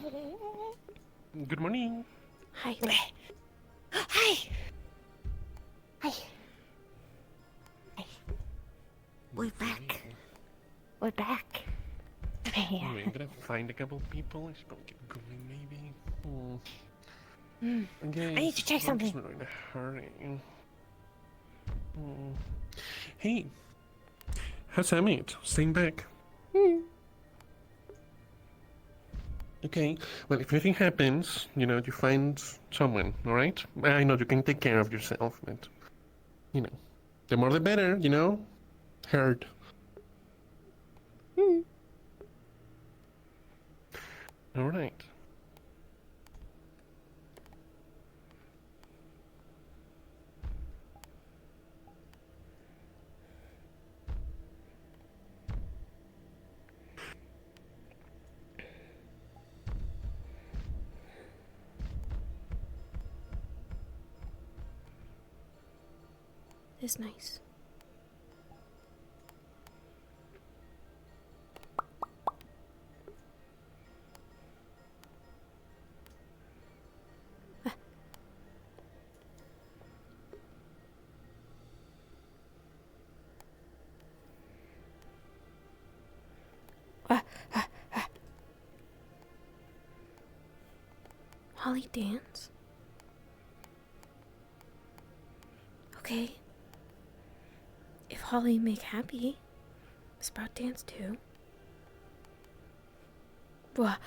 Good morning. Hi. Hi. Hi. Hi. We're back. We're back. Anyway, I'm gonna find a couple people. I should probably get going, maybe. Okay. I need to check something. I'm just in a hurry. Hey, how's Amit? Staying back. Okay. Well, if anything happens, you find someone. All right. I know you can take care of yourself, but the more the better. Heard. All right. It's nice. Holly dance? Okay. If Holly make happy, Sprout dance too. What?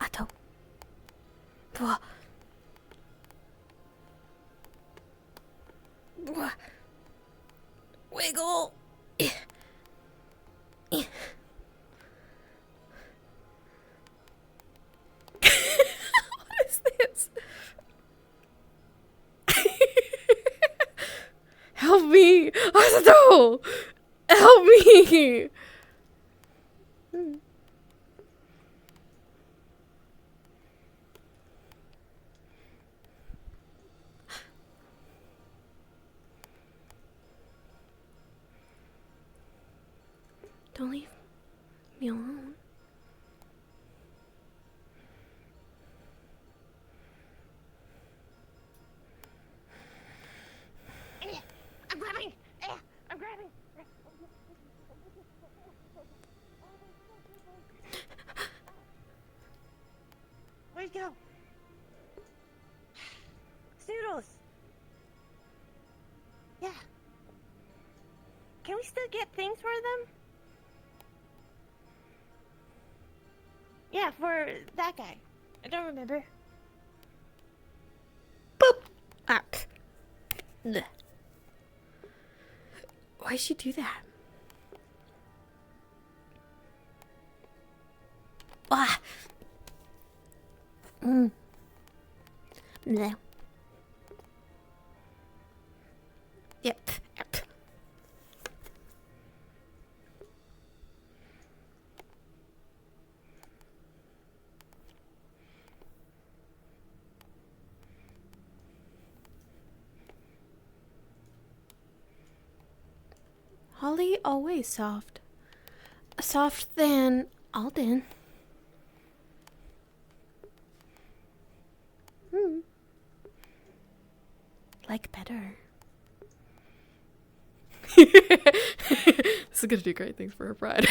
Atto. What? What? Wiggle. What is this? Help me! Asato! Help me! Don't leave me alone. I'm grabbing! I'm grabbing! Where'd you go? Snoodles! Yeah. Can we still get things for them? Yeah, for that guy. I don't remember. Boop! Ah. Bleh. Why'd she do that? Ah! No. Yep. Holly always soft. Soft than Alden. Like better. This is gonna do great things for her pride.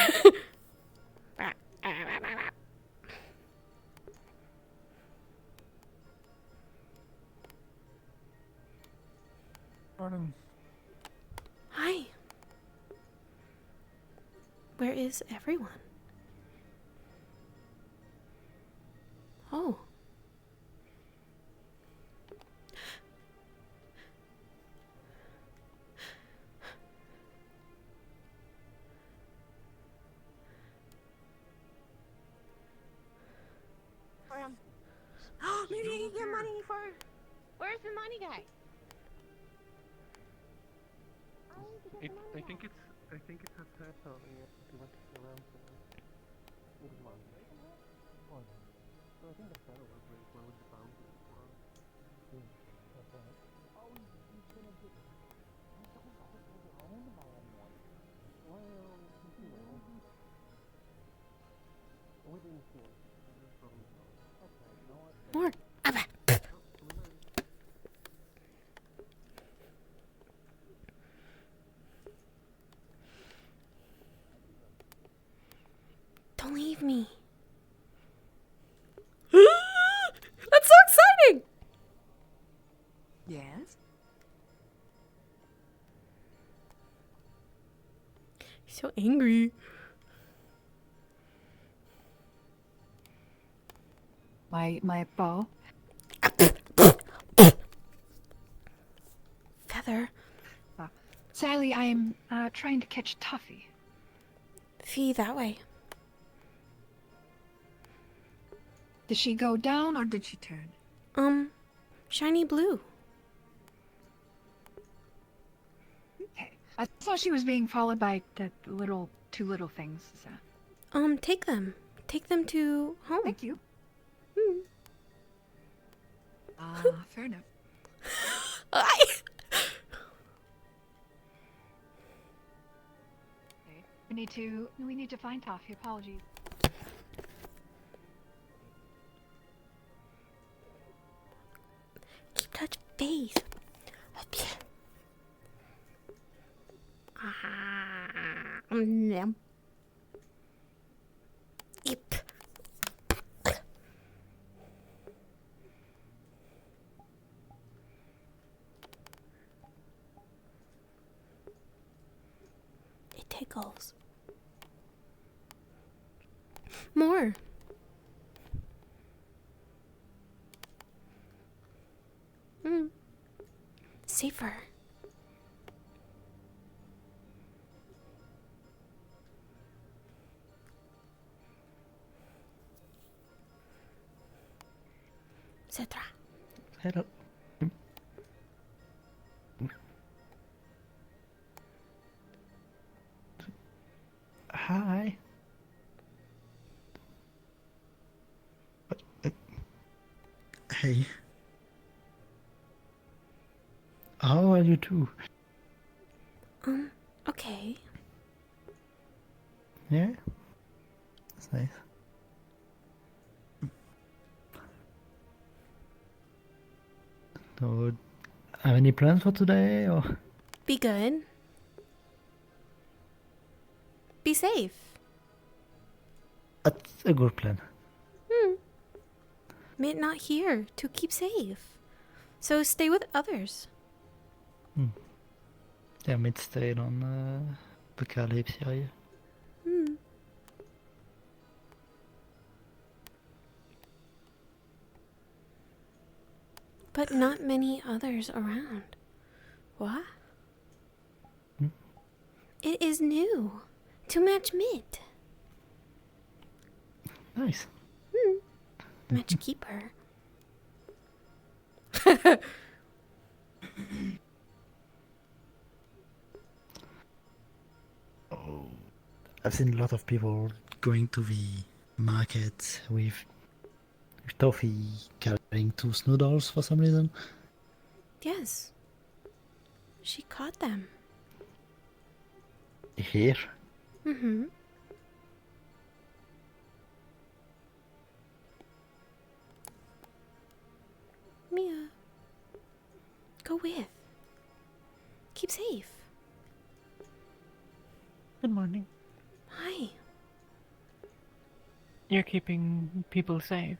Pardon. Hi. Where is everyone? Oh. Maybe I can get money for... Where's the money guy? I think it's a turtle. He wants to around with money. So I think the turtle was very well with the boundary as well. Oh, he's gonna get. He's talking about his own by anyone. Well, More. Abba. Don't leave me. That's so exciting! Yes? He's so angry. My bow. Feather. Sally, I'm trying to catch Tuffy. Fee, that way. Did she go down or did she turn? Shiny blue. Okay. I thought she was being followed by the two little things. So. Take them. Take them to home. Thank you. Fair enough. I... Okay. We need to find Tuffy. Apologies. Keep touch base. Eep. It tickles. More. Safer. Cetra. Hello. Hi. Hey. How are you too? Okay. Yeah? That's nice. So, have any plans for today or? Be good. Be safe. That's a good plan. Made not here to keep safe. So stay with others. Yeah, mitt stayed on the Kalypsia. But not many others around. What? It is new. To match Mid. Nice. Match keeper. Oh, I've seen a lot of people going to the market with Toffee carrying two snoodles for some reason. Yes. She caught them. Here? Mm-hmm. Mia. Go with. Keep safe. Good morning. Hi. You're keeping people safe.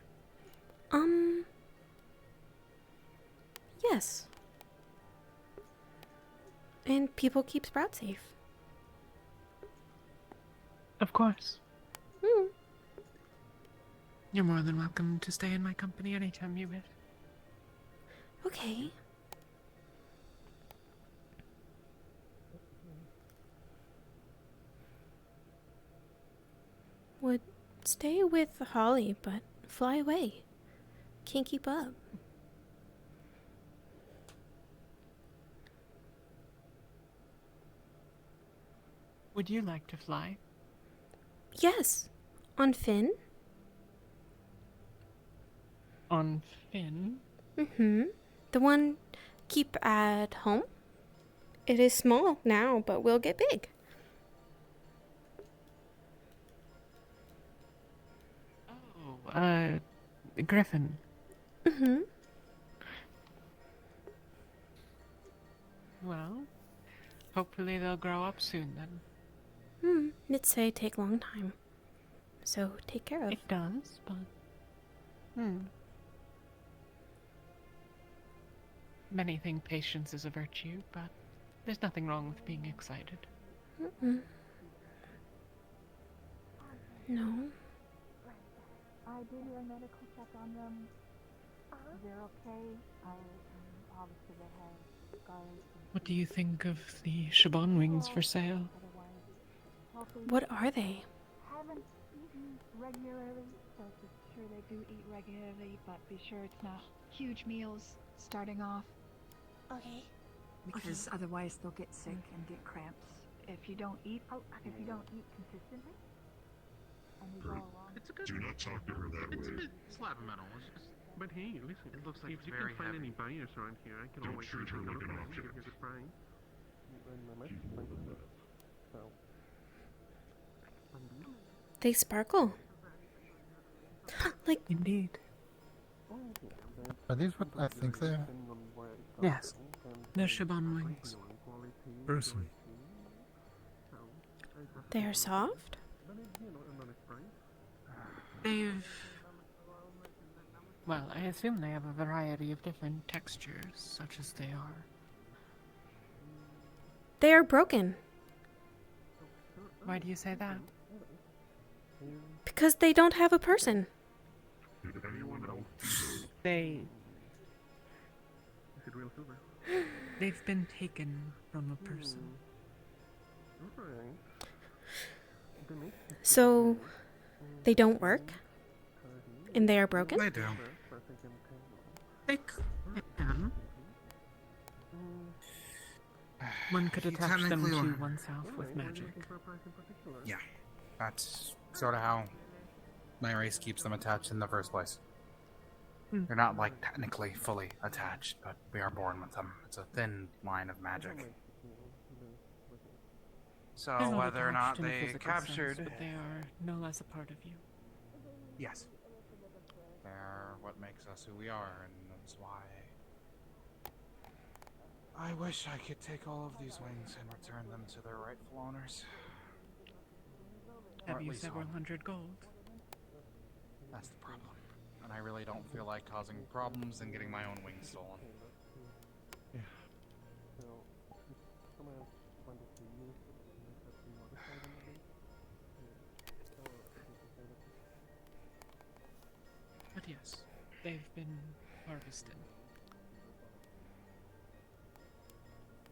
Yes. And people keep Sprout safe. Of course. Hmm. You're more than welcome to stay in my company anytime you wish. Okay. Would stay with Holly, but fly away. Can't keep up. Would you like to fly? Yes. On Finn? On Finn? Mm-hmm. The one keep at home? It is small now, but will get big. Oh. Griffin. Mm-hmm. Well, hopefully they'll grow up soon then. It's say take long time. So take care of. It does, but... Many think patience is a virtue, but there's nothing wrong with being excited. Mm-mm. No. I did a medical check on them. They're okay. Obviously they have scars. What do you think of the Shaban wings for sale? What are they? Haven't eaten regularly, so be sure they do eat regularly, but be sure it's not huge meals starting off. Okay. Because otherwise they'll get sick and get cramps if you don't eat consistently. And you go along. It's a good... Do not talk to her that way. slab metal. But hey, listen, It looks like if it's you very can find heavy. any buyers around here, I can Don't always treat her take like a an look, object. give you the price. So, They sparkle. Like, Indeed. Are these what I think they are? Yes. They're Shaban wings. Person. they're soft? They've... Well, I assume they have a variety of different textures, such as they are. They are broken. Why do you say that? Because they don't have a person. Did anyone else? They... Is it real silver? They've been taken from a person. So, they don't work? And they are broken? They do. They can. One could attach them technically to are. oneself with magic. Yeah, that's sort of how my race keeps them attached in the first place. They're not, like, technically fully attached, but we are born with them. It's a thin line of magic. So They're not whether or not attached in a they physical sense, captured... but they are no less a part of you. Yes. They're what makes us who we are, and that's why... I wish I could take all of these wings and return them to their rightful owners. Or Have at you least several one. hundred gold? That's the problem. And I really don't feel like causing problems and getting my own wings stolen. But yes, they've been harvested.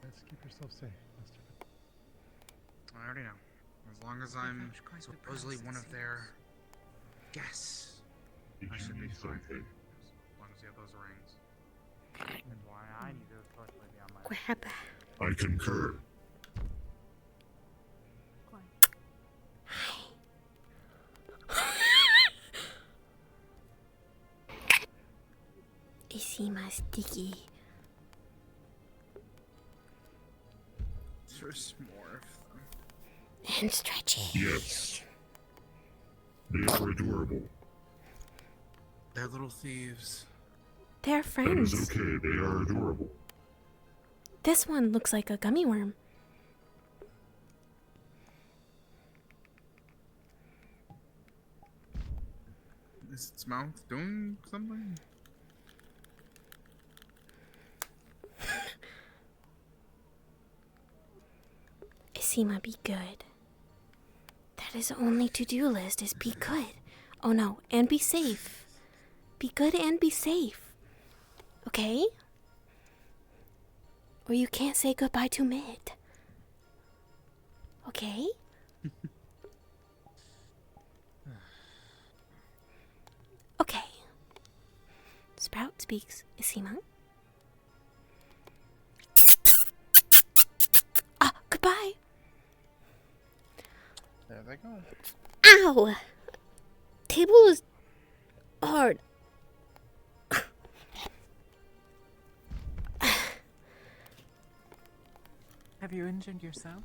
Let's keep yourself safe, Mr. I already know. As long as I'm supposedly one of their guests, Did I you should be need fine. something? As long as you have those rings. That's why I need to especially be on my... Grab. I concur. Isima sticky. There's more of them. And stretchy. Yes. They are adorable. They're little thieves. They're That is friends. okay. They are adorable. This one looks like a gummy worm. Is its mouth doing something? Isima, be good. That is the only to-do list is be good. Oh no, and be safe. Be good and be safe. Okay? Or you can't say goodbye to Mid. Okay? Okay. Sprout speaks Isima. Ah, goodbye. There they go. Ow! Table is hard. Have you injured yourself?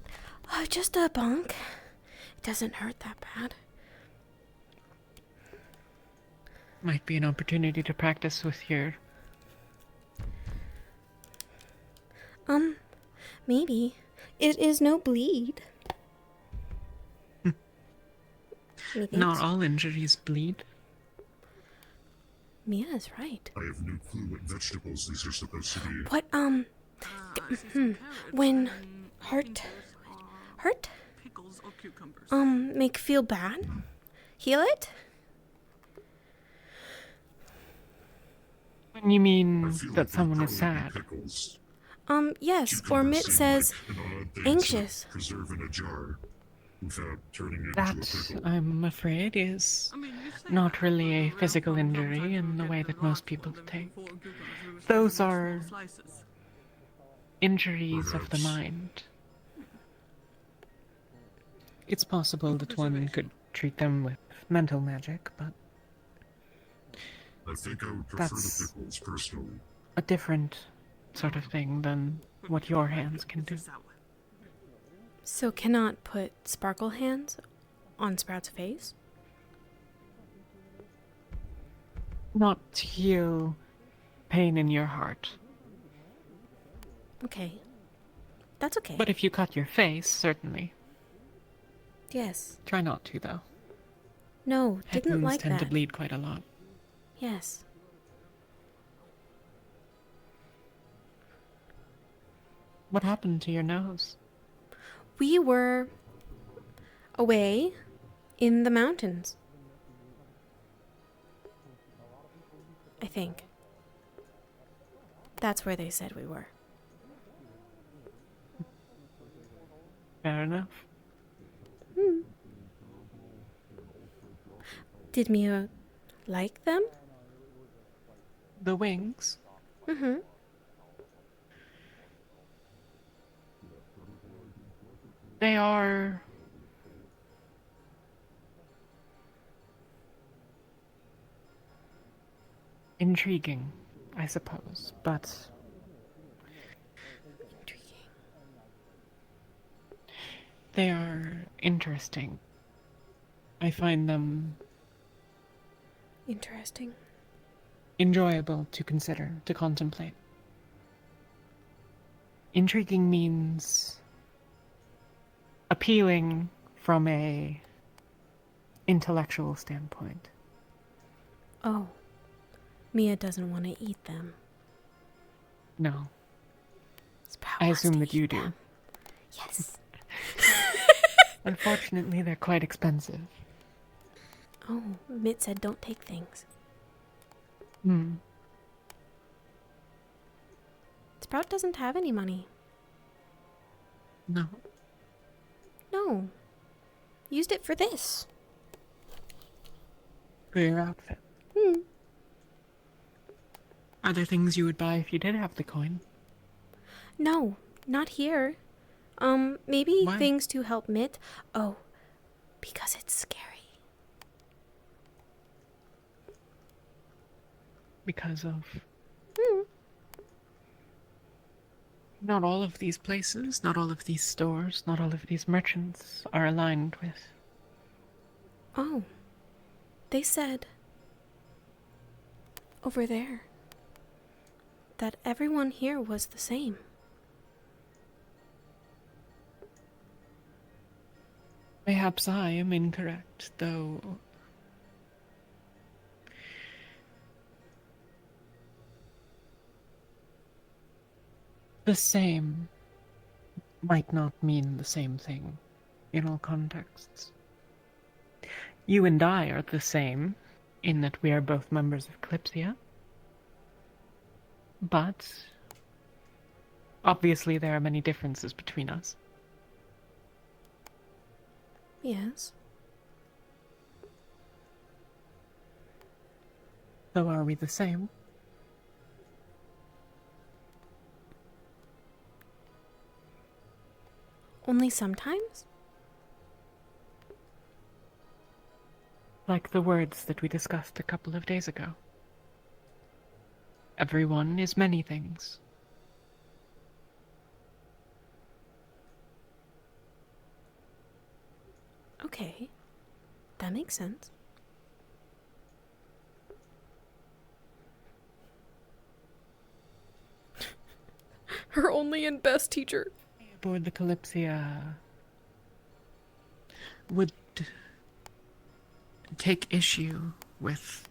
Oh, just a bonk. It doesn't hurt that bad. Might be an opportunity to practice with your... Maybe. It is no bleed. Methinks. Not all injuries bleed. Mia is right. I have no clue what vegetables these are supposed to be. What, when hurt, Pickles or cucumbers. make feel bad, heal it? When you I mean feel that like someone they'd is probably be sad. Pickles. Yes, or Cucumbers Mitt seem says like an odd thing anxious. to preserve in a jar without turning it That, into a pickle. I'm afraid, is I mean, you say not that, really but a the physical restaurant injury sometimes in will the get way the that most large people one, then take. four cucumbers will be Those sliced into are small slices. injuries of the Perhaps. mind. It's possible that one could treat them with mental magic, but I think I would prefer the That's- pickles personally. a different sort of thing than what your hands can do. It's sour. So cannot put sparkle hands on Sprout's face? Not to heal pain in your heart. Okay. That's okay. But if you cut your face, certainly. yes. Try not to, though. No, Head didn't wounds like tend that. to bleed quite a lot. Yes. What happened to your nose? We were away in the mountains. I think. That's where they said we were. Fair enough. Did Mia like them? The wings? Mm-hmm. They are... intriguing, I suppose, but Intriguing. they are interesting. I find them Interesting. enjoyable to consider, to contemplate. Intriguing means appealing from a intellectual standpoint. Oh. Mia doesn't want to eat them. No, Sprout I wants assume to that you eat do. them. Yes. Unfortunately, they're quite expensive. Oh, Mitt said don't take things. Sprout doesn't have any money. No. No. Used it for this. For your outfit. Are there things you would buy if you did have the coin? No, not here. Maybe Why? things to help Mitt. Oh, because it's scary. Because of... Not all of these places, not all of these stores, not all of these merchants are aligned with... Oh, they said over there that everyone here was the same. Perhaps I am incorrect, though... The same might not mean the same thing in all contexts. You and I are the same in that we are both members of Kalypsia. But obviously there are many differences between us. Yes. So are we the same? Only sometimes? Like the words that we discussed a couple of days ago. Everyone is many things. Okay. That makes sense. Her only and best teacher. Aboard the Kalypsia would take issue with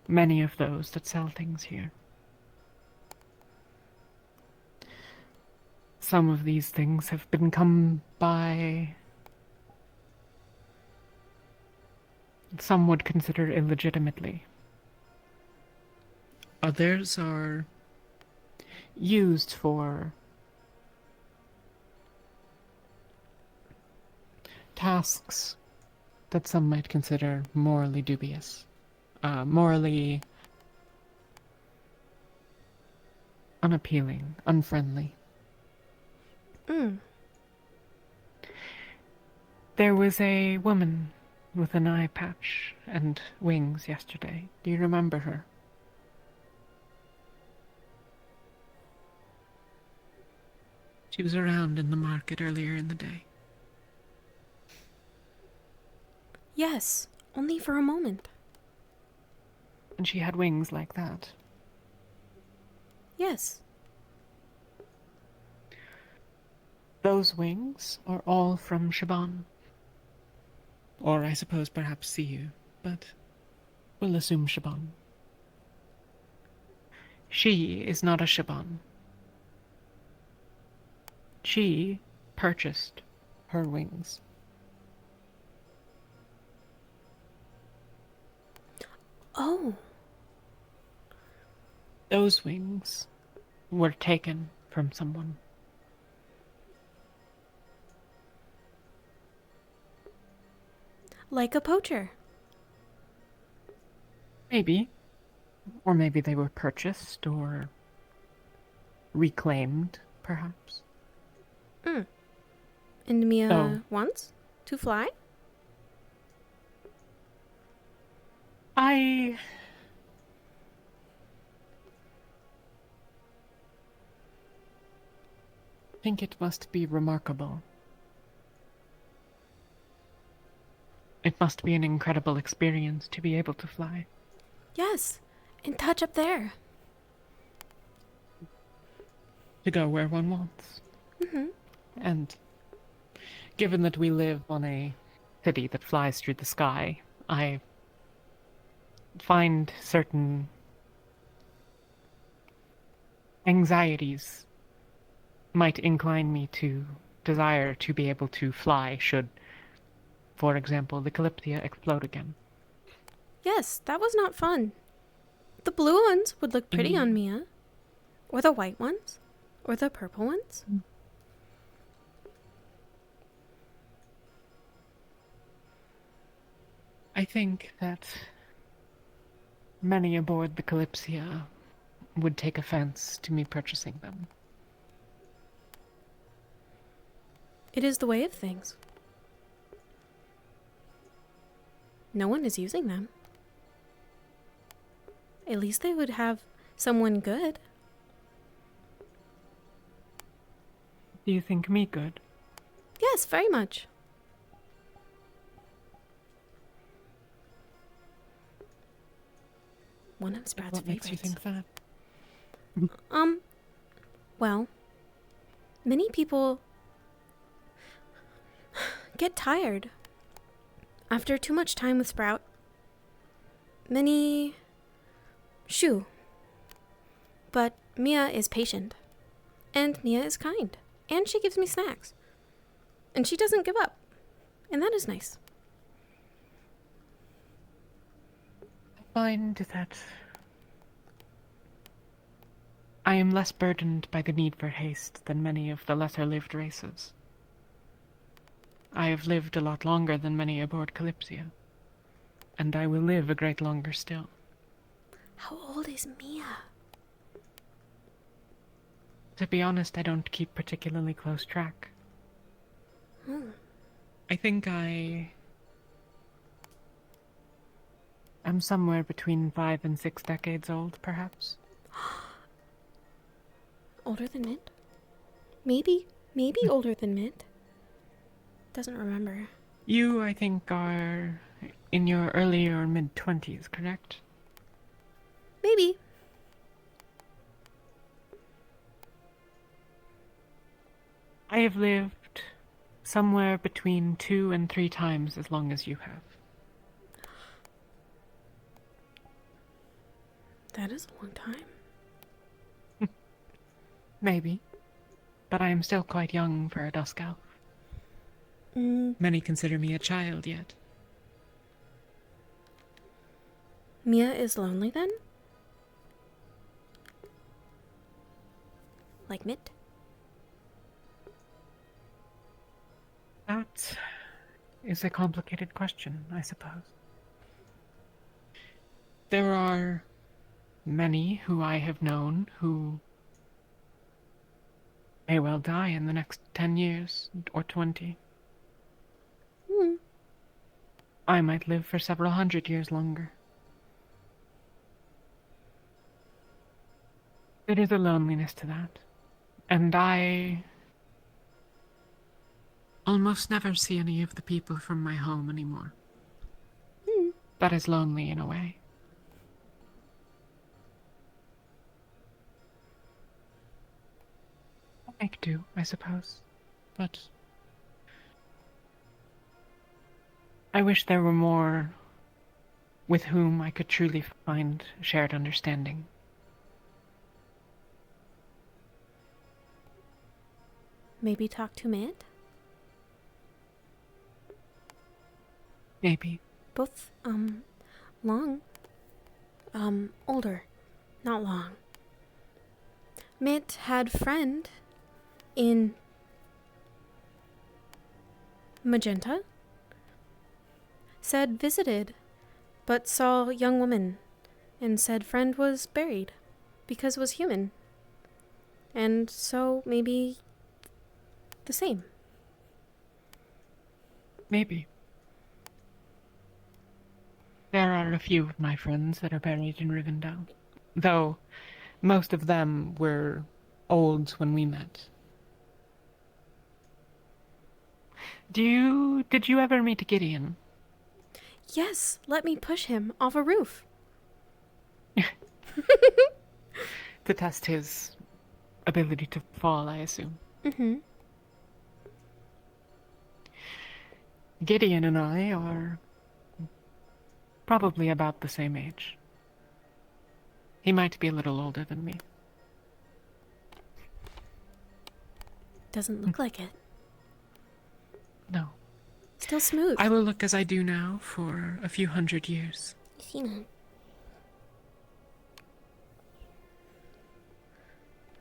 many of those that sell things here. Some of these things have been come by, some would consider illegitimately. Others are used for tasks that some might consider morally dubious, morally unappealing, unfriendly. There was a woman with an eye patch and wings yesterday. Do you remember her? She was around in the market earlier in the day. Yes, only for a moment. And she had wings like that. Yes. Those wings are all from Shaban. Or I suppose perhaps Siyu, but we'll assume Shaban. She is not a Shaban. She purchased her wings. Oh. Those wings were taken from someone. Like a poacher. Maybe. Or maybe they were purchased or reclaimed, perhaps. And Mia Oh. wants to fly? I think it must be remarkable. It must be an incredible experience to be able to fly. Yes. And touch up there. To go where one wants. And given that we live on a city that flies through the sky, I find certain anxieties might incline me to desire to be able to fly should, for example, the Kalypsia explode again. Yes, that was not fun. The blue ones would look pretty on Mia. Or the white ones. Or the purple ones. I think that many aboard the Kalypsia would take offense to me purchasing them. It is the way of things. No one is using them. At least they would have someone good. Do you think me good? Yes, very much. One of Sprout's What makes you favorites. think that? Well, many people get tired after too much time with Sprout. Many shoo. But Mia is patient. And Mia is kind. And she gives me snacks. And she doesn't give up. And that is nice. I find that I am less burdened by the need for haste than many of the lesser-lived races. I have lived a lot longer than many aboard Kalypsia, and I will live a great longer still. How old is Mia? To be honest, I don't keep particularly close track. I think I am somewhere between 5 and 6 decades old, perhaps. Older than Mint? Maybe older than Mint. Doesn't remember. You, I think, are in your early or mid-20s, correct? Maybe. I have lived somewhere between 2 and 3 times as long as you have. That is a long time. Maybe. But I am still quite young for a dusk elf. Many consider me a child yet. Mia is lonely then? Like Mitt? That is a complicated question, I suppose. There are many who I have known who may well die in the next 10 years or 20. I might live for several hundred years longer. There is a loneliness to that, and I almost never see any of the people from my home anymore. That is lonely in a way. I make do, I suppose, but I wish there were more with whom I could truly find shared understanding. Maybe talk to Mitt? Maybe. Both, long. Older. Not long. Mitt had friend in Magenta. Said visited, but saw young woman, and said friend was buried, because was human. And so maybe the same. Maybe. There are a few of my friends that are buried in Rivendell, though most of them were old when we met. Did you ever meet Gideon? Yes, let me push him off a roof. To test his ability to fall, I assume. Gideon and I are probably about the same age. He might be a little older than me. Doesn't look like it. No. Still smooth. I will look as I do now for a few hundred years.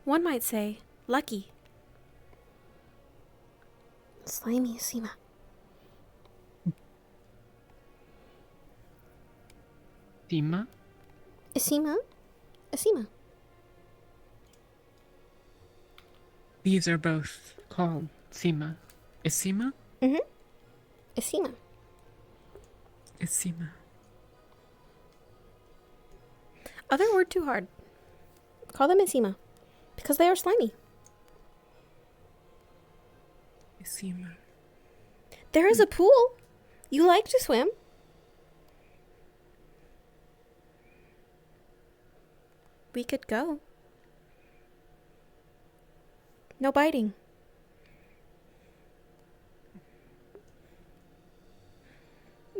One might say, lucky. Slimy Sima. Sima? Isima? Isima. These are both called Sima. Isima? Isima. Isima. Other word too hard. Call them Isima. Because they are slimy. Isima. There is a pool. You like to swim. We could go. No biting.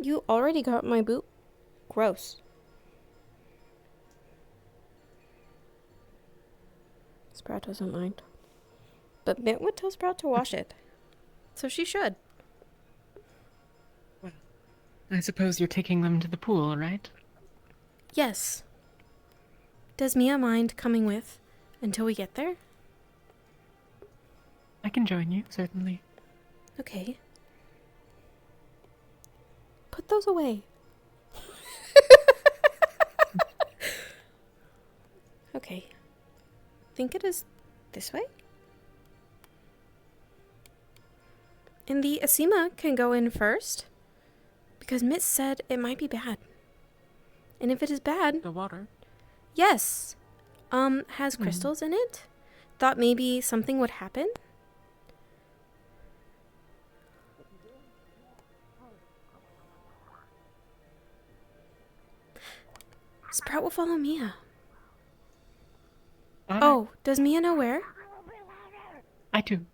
You already got my boot. Gross. Sprout doesn't mind. But Mitt would tell Sprout to wash it. So she should. Well, I suppose you're taking them to the pool, right? Yes. Does Mia mind coming with until we get there? I can join you, certainly. Okay. Put those away. Okay. Think it is this way? And the Asima can go in first. Because Mitt said it might be bad. And if it is bad... The water? Yes. Has crystals in it. Thought maybe something would happen. Sprout will follow Mia. Oh, does Mia know where? I do.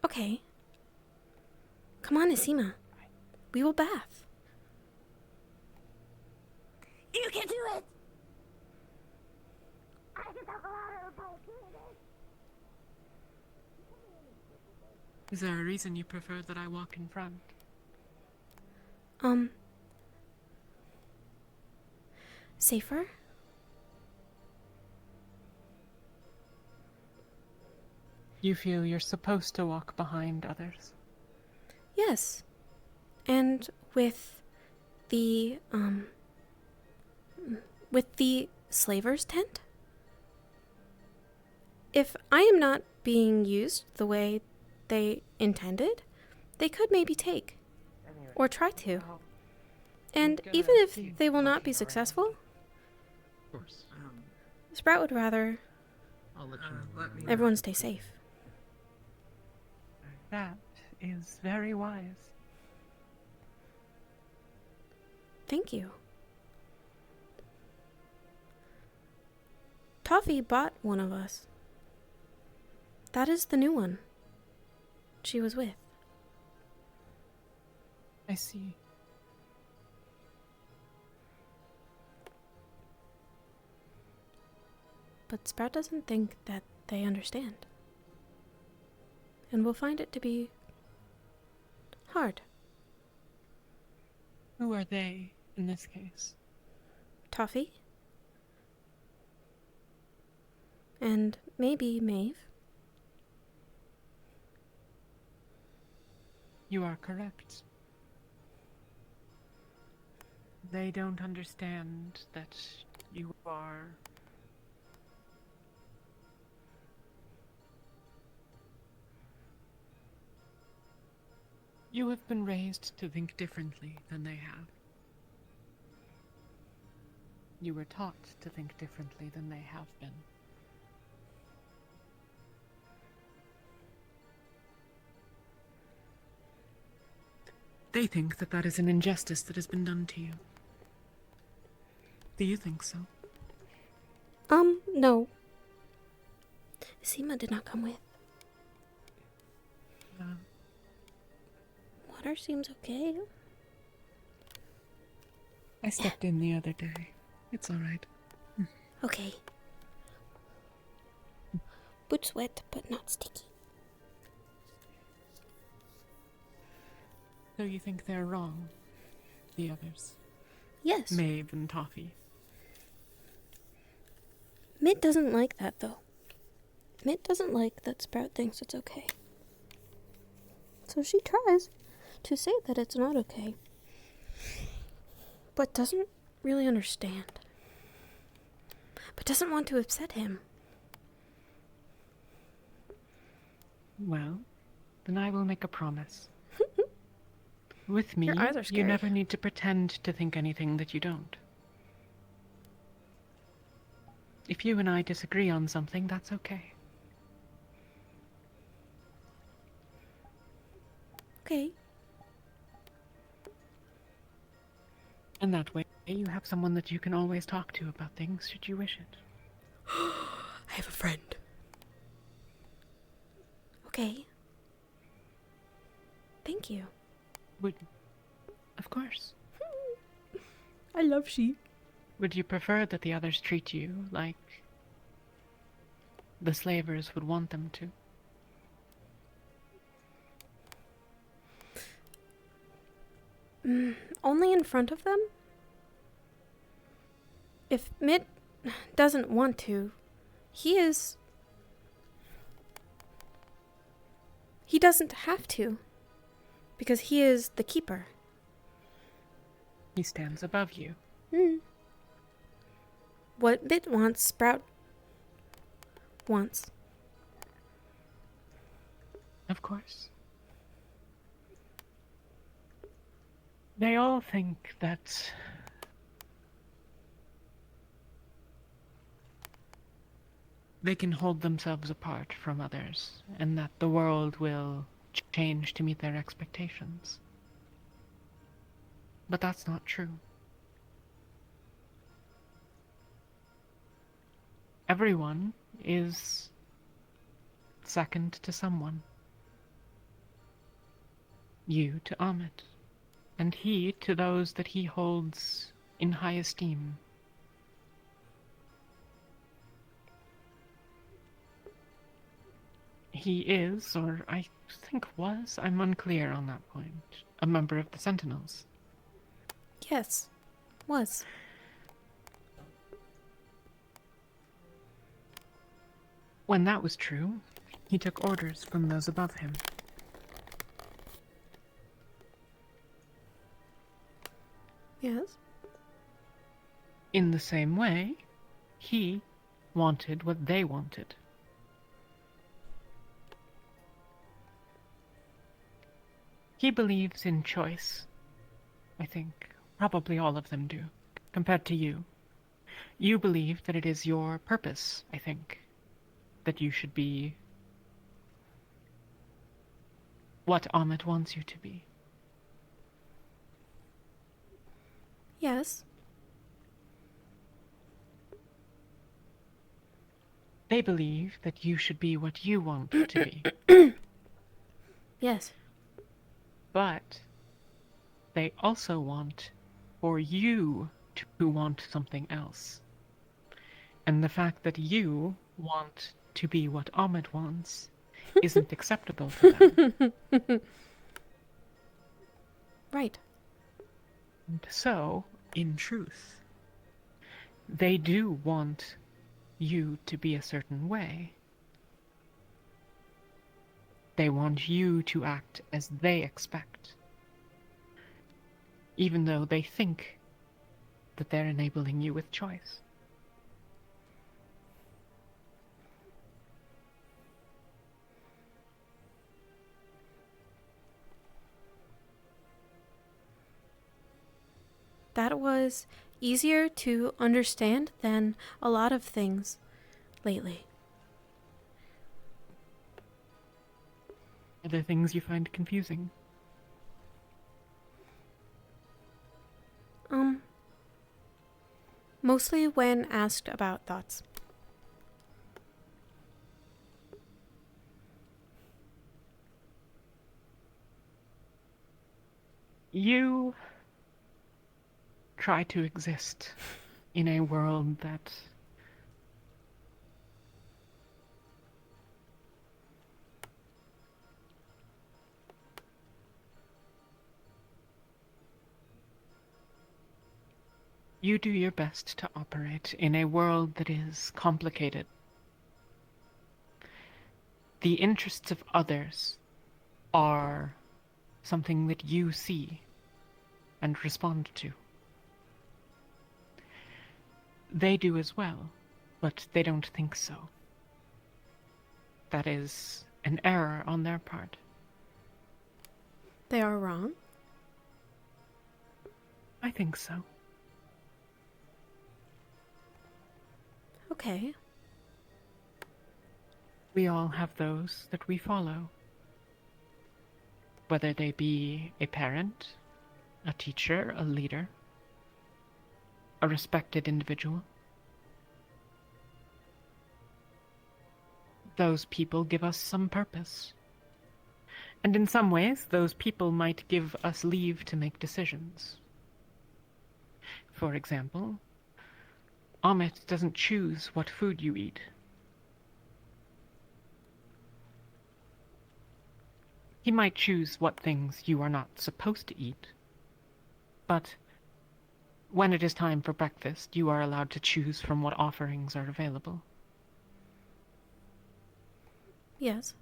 Okay. Okay. Come on, Isima. We will bath. You can do it! I can talk louder about doing it! Is there a reason you prefer that I walk in front? Safer? You feel you're supposed to walk behind others? Yes. And with the slaver's tent? If I am not being used the way they intended, they could maybe take. Or try to. And even if they will not be successful, Of course. Sprout would rather I'll let you know. let me- everyone stay safe. That is very wise. Thank you. Toffee bought one of us. That is the new one she was with. I see. But Sprout doesn't think that they understand. And will find it to be hard. Who are they in this case? Toffee? And maybe Maeve? You are correct. They don't understand that you are... You have been raised to think differently than they have. You were taught to think differently than they have been. They think that that is an injustice that has been done to you. Do you think so? No. Seema did not come with. Water seems okay. I stepped in the other day. It's alright. Okay. Boots wet, but not sticky. So you think they're wrong? The others? Yes. Maeve and Toffee. Mitt doesn't like that, though. Mitt doesn't like that Sprout thinks it's okay. So she tries to say that it's not okay. But doesn't really understand. But doesn't want to upset him. Well, then I will make a promise. With me, Your eyes are you scary. never need to pretend to think anything that you don't. If you and I disagree on something, that's okay. Okay. And that way, you have someone that you can always talk to about things should you wish it. I have a friend. Okay. Thank you. Of course. I love sheep. Would you prefer that the others treat you like the slavers would want them to? Only in front of them? If Mitt doesn't want to, he doesn't have to. Because he is the keeper. He stands above you. What Mitt wants, Sprout wants. Of course. They all think that they can hold themselves apart from others, and that the world will change to meet their expectations. But that's not true. Everyone is second to someone. you to Amit, and he to those that he holds in high esteem. He is, or I think was, I'm unclear on that point, a member of the Sentinels. Yes, was. When that was true, he took orders from those above him. Yes. In the same way, he wanted what they wanted. He believes in choice, I think. Probably all of them do, compared to you. You believe that it is your purpose, I think, that you should be what Amit wants you to be. Yes. They believe that you should be what you want to be. Yes. But they also want for you to want something else. And the fact that you want to be what Amit wants isn't acceptable to them. Right. And so, in truth, they do want you to be a certain way. They want you to act as they expect, even though they think that they're enabling you with choice. That was easier to understand than a lot of things lately. Are there things you find confusing? Mostly when asked about thoughts. You try to exist in a world that you do your best to operate in a world that is complicated. The interests of others are something that you see and respond to. They do as well, but they don't think so. That is an error on their part. They are wrong? I think so. Okay. We all have those that we follow. Whether they be a parent, a teacher, a leader, a respected individual. Those people give us some purpose. And in some ways, those people might give us leave to make decisions. For example, Amit doesn't choose what food you eat. He might choose what things you are not supposed to eat, but when it is time for breakfast, you are allowed to choose from what offerings are available. Yes.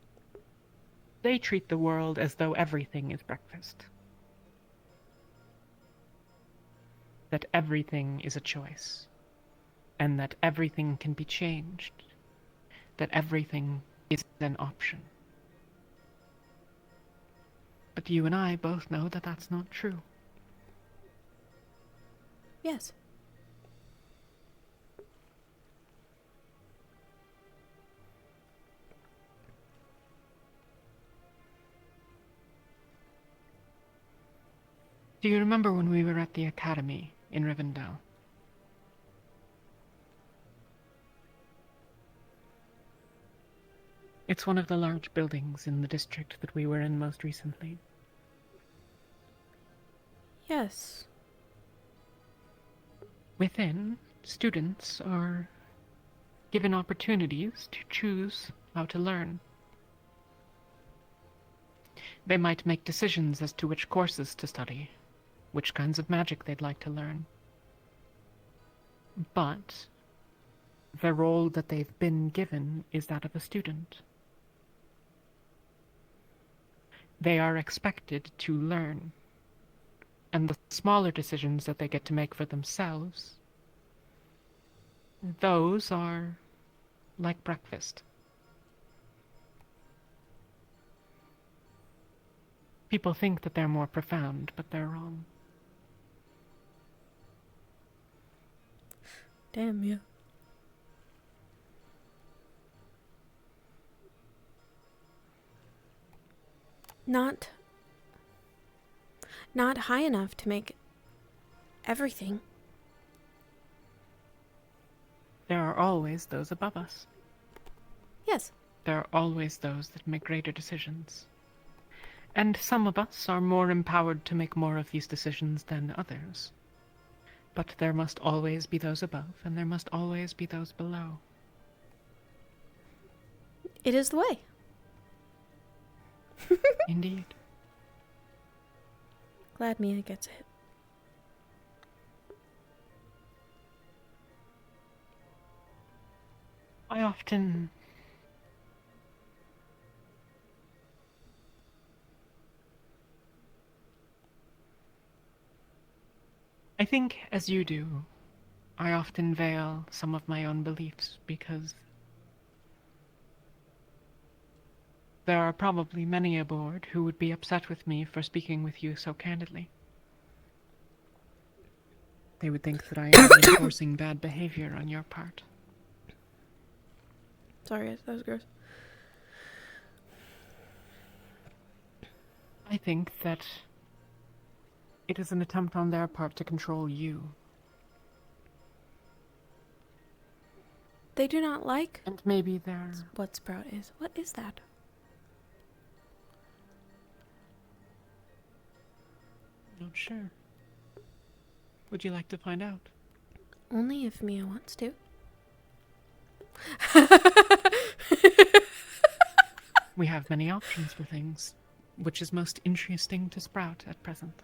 They treat the world as though everything is breakfast. That everything is a choice, and that everything can be changed, that everything is an option. But you and I both know that that's not true. Yes. Do you remember when we were at the academy in Rivendell? It's one of the large buildings in the district that we were in most recently. Yes. Within, students are given opportunities to choose how to learn. They might make decisions as to which courses to study, which kinds of magic they'd like to learn. But the role that they've been given is that of a student. They are expected to learn, and the smaller decisions that they get to make for themselves, those are like breakfast. People think that they're more profound, but they're wrong. Damn, yeah. Not high enough to make everything. There are always those above us. Yes. There are always those that make greater decisions. And some of us are more empowered to make more of these decisions than others. But there must always be those above, and there must always be those below. It is the way. Indeed. Glad Mia gets it. I often I think, as you do, I often veil some of my own beliefs because there are probably many aboard who would be upset with me for speaking with you so candidly. They would think that I am enforcing bad behavior on your part. Sorry, guys, that was gross. I think that it is an attempt on their part to control you. They do not like And maybe they're... what Sprout is. What is that? Not sure. Would you like to find out? Only if Mia wants to. We have many options for things. Which is most interesting to Sprout at present?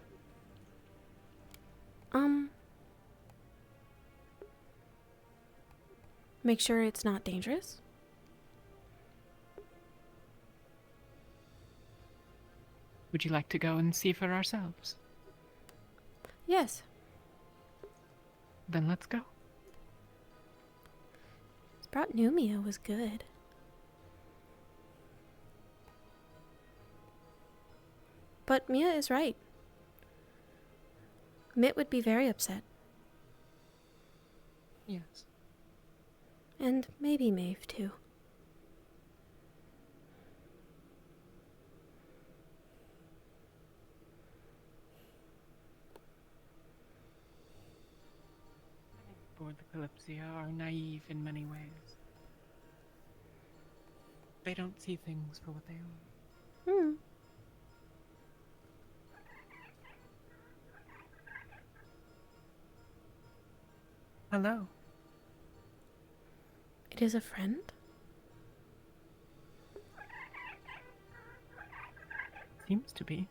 Make sure it's not dangerous. Would you like to go and see for ourselves? Yes. Then let's go. Sprout knew Mia was good. But Mia is right. Mitt would be very upset. Yes. And maybe Maeve too. Aboard the Kalypsia are naive in many ways. They don't see things for what they are. Hello. It is a friend? Seems to be.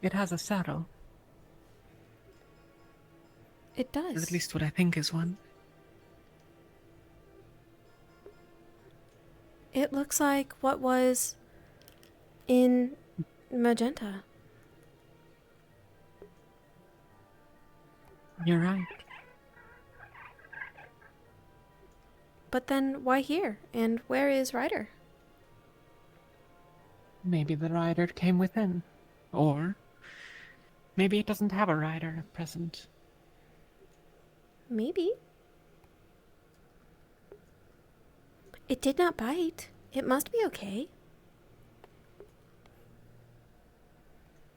It has a saddle. It does. Or at least what I think is one. It looks like what was in Magenta. You're right. But then why here? And where is Ryder? Maybe the rider came within. Or maybe it doesn't have a rider at present. Maybe. It did not bite. It must be okay.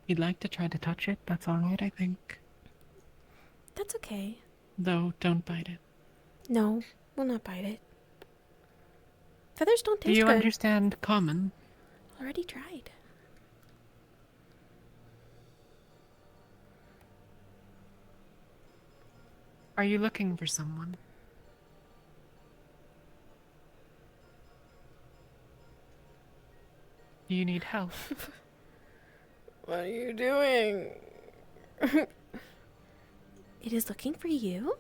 You'd like to try to touch it? That's alright, I think. That's okay. Though, don't bite it. No, we'll not bite it. Feathers don't Do taste you good. understand common? Already tried. Are you looking for someone? Do you need help? What are you doing? It is looking for you?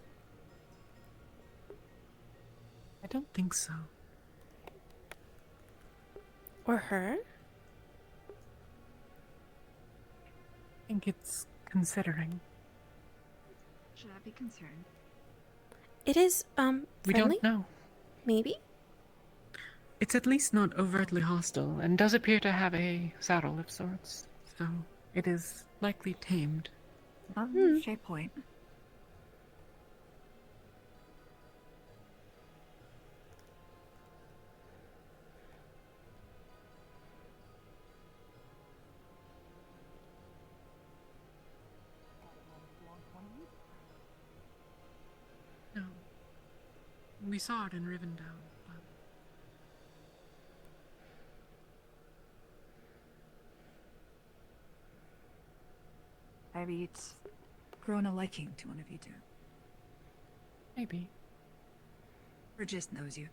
I don't think so. Or her? I think it's considering. Should I be concerned? It is, We friendly? don't know. Maybe? It's at least not overtly hostile, and does appear to have a saddle of sorts, so it is likely tamed. Fair point. No. We saw it in Rivendell, but Maybe it's grown a liking to one of you two. maybe. Or just knows you.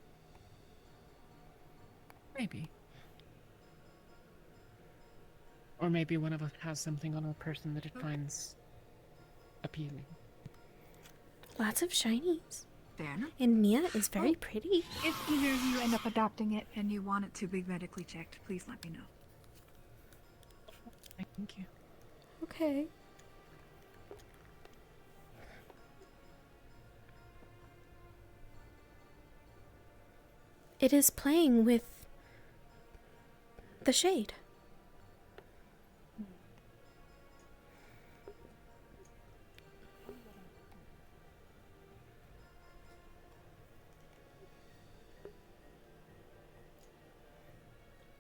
Maybe. Or maybe one of us has something on our person that it finds appealing. Lots of shinies. Fair enough. And Mia is very pretty. If either of you end up adopting it and you want it to be medically checked, please let me know. Thank you. Okay. It is playing with the shade.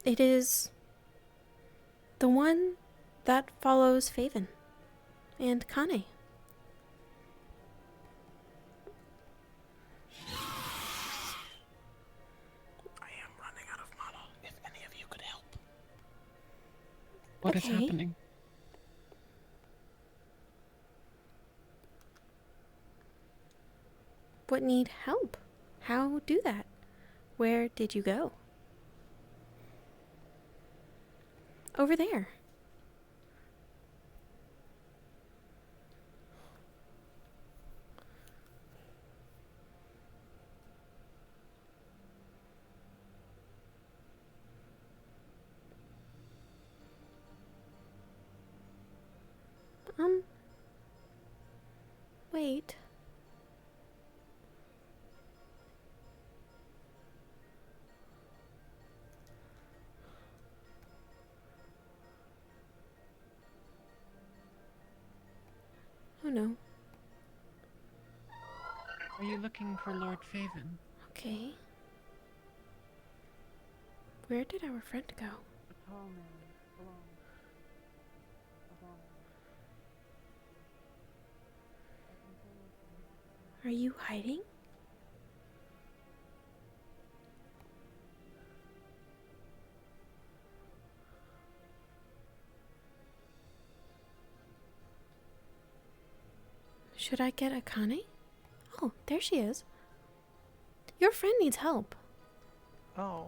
It is the one that follows Faven and Kane. I am running out of mana. If any of you could help. What is Okay. happening? What need help? How do that? Where did you go? Over there. Wait. Oh no. Are you looking for Lord Faven? Okay. Where did our friend go? Are you hiding? Should I get Akane? Oh, there she is. Your friend needs help. Oh.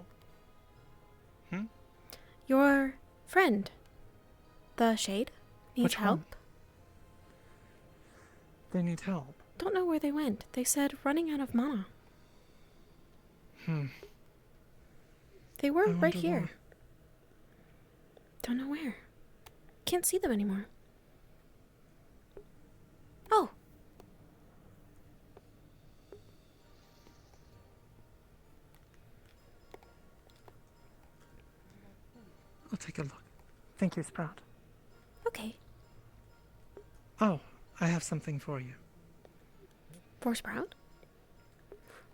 Your friend, the Shade, needs Which one? help. They need help. Don't know where they went. They said running out of mana. They were I right wonder here. why. Don't know where. Can't see them anymore. Oh. I'll take a look. Thank you, Sprout. Okay. Oh, I have something for you. For Sprout?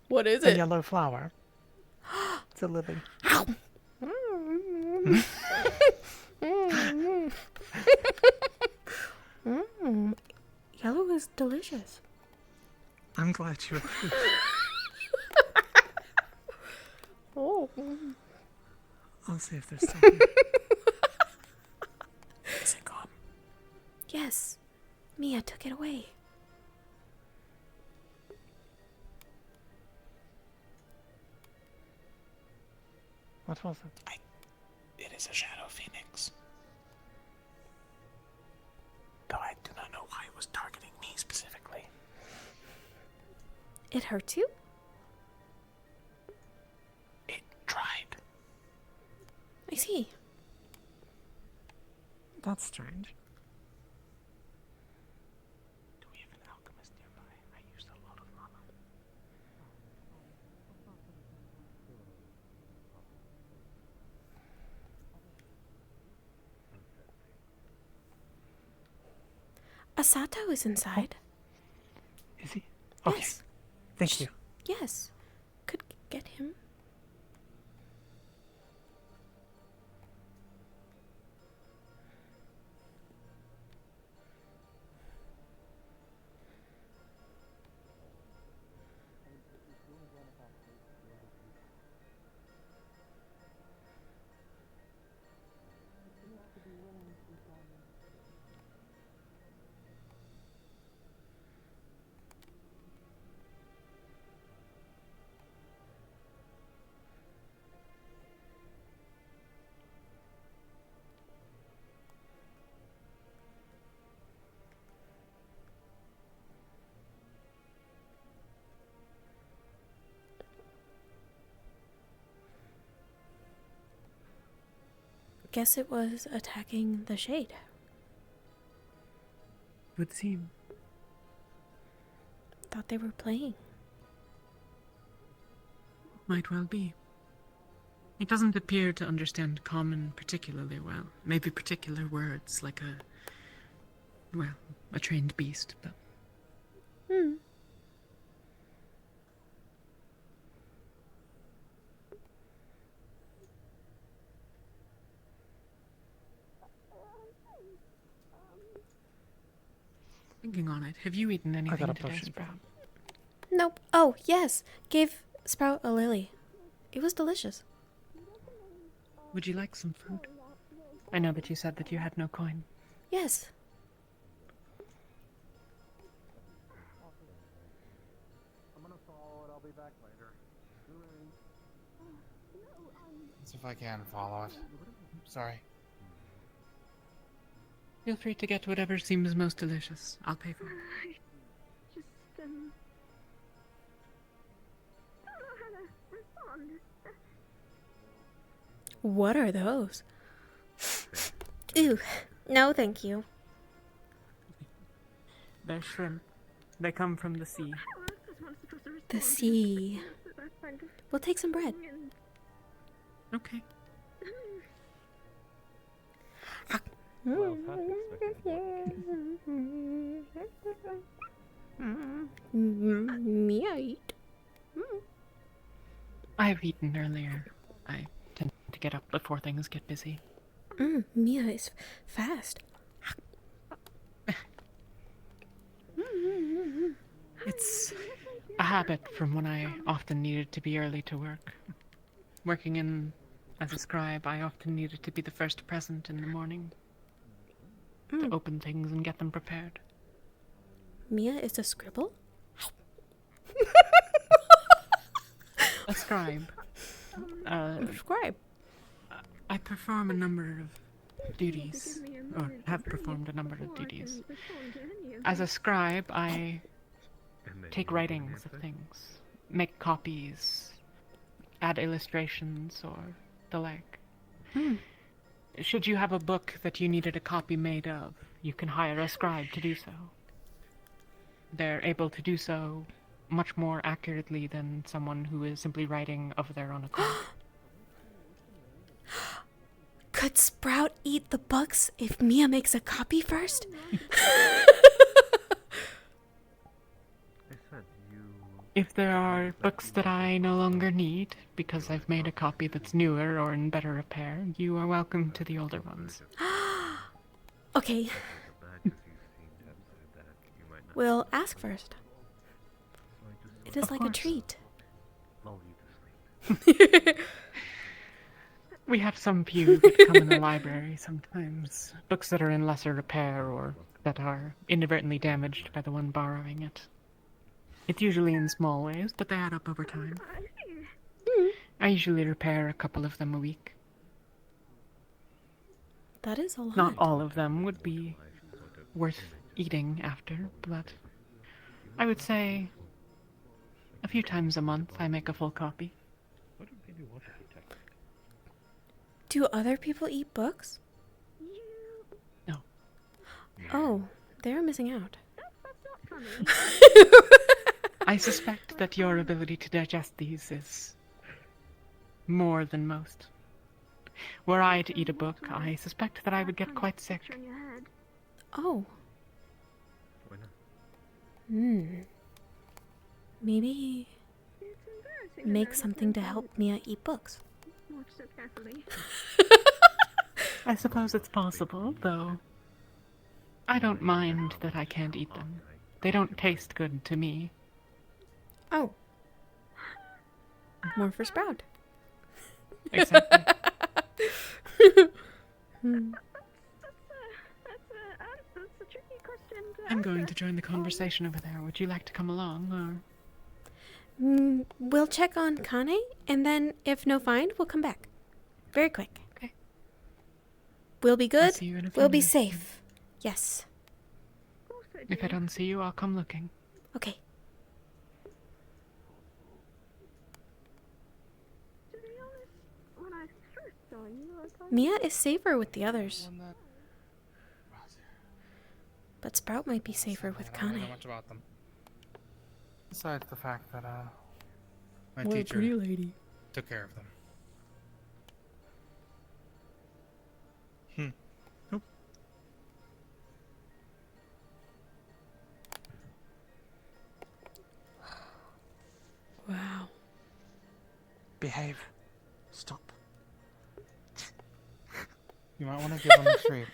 What is A yellow flower. It's a lily. Yellow is delicious. I'm glad you approve. Oh. I'll see if there's something. Is it gone? Yes. Mia took it away. What was it? It is a shadow phoenix. Though I do not know why it was targeting me specifically. It hurt you? It tried. I see. That's strange. Do we have an alchemist nearby? I used a lot of mana. Asato is inside. Is he? Okay. Yes. Thank you. Yes. Could get him. Guess it was attacking the shade. Would seem. Thought they were playing. Might well be. It doesn't appear to understand common particularly well. Maybe particular words like a trained beast, but... Thinking on it, have you eaten anything got a today, potion. Sprout? Nope. Oh, yes. Gave Sprout a lily. It was delicious. Would you like some food? I know that you said that you had no coin. Yes. I'm gonna follow it. I'll be back later. See if I can follow it. Sorry. Feel free to get whatever seems most delicious. I'll pay for it. Just, I don't know how to respond. What are those? Ooh. No, thank you. They're shrimp. They come from the sea. The sea. We'll take some bread. Okay. Mia eat. I've eaten earlier. I tend to get up before things get busy. Mia is fast. It's a habit from when I often needed to be early to work. Working as a scribe, I often needed to be the first present in the morning to open things and get them prepared. Mia is a scribble? A scribe. Scribe. I perform a number of duties, or have performed a number of duties. As a scribe, I take writings of things, make copies, add illustrations, or the like. Should you have a book that you needed a copy made of, you can hire a scribe to do so. They're able to do so much more accurately than someone who is simply writing of their own accord. Could Sprout eat the books if Mia makes a copy first? If there are books that I no longer need, because I've made a copy that's newer or in better repair, you are welcome to the older ones. Okay. We'll ask first. It is Of like a course. treat. We have some few that come in the library sometimes. Books that are in lesser repair or that are inadvertently damaged by the one borrowing it. It's usually in small ways, but they add up over time. I usually repair a couple of them a week. That is a lot. Not all of them would be worth eating after, but I would say a few times a month I make a full copy. Do other people eat books? No. Oh, they're missing out. I suspect that your ability to digest these is more than most. Were I to eat a book, I suspect that I would get quite sick. Oh. Maybe make something to help Mia eat books. Watch so carefully. I suppose it's possible, though. I don't mind that I can't eat them. They don't taste good to me. Oh. More for Sprout. Exactly. That's a tricky question to I'm answer. going to join the conversation over there. Would you like to come along, or...? We'll check on Kane, and then if no find, we'll come back. Very quick. Okay. We'll be I'll good. see you in a few We'll be minutes. safe. Yes. If I don't see you, I'll come looking. Okay. To be honest, when I first saw you, I thought Mia is safer with the others, One that... but Sprout might be safer with I don't really Kane. know much about them. Besides the fact that, my What a teacher pretty lady. took care of them. Wow. Behave. Stop. You might want to give them a treat.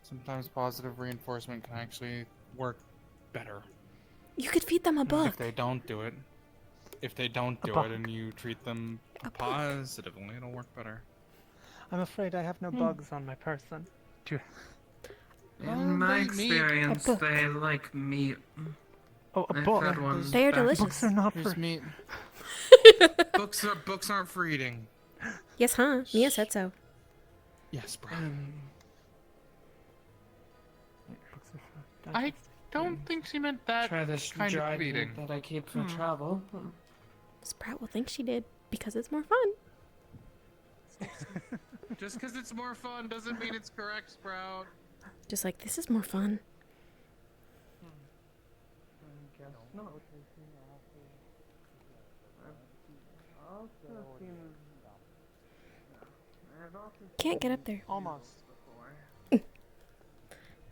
Sometimes positive reinforcement can actually work better. You could feed them a book. If they don't do it, and you treat them positively, it'll work better. I'm afraid I have no bugs on my person. In my experience, they like meat. Oh, a I've book. had one They are back- delicious. Books are not Here's for... meat. Books aren't for eating. Yes, huh? Mia said so. Yes, bro. I don't think she meant that Try this kind dried of eating. meat that I keep for travel. Sprout will think she did because it's more fun. Just because it's more fun doesn't mean it's correct, Sprout. Just like, this is more fun. Can't get up there. Almost.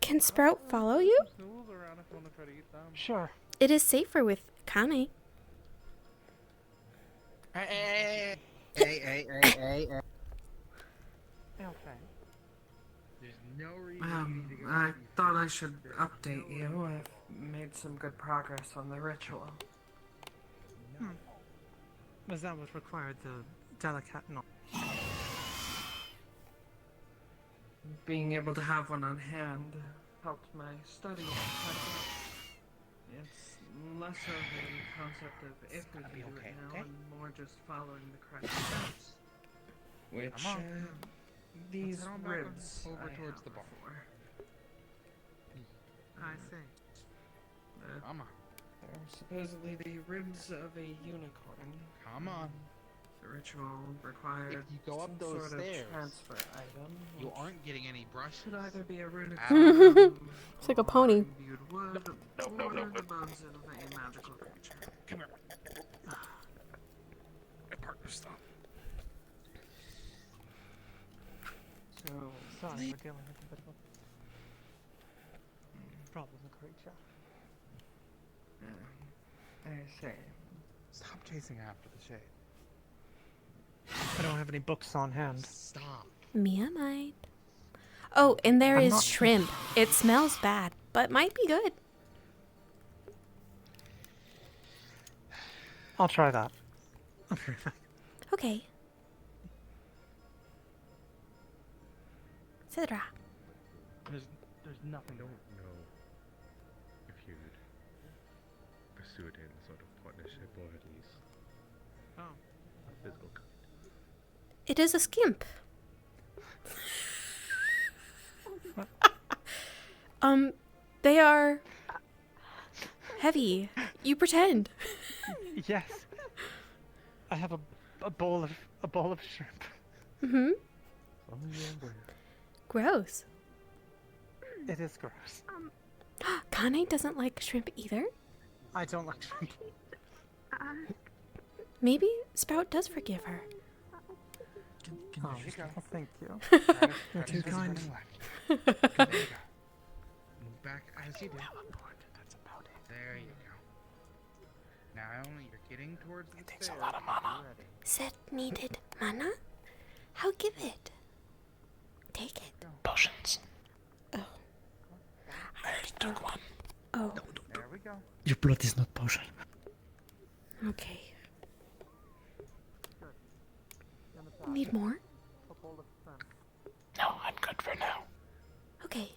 Can Sprout follow you? Sure. It is safer with Kane. Hey. Okay. There's no reason I thought I should update you. I've made some good progress on the ritual. Was that what required the delicate knot? Being able to have one on hand helped my studies quite a bit. It's less of a concept of if we do it now and more just following the correct steps. Which, these head on back ribs over I towards have the bar. before. I see. Come on. They're supposedly the ribs of a unicorn. Come on. The ritual required If you go up some those sort stairs, of transfer item. You which aren't getting any brush. should either be a runic It's like a pony. imbued wood, or the bones of a magical creature. Come here. My partner, stop. So, Sorry, we're dealing with a bit of a problem creature. I say, Stop chasing after the shade. I don't have any books on hand. Stop. Mia might. Oh, and there I'm is not- shrimp. It smells bad, but might be good. I'll try that. Okay. Sidra. There's nothing. I don't know if you'd pursue it in sort of partnership or at least a physical kind. It is a skimp. They are heavy. You pretend. Yes. I have a bowl of shrimp. Mm-hmm. Oh, yeah, Gross. It is gross. Kane doesn't like shrimp either. I don't like shrimp. Maybe Sprout does forgive her. Oh, thank you. You're too kind. Move back as you did. That's about it. There you go. Now you're getting towards the takes stairs. a lot of mana. Set needed mana? How give it? Take it. Potions. Oh. I already took one. Oh. There we go. Your blood is not potion. Okay. Need more? No, I'm good for now. Okay.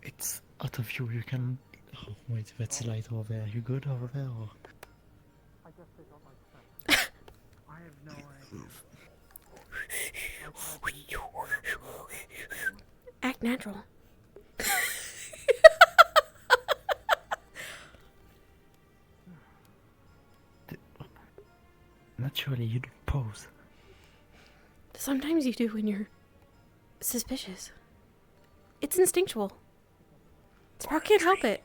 It's out of view. You can. Oh, wait, that's the light over there. You good over there? Or... I guess they don't like shrimp. I have no idea. Act natural. Naturally, you don't pose. Sometimes you do when you're suspicious. It's instinctual. Sprout can't help it.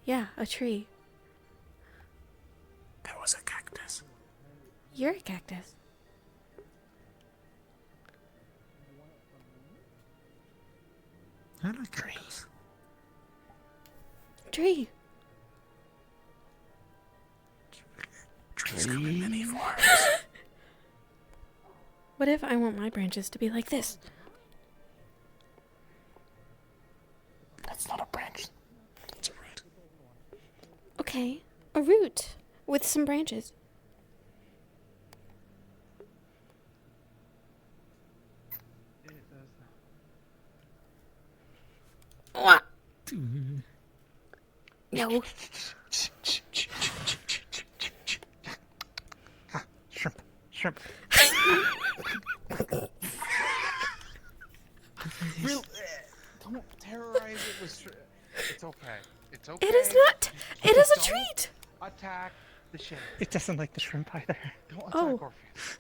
Yeah, a tree. That was a cactus. You're a cactus. I like trees. Tree. Trees come in many forms. What if I want my branches to be like this? That's not a branch. It's a root. Okay, a root with some branches. What? No. Shrimp. Real, don't terrorize it with It's okay. It's okay. It is not. It is a Don't treat. Attack the ship. It doesn't like the shrimp either. Don't attack Oh. Orpheus.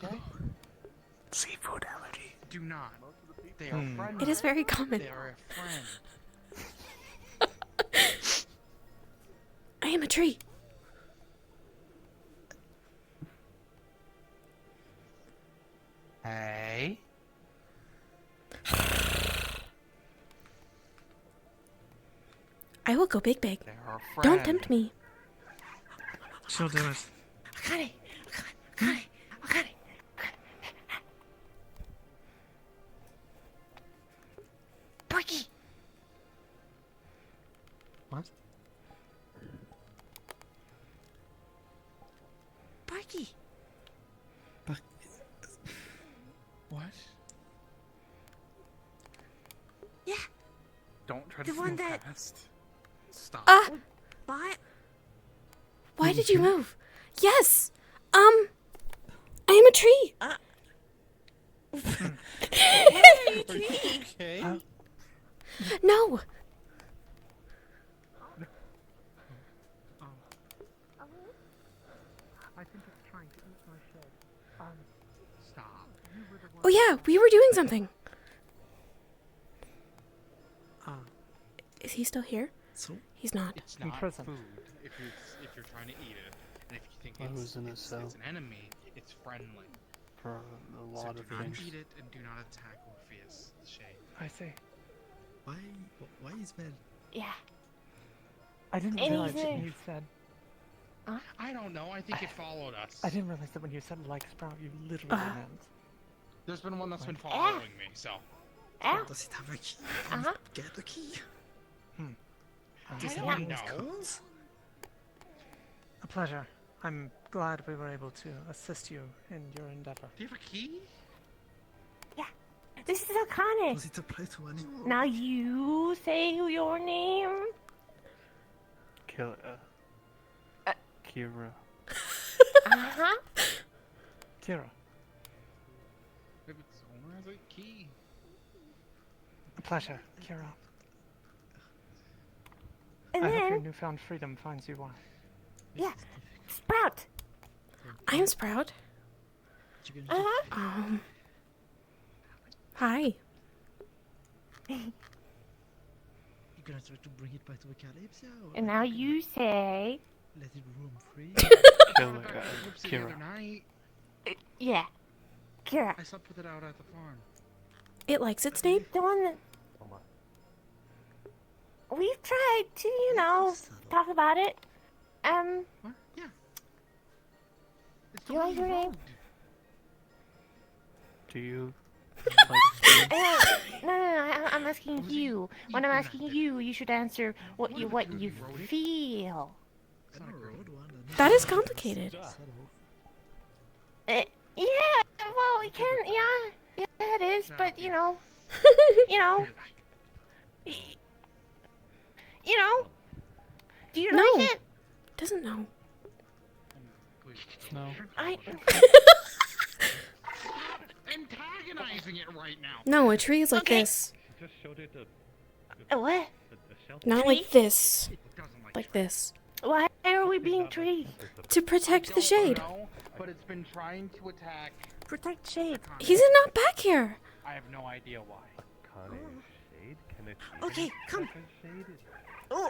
Okay? Seafood allergy. Do not. They are friends. It is very common. They are a friend. I am a tree. Hey. I will go big. They're a friend. Don't tempt me. She'll do it. Porky. What? Porky. What? Yeah. Don't try The to one move that- fast. Stop. What? Why did you move? Yes. I am a tree. Okay. No. I think it's trying to eat my shed. Stop. Oh yeah, we were doing something. Is he still here? So He's not. It's In not prison. food if you're trying to eat it, and if you think I was in a it's cell. an enemy, it's friendly. For a So lot do of not things. eat it and do not attack Orpheus. Shay. I see. why is there? Yeah. I didn't realize that Anything. when you said. I don't know. I think it followed us. I didn't realize that when you said like Sprout, you literally meant. There's been one that's been following me, so. Does it have a key? Uh-huh. Get the key. I don't know. A pleasure. I'm glad we were able to assist you in your endeavor. Do you have a key? Yeah. This is Akane. Was it a play to anyone? Now you say your name. Kira. Uh-huh. Kira, If it's owner has a key. a pleasure, Kira. And I hope your then, newfound freedom finds you well. yeah, Sprout. I'm Sprout. Uh-huh. Hi. You gonna try to bring it back to the Kalypsia? Or And now you say, let it roam free? The other night. yeah, Kira. I saw put it out at the farm. It likes its name? The one that we've tried to, talk about it. What? Yeah. It's Do you like your name? Do you? No, I'm asking you. When I'm asking you, you should answer what you feel. That is complicated. Yeah, well, it can, yeah, it is, but you know, do you No. like it? Doesn't know. No. Antagonizing it right now. No, a tree is like this. Just showed it What? a shelter. Not like this. Like this. Why are we being trees? To protect the shade. No, but it's been trying to attack. Protect shade. He's not back here. I have no idea why. Akane shade? Can it be Okay, come. shade? Oh,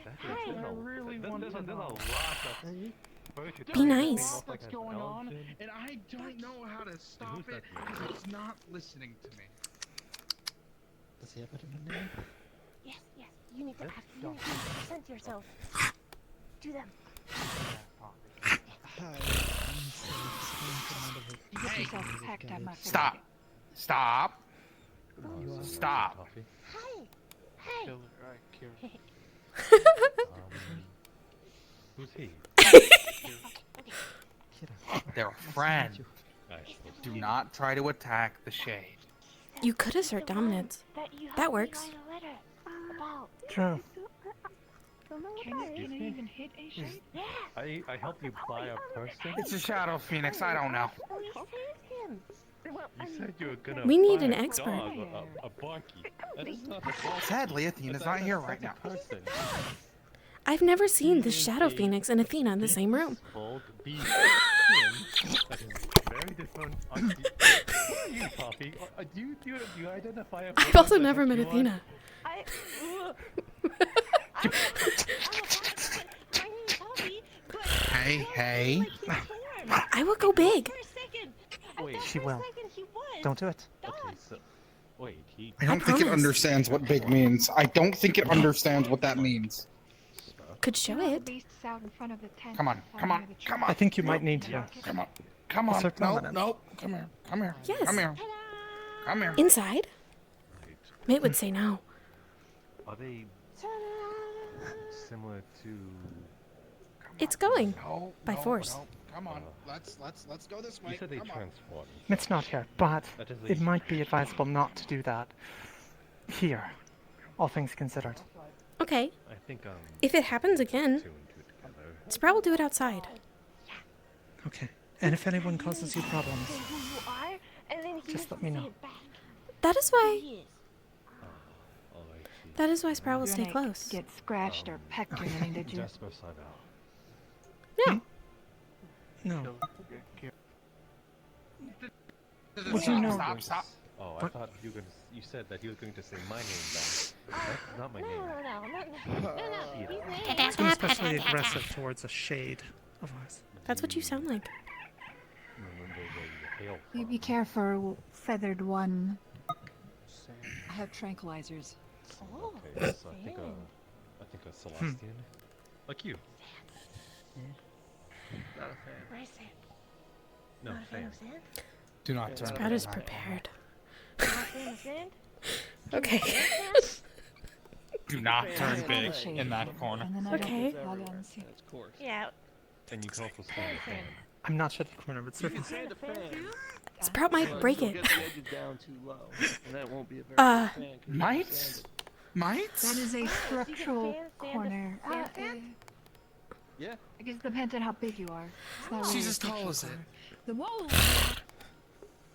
That is, I really want to there's a know. lot of Be nice. What's going on? And I don't know how to stop it because it's not listening to me. Does he have a name? Yes, you need to ask. You need to present yourself. Do them. You get yourself packed, I must Stop. Stop. Oh, Stop. Hey. Who's he? They're a friend. Do not try to attack the shade. You could assert dominance. That works. True. Can you even hit a shade? I helped you buy a person? It's a shadow phoenix. I don't know. You said you were gonna We need buy an a expert. dog, a barky. That is not a barky. Sadly, Athena's not here right now. Person. I've never seen the Shadow Phoenix and Athena in the same room. Bold beast skin that is very different. Who are you, Poppy? Do you identify a I've also never met Athena. Hey. I will go big. Wait, She will. Don't do it. okay, so wait, he. I don't think it understands what big means. I don't think it understands what that means. Could show it. Beasts out in front of the tent. Come on. I think you might need to. Come on. Assert dominance. No. Come here. Yes. Come here. Inside? Mate would say no. Are they similar to? It's going. No, By force. No. Come on. Let's go this way. You said they Come on. transformed. It's not here, but That is it might be advisable not to do that here, all things considered. Okay. I think If it happens again, two and two together. Sprout will do it outside. Okay. And if anyone causes you problems, Who you are, and then he just let me know. That is why. He is. Oh, I see. That is why Sprout will You stay didn't close. get scratched or pecked or anything, did you? Jasper side out. No. no. Would you know Stop. Oh, I What? thought you said that you were going to say my name back. That's not my name. No. It's been especially aggressive towards a shade of ours. That's what you sound like. Remember where you hail You from. be careful, feathered one. I have tranquilizers. Oh, Okay, so I think a Celestian. Like you. Where's Sam? No, Not a fan Sam. of sand? Do not turn. Sprout is prepared. Not a fan of sand? Okay. Do not turn big in that corner. And then I Okay. don't log on. See. Yeah. Can you call for stand a fan? I'm not sure the corner, but certainly. Sprout might break it. Might? Might? That is a structural corner. Yeah. I guess it depends on how big you are. It's not really She's a as tall structural as it. corner. The wall.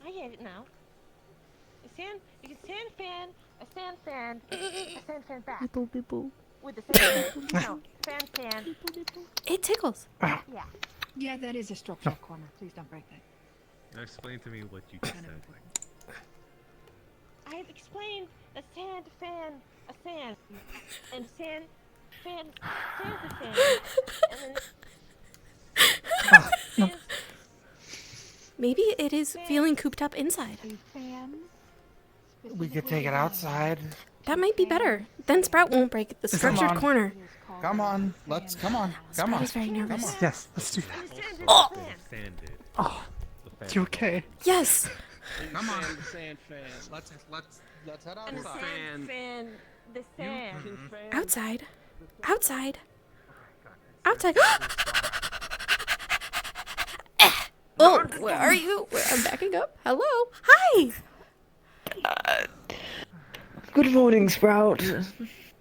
I get it now. You can stand fan, a stand fan, a stand fan back. With the stand fan. No, fan. It tickles. Yeah. Yeah, that is a structural corner. Please don't break that. Now explain to me what you just said. I have explained a stand fan, a stand, and stand fan, stands a fan, and then stands Maybe it is feeling cooped up inside. A fan. We could take it outside. That might be better. Then Sprout won't break the structured on. corner. Come on. Let's come on. Come Sprout on. is very nervous. Yes, let's do that. Oh! Sanded. Oh, The you okay? Yes. Come on. The sand fan. Let's head and the outside. stand fan, the sand. Outside. Outside. Outside. Oh, where are you? I'm backing up. Hello. Hi. Good morning, Sprout.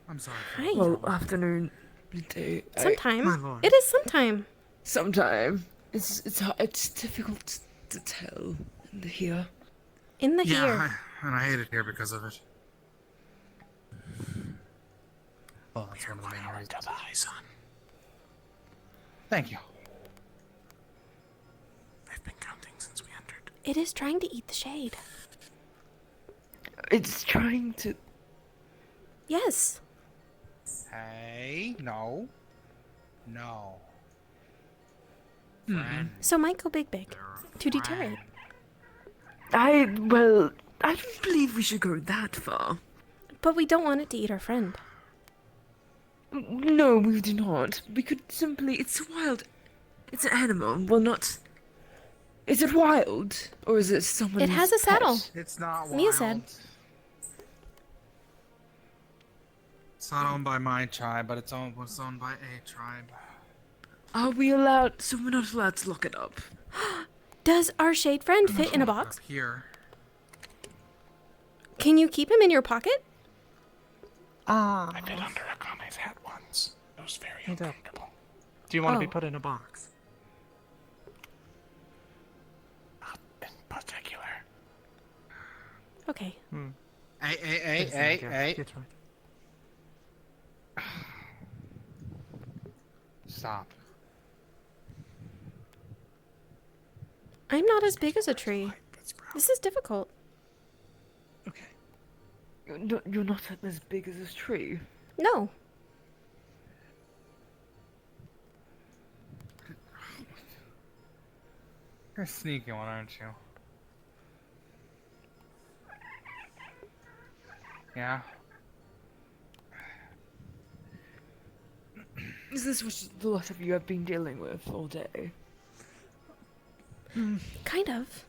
I'm sorry. Hi. Well, afternoon, midday. Sometime. It is sometime. Sometime. It's difficult to tell in the here. In the Yeah, here. and I hate it here because of it. Well, that's one of the main reasons. Thank you. I've been counting since we entered. It is trying to eat the shade. It's trying to. Yes. Hey, no. No. So might go big to deter it. I don't believe we should go that far. But we don't want it to eat our friend. No, we do not. We could simply. It's wild. It's an animal. Well, not. Is it wild? Or is it someone's It has a saddle. pet? It's not wild. Mia said. It's not owned by my tribe, but it's owned by a tribe. Are we allowed? So we're not allowed to lock it up. Does our shade friend fit in a box? Up here. Can you keep him in your pocket? Ah. I did under a Akame's hat once. It was very You do. uncomfortable. Do you want to be Oh. put in a box? Not in particular. Okay. Hey. That's right. Stop. I'm not as big as a tree. This is difficult. Okay. You're not as big as this tree. No. You're a sneaky one, aren't you? Yeah. Is this what the lot of you have been dealing with all day? Kind of.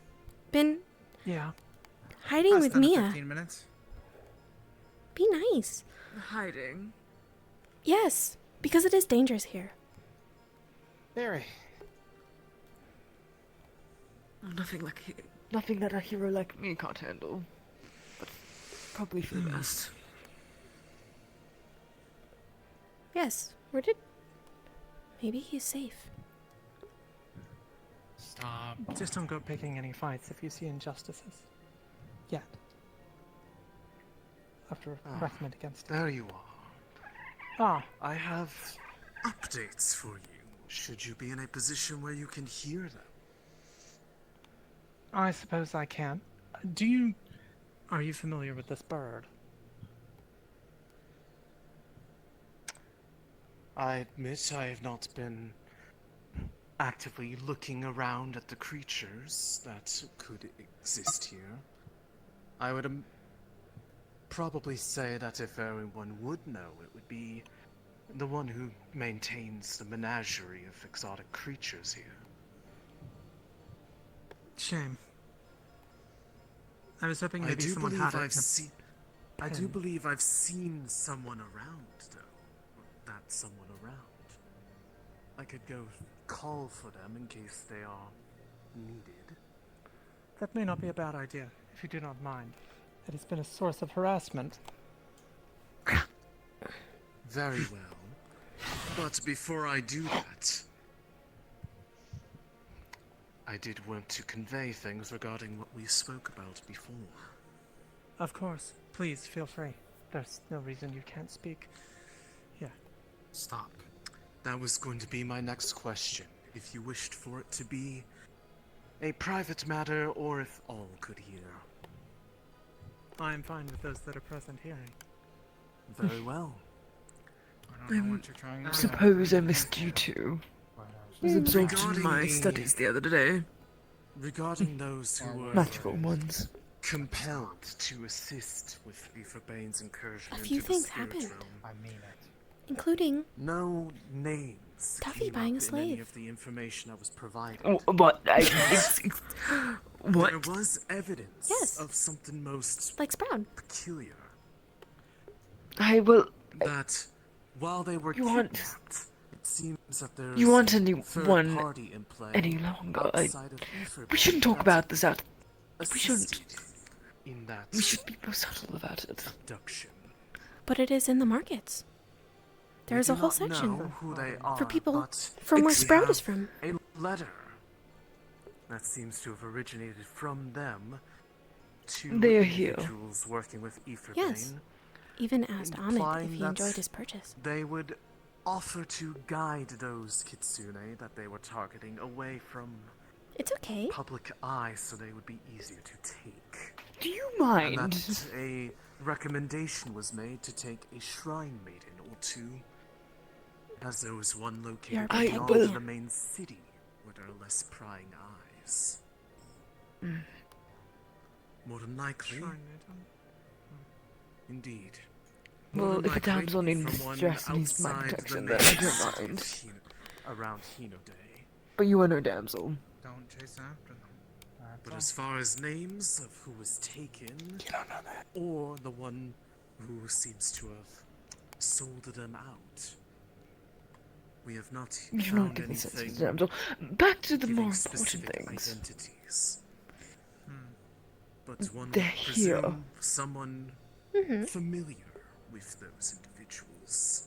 Been Yeah. hiding Less with than Mia. 15 minutes. Be nice. Hiding. Yes, because it is dangerous here. Very. Nothing that a hero like me can't handle. But probably for the best. Yes. Where did... Maybe he's safe. Stop. Just don't go picking any fights if you see injustices. Yet. Have to recommend against it. There you are. Ah. I have updates for you, should you be in a position where you can hear them. I suppose I can. Are you familiar with this bird? I admit I have not been actively looking around at the creatures that could exist here. I would probably say that if anyone would know, it would be the one who maintains the menagerie of exotic creatures here. Shame. I was hoping I maybe do someone believe had it. I've seen. I do pen. believe I've seen someone around, though. That's someone around. I could go call for them in case they are needed. That may not be a bad idea, if you do not mind. It has been a source of harassment. Very well. But before I do that, I did want to convey things regarding what we spoke about before. Of course. Please, feel free. There's no reason you can't speak. Yeah. Stop. That was going to be my next question. If you wished for it to be a private matter, or if all could hear. I'm fine with those that are present hearing. Very well. I don't know what you're trying to do. Suppose I missed you too. I was absorbed in Regarding my the- studies the other day. Regarding those who were Magical ones. compelled to assist with Aetherbane's incursion A few into things the spirit happened. realm. I mean it. Including No names Tuffy came buying up a in any slave. of the information I was provided. Oh, what? What? There was evidence Yes. of something most like Sprout. peculiar. I will. That while they were You want- kidnapped, it seems that there's You want a anyone third party in play any longer? outside of Aetherbane We shouldn't talk that about this out. We shouldn't. assisted in that We should be more subtle about it. abduction. But it is in the markets. There is a whole Do not section know who they are, for people but from where we Sprout is have from. A letter that seems to have originated from them to They are here. individuals working with Aetherbane. Yes. Even asked Ahmed if implying he that enjoyed his purchase. They would offer to guide those kitsune that they were targeting away from It's okay. public eye so they would be easier to take. Do you And mind? that a recommendation was made to take a shrine maiden or two, as there was one located I beyond will- the main city where there are less prying eyes. More than likely, indeed. More Well, than if a likely damsel needs from one dress and needs my outside the protection, main then I don't city of mind. around Hino Day. But you are no damsel. Don't chase after them. But as far as names of who was taken, or the one who seems to have sold them out, we have not You're not found giving sense of anything damsel. Back to the giving more important specific things. identities. But one They're would here. presume someone Mm-hmm. familiar with those individuals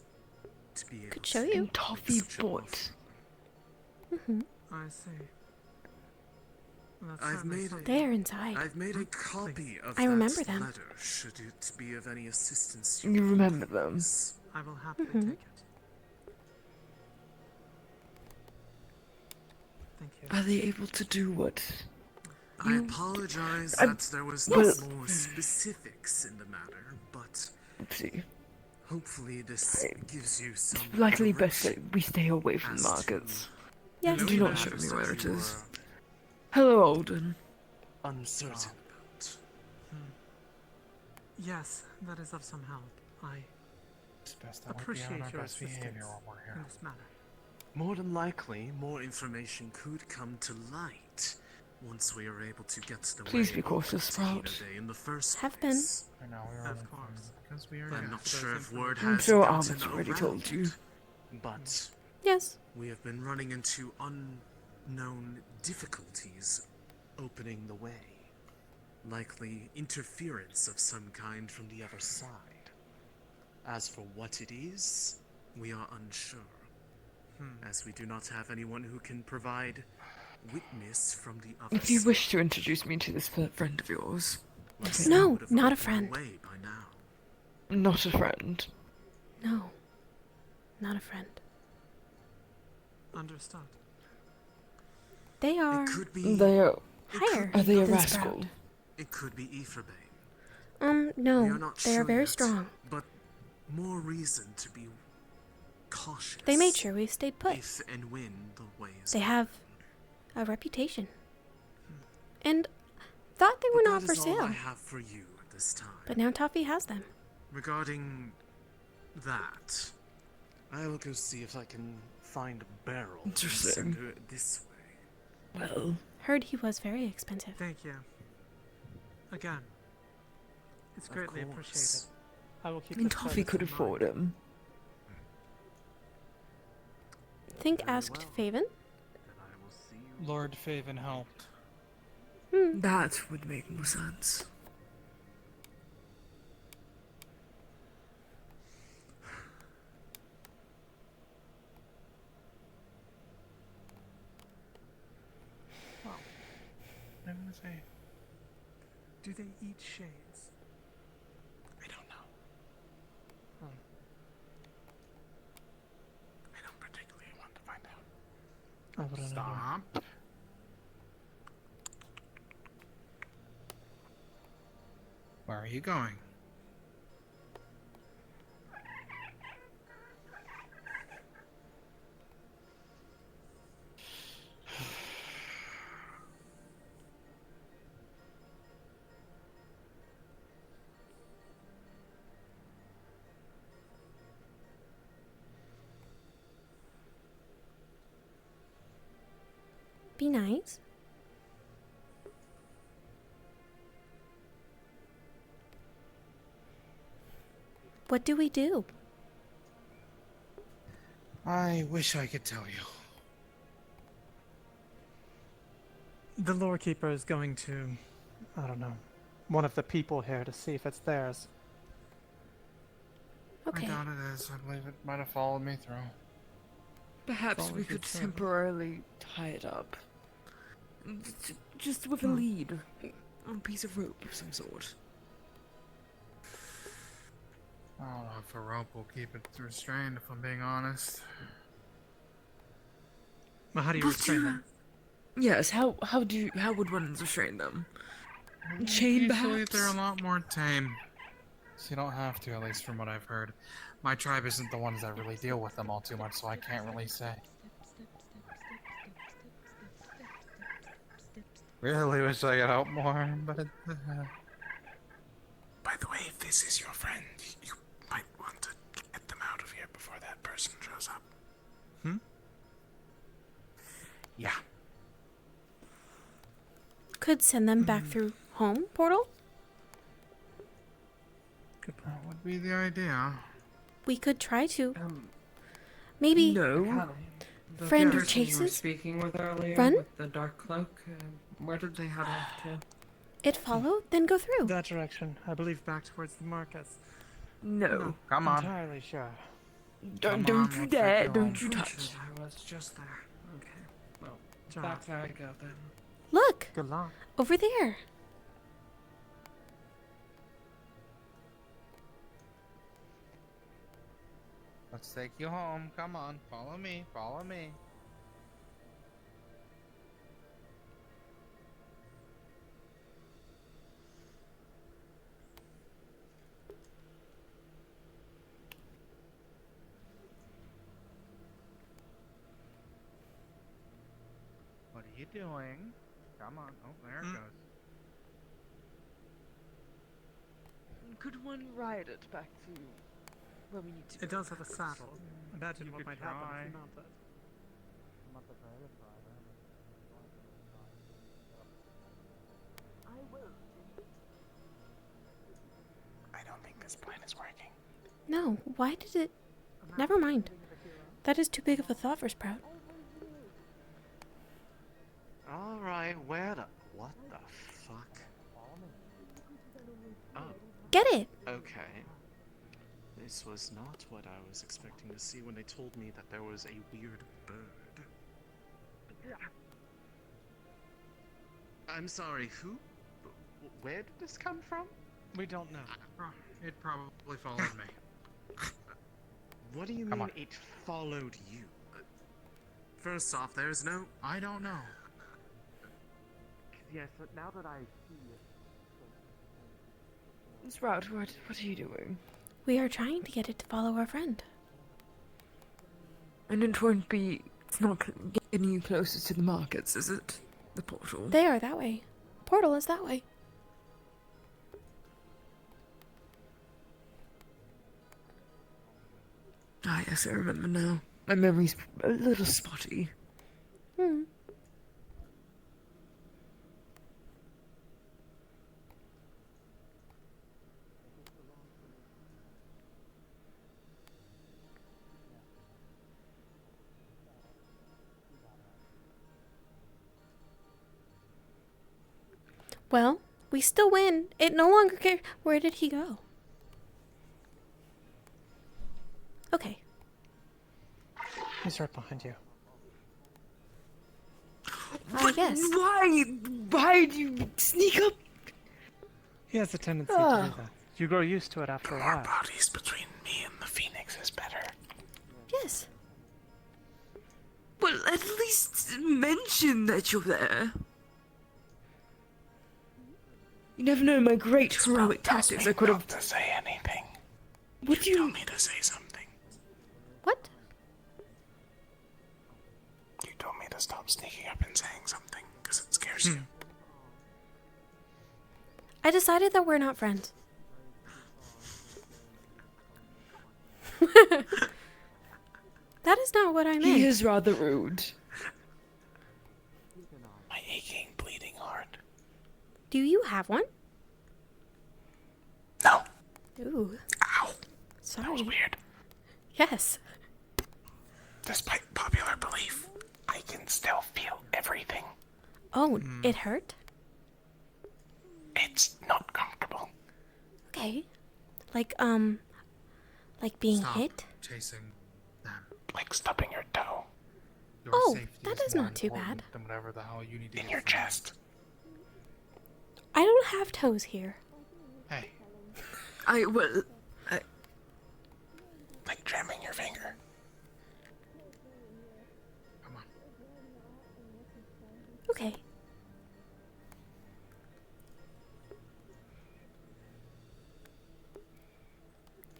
to be able Could show to you. make Toffee such an bought. offer. Mm-hmm. I see. That's I've certainly made something. They are inside. I've made a copy of I that remember them. letter, should it be of any assistance to You remember them? please. I will happily Mhm. take it. Thank you. Are they able to do what? I You- apologize I'm- that there was well- not more specifics in the matter, but Oopsie. hopefully this gives you some It's likely best direction that we stay away from as the to markets. Yes. Do not matters show me that where it you is. were Hello, Alden. uncertain about. Yes, that is of some help. I It's best that we be appreciate on our your best behavior assistance while we're in here. this matter. More than likely, more information could come to light once we are able to get the Please way be cautious, over to Hino Sprout. Day in the first Have been. place. I know we were Of only course. fine because we are I'm here. not Those sure if word I'm has sure gotten Ahmed's already around told you. yet, but Yes. we have been running into unknown difficulties opening the way. Likely interference of some kind from the other side. As for what it is, we are unsure, as we do not have anyone who can provide witness from the other If you side. wish to introduce me to this friend of yours. Most No, would have not a opened the friend. way by now. Not a friend. No. Not a friend. Understood. They are It could be. They are. higher Are they a than rascal? Sprout. It could be Aetherbane. We No. are not They are sure very yet, strong. but more reason to be cautious. They made sure we stayed put. If and when the way is They open. have a reputation. And thought they were But not that for is all sale. I have for you at this time. But now Toffee has them. Regarding that, I will go see if I can find a barrel and Interesting. send her this way. Well, Heard he was very expensive. Thank you. Again, It's greatly appreciated. course. I will keep I mean, this Toffee service could in mind. afford him. Think asked Faven? Lord Faven helped. That would make more sense. I'm gonna say. Do they eat shades? I don't know. I don't particularly want to find out. I wouldn't know. Stop. Where are you going? Be nice. What do we do? I wish I could tell you. The lore keeper is going to, I don't know, one of the people here to see if it's theirs. Okay. I doubt it is. I believe it might have followed me through. Perhaps Follow we good could service. temporarily tie it up. Just with a lead. On a piece of rope of some sort. I don't know if a rope will keep it restrained, if I'm being honest. Well, how do you But restrain them? Yes, how would one restrain them? Chain, Usually perhaps? they're a lot more tame. So you don't have to, at least from what I've heard. My tribe isn't the ones that really deal with them all too much, so I can't really say. Really wish I could help more, but By the way, if this is your friend, you might want to get them out of here before that person shows up. yeah. Could send them back through home portal? That would be the idea. We could try to. Maybe No. The Friend person you were chases? speaking with earlier Run? with the dark cloak. Where did they head off to? it follow, then go through. That direction, I believe back towards the markets. No. Come on. Entirely sure. Don't Come on, you we'll dare, take you don't home. you touch. I was just there. Okay. Well, John. back there I go then. Look, Good luck. over there. Let's take you home. Come on. Follow me. Follow me. What are you doing? Come on. Oh, there it goes. Could one ride it back to where we need to It go? does have a saddle. Imagine You what could might happen try. if you mount it. I don't think this plan is working. No, why did it? Never mind. That is too big of a thought for Sprout. Alright, where the... What the fuck? Oh, Get it! okay. This was not what I was expecting to see when they told me that there was a weird bird. I'm sorry, who? Where did this come from? We don't know. It probably followed me. What do you Come mean on. it followed you? First off, there's no... I don't know. Yes, but now that I see it... Sprout, what are you doing? We are trying to get it to follow our friend. And it won't be... It's not getting you closer to the markets, is it? The portal? They are that way. Portal is that way. Ah, yes, I remember now. My memory's a little spotty. Hmm. Well, we still win. It no longer cares. Where did he go? Okay. He's right behind you. Yes. Why do you sneak up? He has a tendency to do that. You grow used to it after a while. Bodies between me and the Phoenix is better. Yes. Well, at least mention that you're there. You never know my great heroic tactics. I could have to say anything. What do you told me to say something. What? You told me to stop sneaking up and saying something because it scares you. I decided that we're not friends. That is not what I meant. He is rather rude. My aching, bleeding heart. Do you have one? No. Ooh. Ow. Sorry. That was weird. Yes. Despite popular belief, I can still feel everything. Oh, it hurt? It's not comfortable. Okay. Like being Stop hit? chasing them. Like stubbing your toe. Your Oh, safety that is is more not too important bad. Than whatever the hell you need to In get your from chest. I don't have toes here. Hey. Like jamming your finger. Come on. Okay.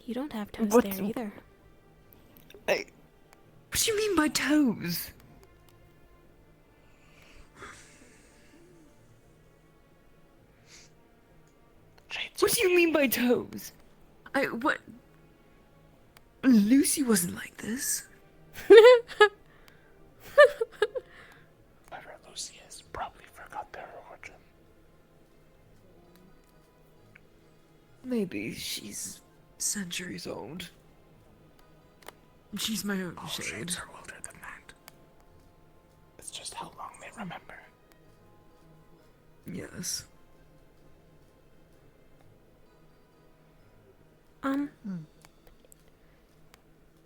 You don't have toes What? there either. What do you mean by toes? What do you mean by toes? What? Lucy wasn't like this. Whoever Lucy is probably forgot their origin. Maybe she's centuries old. She's my own All shade. shades are older than that. It's just how long they remember. Yes.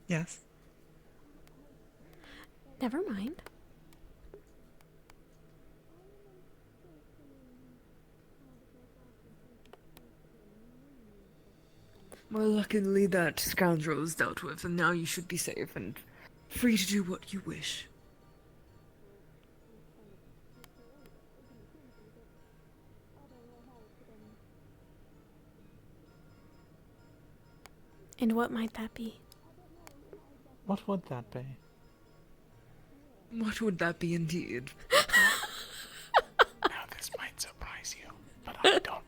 Yes. Never mind. Well, luckily that scoundrel is dealt with, and now you should be safe and free to do what you wish. And what might that be? What would that be? What would that be indeed? Now this might surprise you, but I don't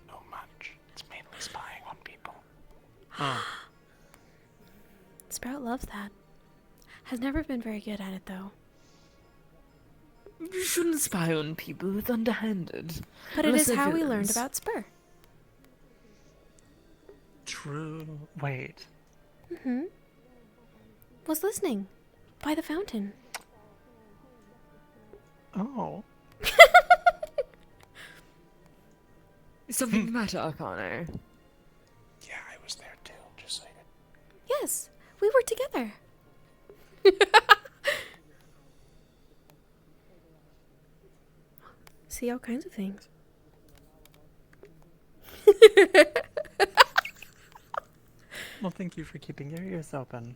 know much. It's mainly spying on people. Sprout loves that. Has never been very good at it though. You shouldn't spy on people. It's underhanded. But it Unless is they're how we learned villains. about Spur. True. Wait. Was listening. By the fountain. Oh. Is something the matter, Arcano? Yeah, I was there too, just so you know. Yes, we were together. See all kinds of things. Well, thank you for keeping your ears open.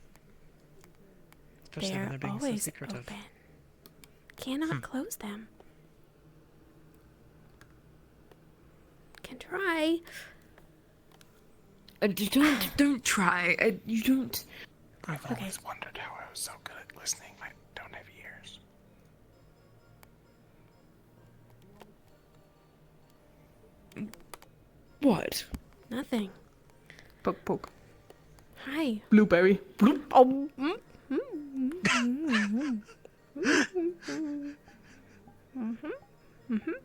Especially when They're they're being so always secretive. open. Cannot close them. Can try. Don't try. You don't. I've always wondered how I was so good at listening. I don't have ears. What? Nothing. Poke, poke. Hi. Blueberry. Bloop. Oh.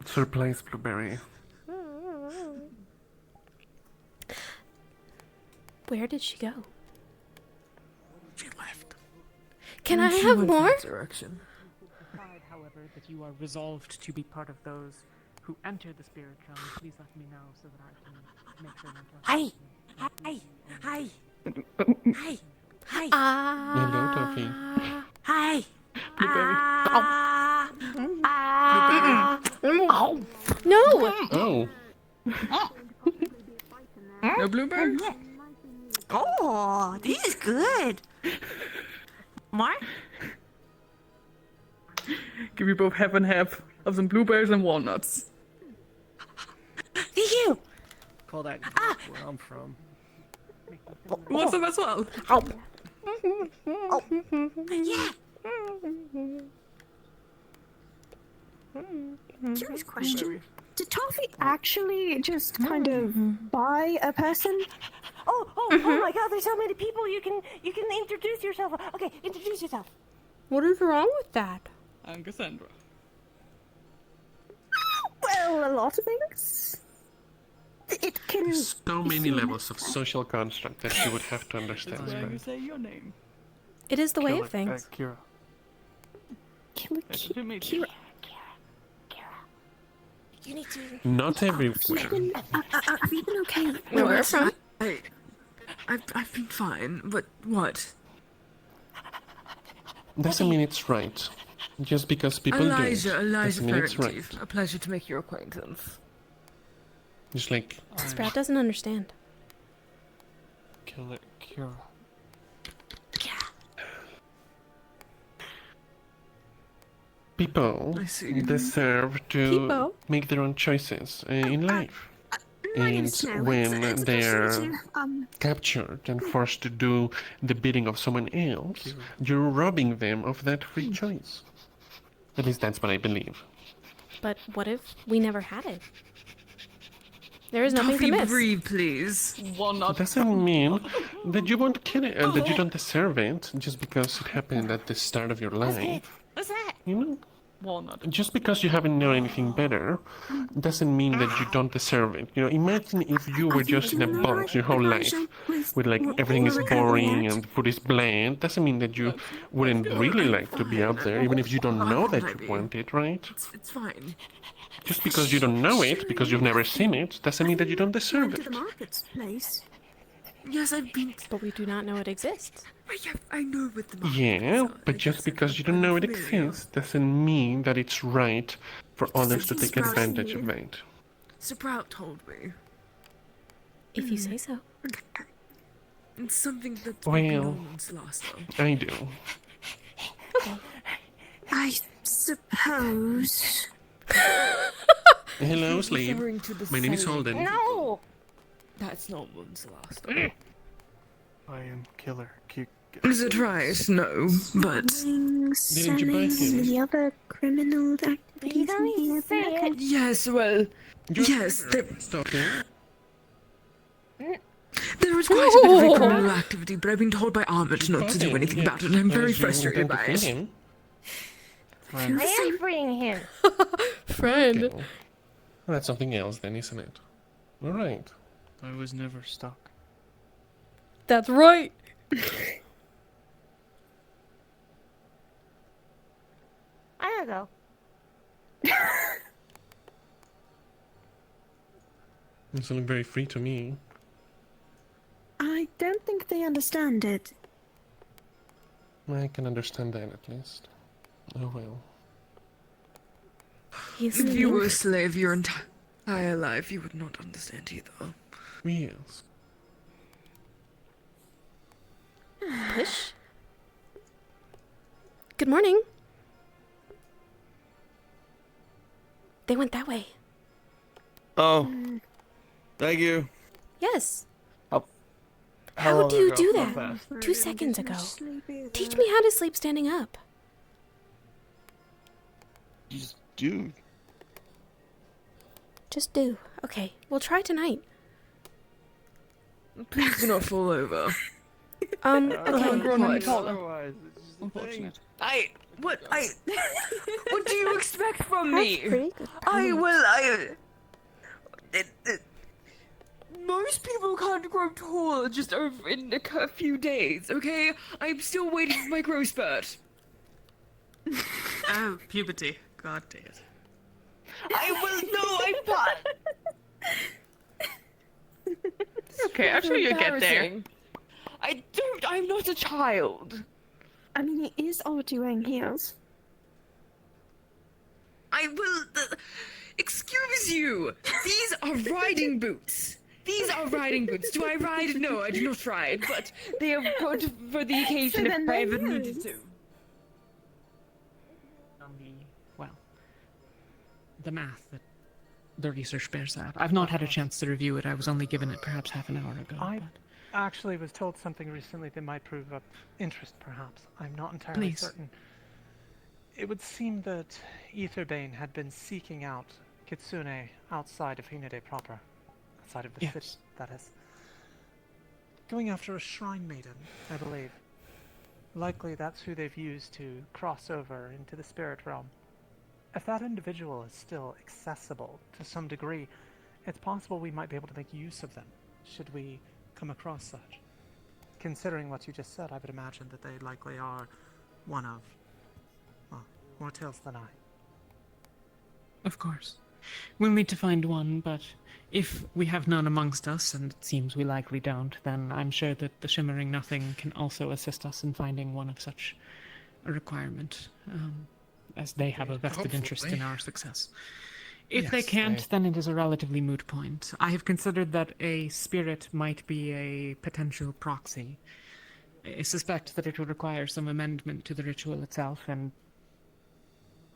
Surprise blueberry. Where did she go? She left. Can I She have went more? that direction. Pride, however, that you are resolved to be part of those who enter the spirit realm, please let me know so that I can make sure my Hi! Hi! Hi! Hi! Hi! Hello, Toffee. Hi! Oh. No! Oh. No blueberries? Oh, this is good. More? Give you both half and half of some blueberries and walnuts. Thank you. Call that where I'm from. Want some as well? Oh. Yeah. Curious question. Did Toffee actually just kind of buy a person? Oh my God! There's so many people. You can introduce yourself. Okay, introduce yourself. What is wrong with that? I'm Cassandra. Well, a lot of things. It can. So many levels of social construct that you would have to understand. That's why you Right? say your name. It is the way of things. Kira. Kira. You need to. Not everywhere. Have you been okay? Where we're from? I've been fine, but what? Doesn't mean it's right. Just because people Elijah, do it, Elijah doesn't mean it's right. Ferentine. A pleasure to make your acquaintance. Just like Sprout doesn't understand. Kira. people deserve to make their own choices in life. And when they're captured and forced to do the bidding of someone else, you're robbing them of that free choice. At least that's what I believe. But what if we never had it? There is nothing to miss. Breathe, please. Doesn't mean that you won't get it, that you don't deserve it, just because it happened at the start of your life. What's that? You know? Walnut. Just because you haven't known anything better doesn't mean that you don't deserve it. You know, imagine if you were just in a box your whole life, with like everything is boring and food is bland. Doesn't mean that you wouldn't really like to be out there, even if you don't know that you want it, right? It's fine. Just because you don't know it, because you've never seen it, doesn't mean that you don't deserve it. Marketplace. Yes, I've been. But we do not know it exists. I know with the market. Yeah, but just because you don't know it exists doesn't mean that it's right for others to take advantage of it. Sprout told me. If you say so. It's something that Well, I do. I suppose. Hello, Slave. Referring to the My name is same- Holden. No! That's not what's last. I am killer. Is it right? No, but. Didn't you buy him? The other criminal activities in here. Yes, well. Yes, Stop it. there was quite a bit of criminal activity, but I've been told by Armit not to do anything about it, and I'm very frustrated by it. I am freeing him. Friend. Okay. Well, that's something else then, isn't it? Alright. I was never stuck. That's right. I gotta go. It's looking very free to me. I don't think they understand it. I can understand that at least. Oh well. If you were a slave your entire life, you would not understand either. Yes. Push. Good morning. They went that way. Oh. Thank you. Yes. How How long do you ago? do How that? fast? 2 seconds ago. Teach me how to sleep standing up. Just do. Just do. Okay, we'll try tonight. Please do not fall over. Okay. Otherwise, it's just Unfortunate. What do you expect from me? Pretty good Most people can't grow tall just over in a few days, okay? I'm still waiting for my growth spurt. Oh, puberty. God damn it. I will. No, I'm fine. Okay, actually you get there. Embarrassing. I don't. I'm not a child. I mean, it is our doing, he is. I will. Excuse you. These are riding boots. These are riding boots. Do I ride? No, I do not ride. But they are good for the occasion So if then I they're ever needed yours. to. Well, the math that the research bears out. I've not had a chance to review it. I was only given it perhaps half an hour ago. I but- actually was told something recently that might prove of interest, perhaps. I'm not entirely Please. certain. It would seem that Etherbane had been seeking out Kitsune outside of Hinode proper. Outside of the Yes. city, that is. Going after a shrine maiden, I believe. Likely that's who they've used to cross over into the spirit realm. If that individual is still accessible to some degree, it's possible we might be able to make use of them, should we come across such. Considering what you just said, I would imagine that they likely are one of, well, more tails than I. Of course. We'll need to find one, but if we have none amongst us, and it seems we likely don't, then I'm sure that the Shimmering Nothing can also assist us in finding one of such a requirement, as they have a vested interest in our success. If they Yes, can't, then it is a relatively moot point. I have considered that a spirit might be a potential proxy. I suspect that it would require some amendment to the ritual itself, and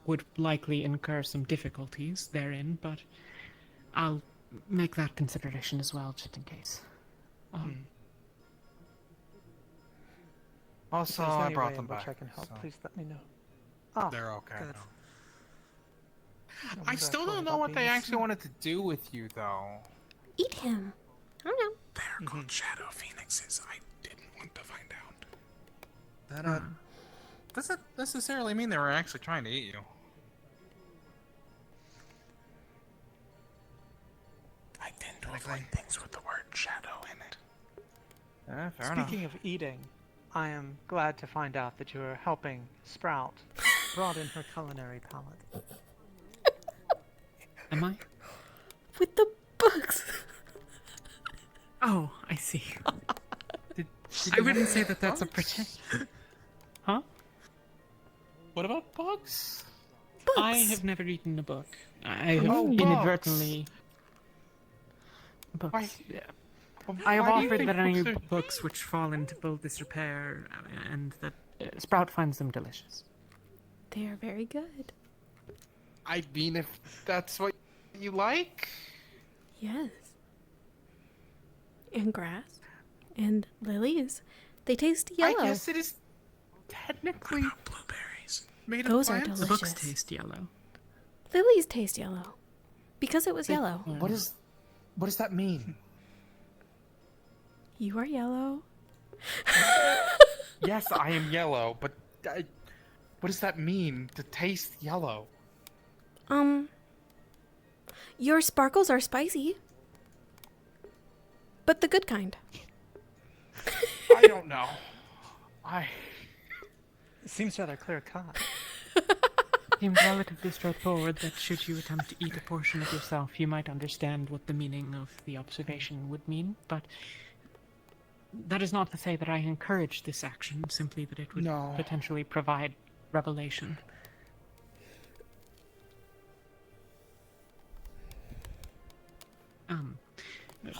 would likely incur some difficulties therein, but I'll make that consideration as well, just in case. Also, If there's I any brought way them in which back. I can help, so please let me know. Ah, they're okay. good. now. No I wonder still thought don't know about what they being actually wanted to do with you, though. Eat him. I don't know. They're called Shadow Phoenixes. I didn't want to find out. That doesn't necessarily mean they were actually trying to eat you. I tend to avoid things with the word shadow in it. Yeah, fair enough. Speaking of eating, I am glad to find out that you are helping Sprout broaden her culinary palate. Am I? With the books. Oh, I see. I wouldn't say that that's a pretend. Huh? What about bugs? I have never eaten a book. I have Oh, inadvertently. Why- Books. Yeah. I have Why do you offered think that any books are- books which fall into both disrepair and that Sprout finds them delicious. They are very good. I mean, if that's what you like. Yes. And grass. And lilies. They taste yellow. I guess it is technically blueberries. Made Those of are plants. The books delicious. taste yellow. Lilies taste yellow. Because it was yellow. What does that mean? You are yellow. Yes, I am yellow, but what does that mean to taste yellow? Your sparkles are spicy. But the good kind. I don't know. It seems rather clear cut. Seems relatively straightforward that should you attempt to eat a portion of yourself, you might understand what the meaning of the observation would mean, but that is not to say that I encourage this action, simply that it would potentially provide revelation.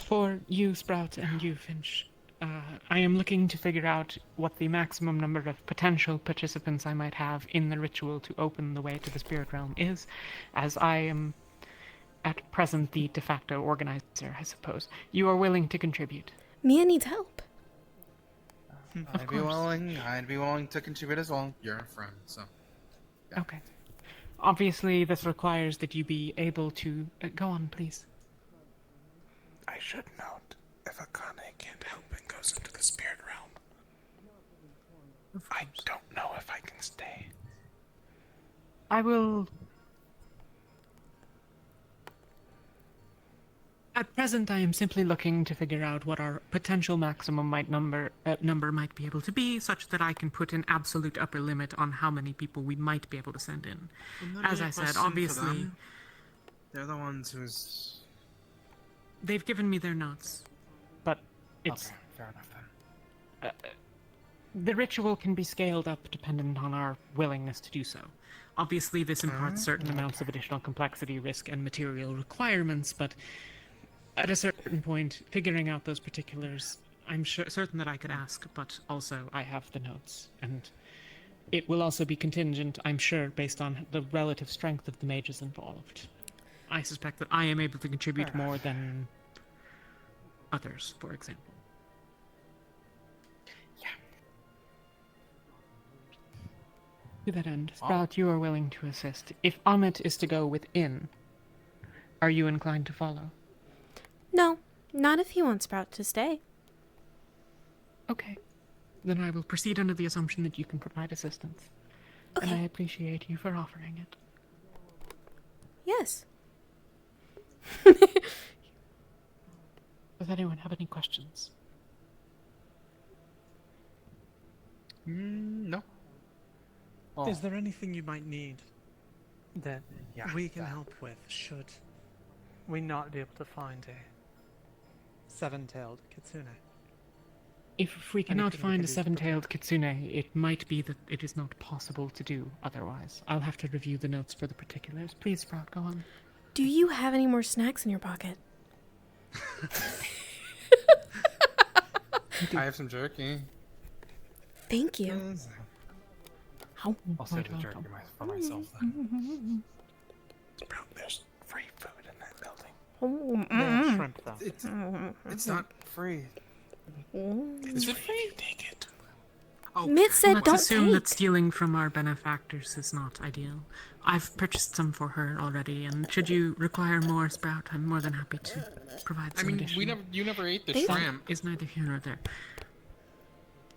For you, Sprout, and you, Finch, I am looking to figure out what the maximum number of potential participants I might have in the ritual to open the way to the spirit realm is, as I am at present the de facto organizer, I suppose. You are willing to contribute. Mia needs help. I'd be willing to contribute as well. You're a friend, so. Yeah. Okay. Obviously, this requires that you be able to... go on, please. I should note, if Akane can't help and goes into the spirit realm, I don't know if I can stay. I will... At present, I am simply looking to figure out what our potential maximum number might be able to be, such that I can put an absolute upper limit on how many people we might be able to send in. Wouldn't that As be a I said, question for obviously, them? They're the ones who's... They've given me their notes, but it's... Okay, fair enough then. The ritual can be scaled up dependent on our willingness to do so. Obviously, this imparts certain amounts of additional complexity, risk, and material requirements, but at a certain point, figuring out those particulars, I'm certain that I could ask, but also I have the notes, and it will also be contingent, I'm sure, based on the relative strength of the mages involved. I suspect that I am able to contribute more than others, for example. To that end, Sprout, you are willing to assist. If Amit is to go within, are you inclined to follow? No, not if he wants Sprout to stay. Okay. Then I will proceed under the assumption that you can provide assistance. Okay. And I appreciate you for offering it. Yes. Does anyone have any questions? No. Is there anything you might need that Yeah, we can that. help with should we not be able to find a seven-tailed kitsune? If we cannot Anything we find can a do to seven-tailed kitsune, it might be that it is not possible to do otherwise. I'll have to review the notes for the particulars. Please, Sprout, go on. Do you have any more snacks in your pocket? I have some jerky. Thank you. I'll save the jerky for myself then. Bro, there's free food in that building. They're shrimp, though. It's not free. Is it free? Take it. Oh, Myth said Let's don't assume take. that stealing from our benefactors is not ideal. I've purchased some for her already, and should you require more, Sprout, I'm more than happy to provide some additional. you never ate the They- shrimp. Is neither here nor there.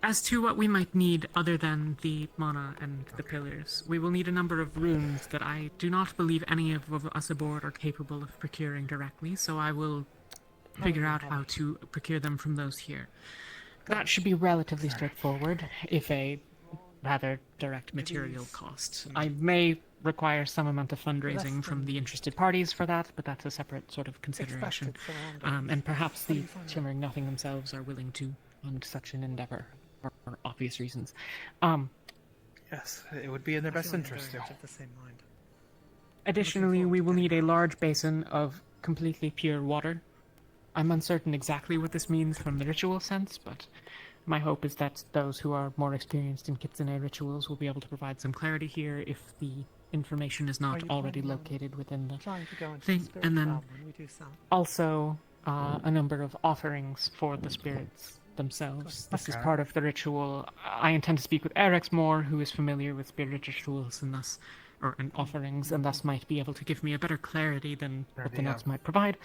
As to what we might need other than the mana and the pillars, we will need a number of runes that I do not believe any of us aboard are capable of procuring directly, so I will figure out how to procure them from those here. That should be relatively straightforward, if a rather direct material cost. I may require some amount of fundraising from the interested parties for that, but that's a separate sort of consideration. Expected surroundings. And perhaps the Shimmering Nothing themselves are willing to fund such an endeavor, for obvious reasons. Yes, it would be in their I best feel like we're interest. very much of the same mind. Additionally, we will need a large basin of completely pure water. I'm uncertain exactly what this means from the ritual sense, but my hope is that those who are more experienced in kitsune rituals will be able to provide some clarity here if the information is Are not you already planning on located within the Trying to go into thing. the spirit And then realm when we do so. also a number of offerings for the spirits themselves. This is Okay. part of the ritual. I intend to speak with Erex more, who is familiar with spirit rituals and thus, and offerings, and thus might be able to give me a better clarity than what the notes might provide.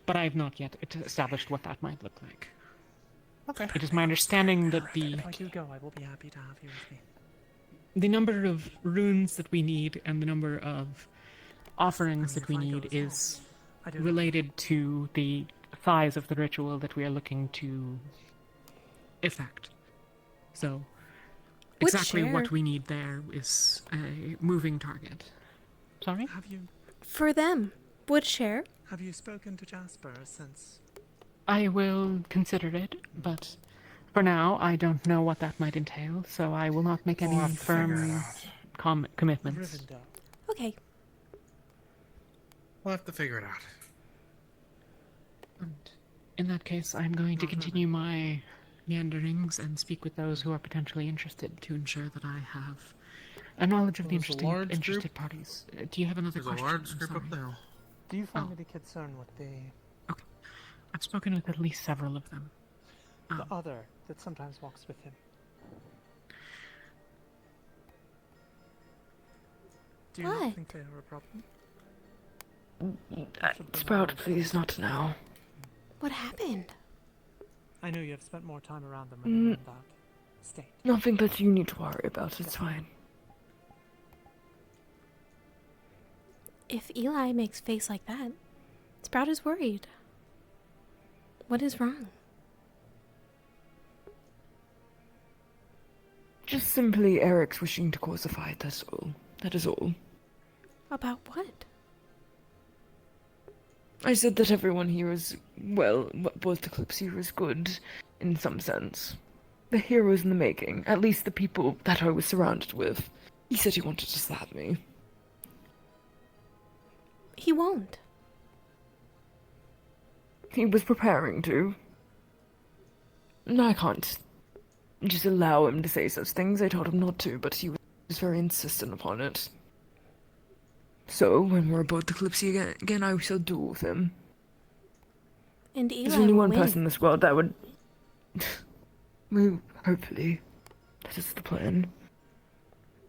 But I have not yet established what that might look like. Okay. It is my understanding that If I do go, I will be happy to have you with me. the number of runes that we need and the number of offerings that we need is I do. related to the size of the ritual that we are looking to effect. So, Would exactly share. what we need there is a moving target. Sorry? Have you For them. Would share. have you spoken to Jasper since? I will consider it, but for now, I don't know what that might entail, so I will not make any We'll have to figure it firm out. commitments. Rivendell. Okay. We'll have to figure it out. And in that case, I'm going to continue my meanderings and speak with those who are potentially interested to ensure that I have a knowledge of the There's a large interested group. parties. Do you have another There's a question? large I'm group up sorry. there. Do you find Oh. any concern with the I've spoken with at least several of them. other that sometimes walks with him? Do you What? not think they are a problem? Sprout, please, not now. What happened? I know you have spent more time around them when they were in that state. Nothing that you need to worry about, it's fine. If Eli makes face like that, Sprout is worried. What is wrong? Just simply Eric's wishing to cause a fight, that's all. That is all. About what? I said that everyone here is, well, both the Kalypsia is good, in some sense. The heroes in the making, at least the people that I was surrounded with. He said he wanted to slap me. He won't. He was preparing to. And I can't just allow him to say such things. I told him not to, but he was very insistent upon it. So, when we're aboard the Kalypsia again, I shall duel with him. And Eli There's only will one win. person in this world that would... well, hopefully. That is the plan.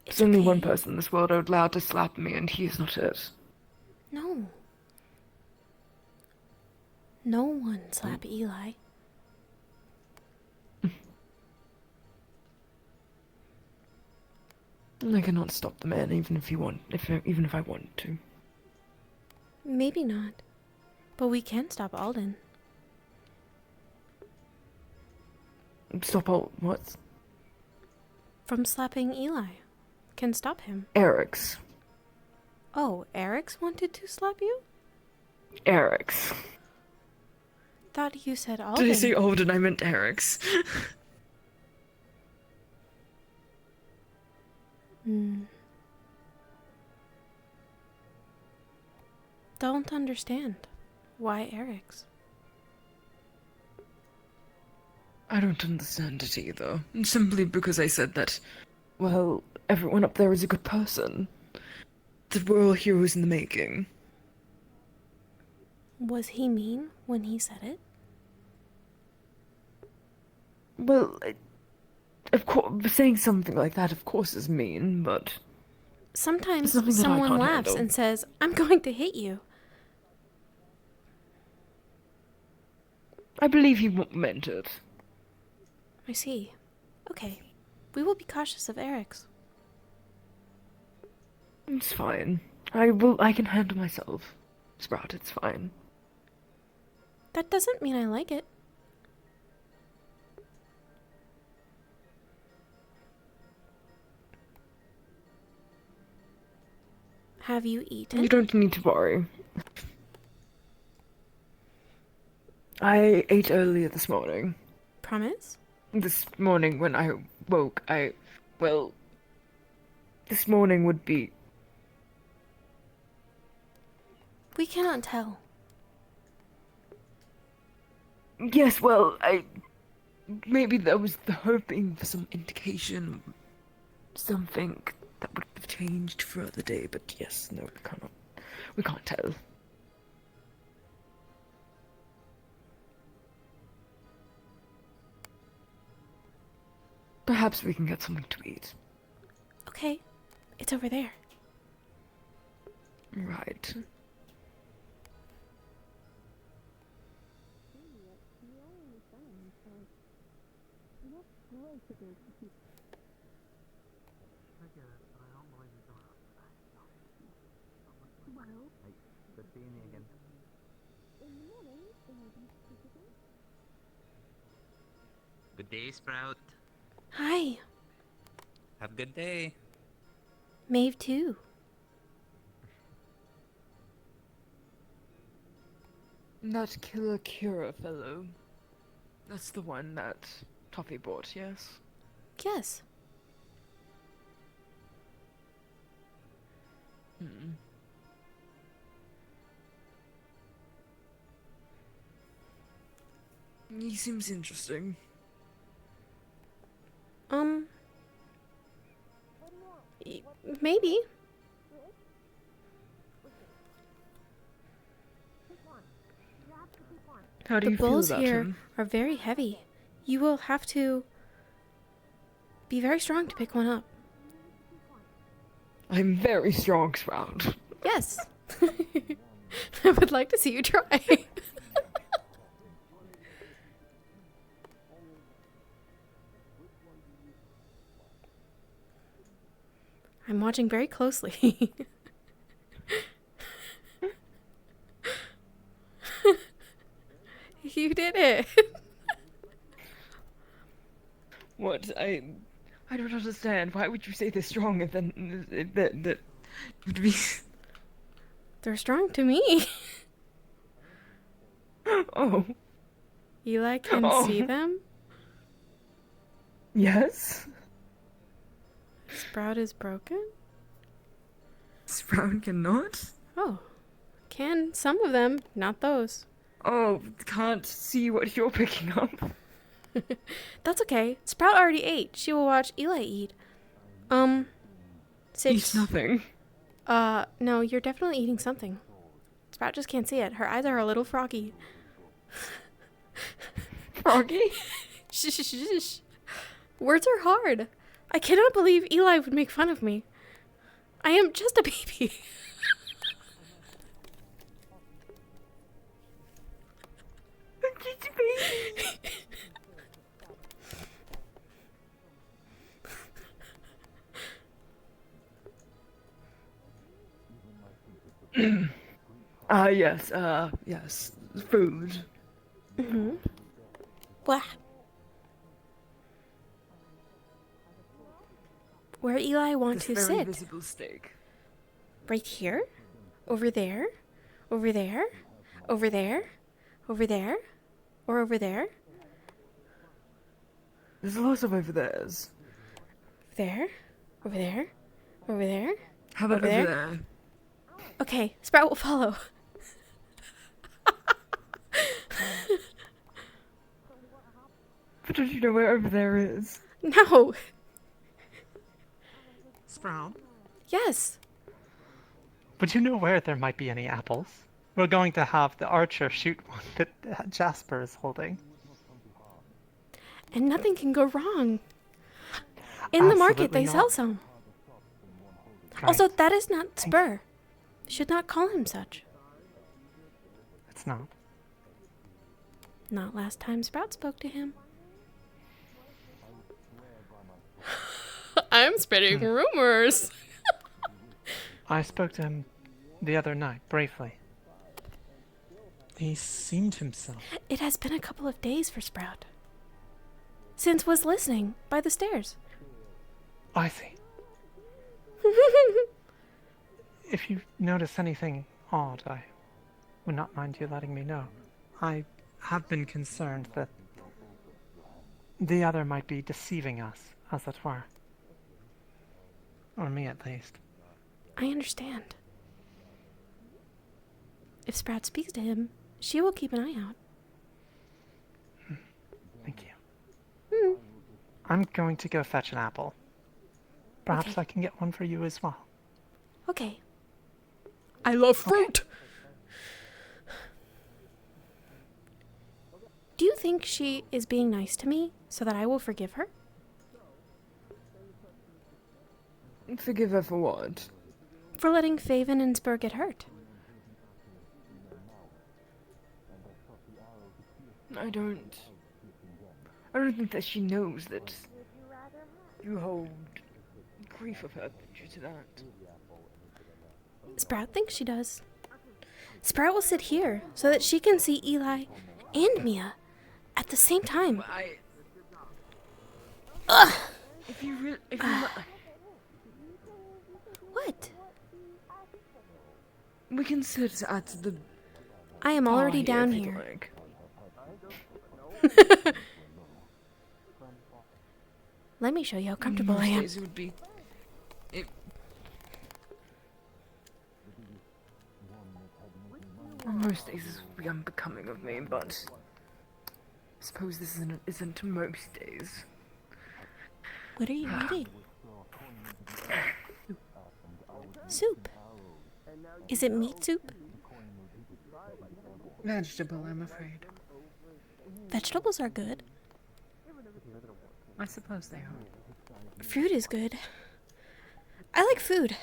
There's only one person in this world I would allow to slap me, and he is not it. No. No one slap Eli. I cannot stop the man, even if I want to. Maybe not. But we can stop Alden. Stop all what? From slapping Eli. Can stop him. Eric's. Oh, Eric's wanted to slap you? Eric's. Thought you said Alden. Did I say Alden? I meant Eric's. Don't understand. Why Eric's? I don't understand it either. Simply because I said that, well, everyone up there is a good person. That we're all heroes in the making. Was he mean when he said it? Well, of course, saying something like that, of course, is mean, but... Sometimes It's nothing that I someone can't laughs handle. and says, I'm going to hit you. I believe he meant it. I see. Okay. We will be cautious of Eric's. It's fine. I can handle myself. Sprout, it's fine. That doesn't mean I like it. Have you eaten? You don't need to worry. I ate earlier this morning. Promise? This morning when I woke, well, this morning would be... We cannot tell. Yes, well, maybe there was the hoping for some indication, something that would have changed throughout the day, but yes, no, we can't tell. Perhaps we can get something to eat. Okay. It's over there. Right. Good seeing you again. Good day, Sprout. Hi. Have a good day. Maeve too. That Killer Kira fellow. That's the one that Toffee bought, yes? Yes. Hmm. He seems interesting. Maybe. How do The you feel bulls about here him? are very heavy. You will have to be very strong to pick one up. I'm very strong, Sprout. Yes. I would like to see you try. I'm watching very closely. You did it. What? I don't understand. Why would you say they're strong and then that would be... They're strong to me. Oh. Eli can Oh. see them? Yes? Sprout is broken? Sprout cannot? Oh. Can some of them, not those. Oh, can't see what you're picking up. That's okay. Sprout already ate. She will watch Eli eat. 6. Eat nothing. No, you're definitely eating something. Sprout just can't see it. Her eyes are a little froggy. Froggy? Shh. Words are hard. I cannot believe Eli would make fun of me. I am just a baby. Just a baby. Yes, food. Mm-hmm. What? Where Eli want to This very sit? visible steak. Right here? Over there? Over there? Over there? Over there? Or over there? There's lots of over there's. There? Over there? Over there? How about over there? Okay, Sprout will follow. But don't you know where over there is? No. Sprout, Yes. would you know where there might be any apples? We're going to have the archer shoot one that Jasper is holding. And nothing can go wrong. In the market, they Absolutely sell not. some. Right. Also, that is not Spur. Should not call him such. It's not. Not last time Sprout spoke to him. I'm spreading rumors. I spoke to him the other night, briefly. He seemed himself. It has been a couple of days for Sprout. Since was listening by the stairs. I see. If you notice anything odd, I would not mind you letting me know. I have been concerned that the other might be deceiving us, as it were. Or me, at least. I understand. If Sprout speaks to him, she will keep an eye out. Thank you. Hmm. I'm going to go fetch an apple. Perhaps Okay. I can get one for you as well. Okay. I love fruit. Do you think she is being nice to me so that I will forgive her? Forgive her for what? For letting Faven and Spur get hurt. I don't think that she knows that you hold grief of her due to that. Sprout thinks she does. Sprout will sit here so that she can see Eli and Mia at the same time. Ugh! If you What? We can sit at the I am already bar down if you'd here. like. Let me show you how comfortable I am. Most days it would be. Most days it would be unbecoming of me, but I suppose this isn't most days. What are you eating? Soup. Is it meat soup? Vegetable, I'm afraid. Vegetables are good. I suppose they are. Fruit is good. I like food.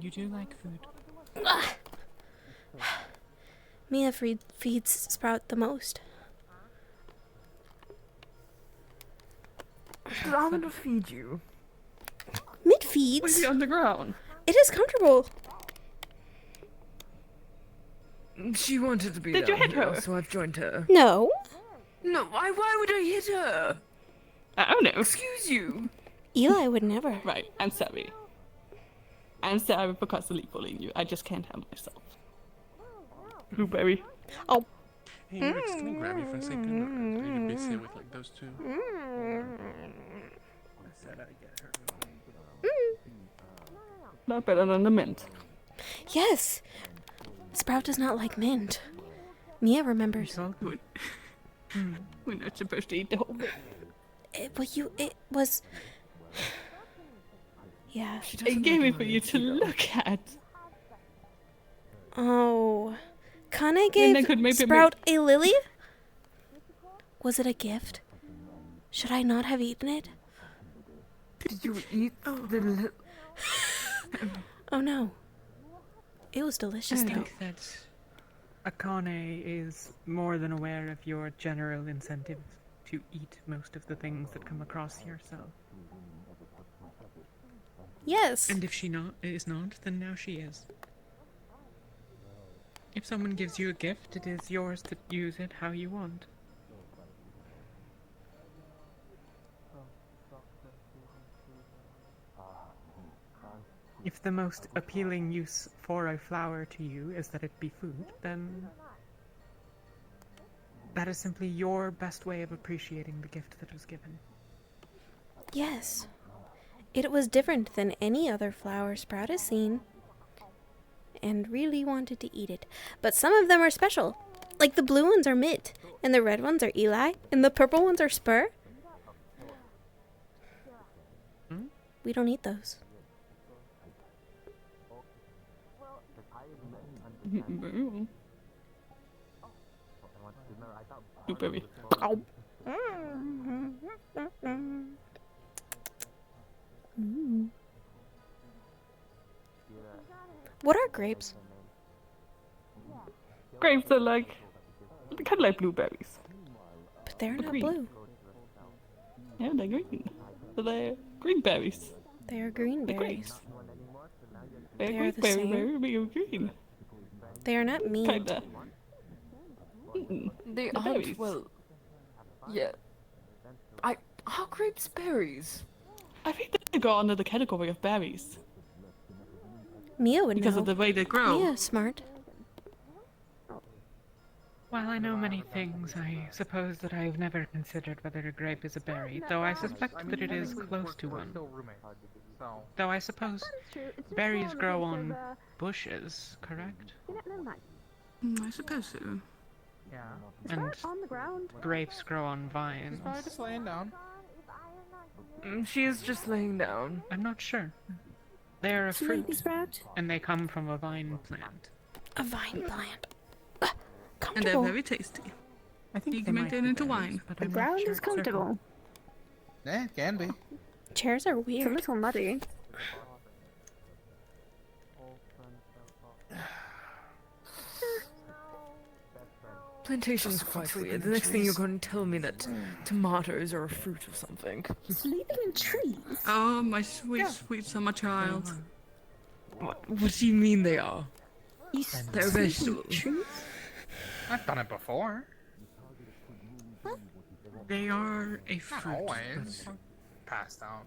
You do like food. Ugh. Mia feeds Sprout the most. Did I want to feed you? Mid feeds. Was he on the ground? It is comfortable. She wanted to be Did you down hit here, her? so I've joined her. No. No, why would I hit her? Oh no. Excuse you. Eli would never. Right, I'm sorry. I'm sorry for constantly bullying you. I just can't help myself. Blueberry. Oh. Hey, Rex, can I grab you for a second? Or are you busy with like those two? I said I'd get her. Not better than the mint. Yes. Sprout does not like mint. Mia remembers. We're not supposed to eat the whole bit. It was. Yeah. I gave it for you to look at. Oh. Kana I gave could maybe Sprout a lily? Was it a gift? Should I not have eaten it? Did you eat the Oh no. It was delicious I though. think that Akane is more than aware of your general incentive to eat most of the things that come across yourself. Yes. And if she is not, then now she is. If someone gives you a gift, it is yours to use it how you want. If the most appealing use for a flower to you is that it be food, then that is simply your best way of appreciating the gift that was given. Yes. It was different than any other flower Sprout has seen. And really wanted to eat it. But some of them are special. Like the blue ones are Mitt, and the red ones are Eli, and the purple ones are Spur. We don't eat those. Blueberry. Ow. What are grapes? Grapes are like kind of like blueberries. But they're not green. blue. Yeah, they're green. So they're green berries. They are green They're berries. They're They are green the berry, same. very green. They are not meat. Kinda. Mm-mm. They're They aren't. berries. Well, yeah. Are grapes berries? I think they go under the category of berries. Mia would Because know. of the way they grow. Mia's smart. While I know many things, I suppose that I have never considered whether a grape is a berry, though I suspect that it is close to one. Though I suppose berries grow on bushes, correct? I suppose so. Yeah. And on the ground. grapes grow on vines. Probably just laying down. She is just laying down. I'm not sure. They are a Sleepy fruit, Sprout. and they come from a vine plant. A vine plant. And they're Comfortable. very tasty. I think You they can make might it be into berries, wine. but The I'm not ground sure is for certain. comfortable. Yeah, it can be. Chairs are It's a weird. little muddy. Plantation's quite weird. The next thing you're going to tell me that tomatoes are a fruit or something. Sleeping in trees. Oh, my sweet, sweet summer child. What do you mean they are? They're vegetables. I've done it before. They are a Not fruit, always. but Passed out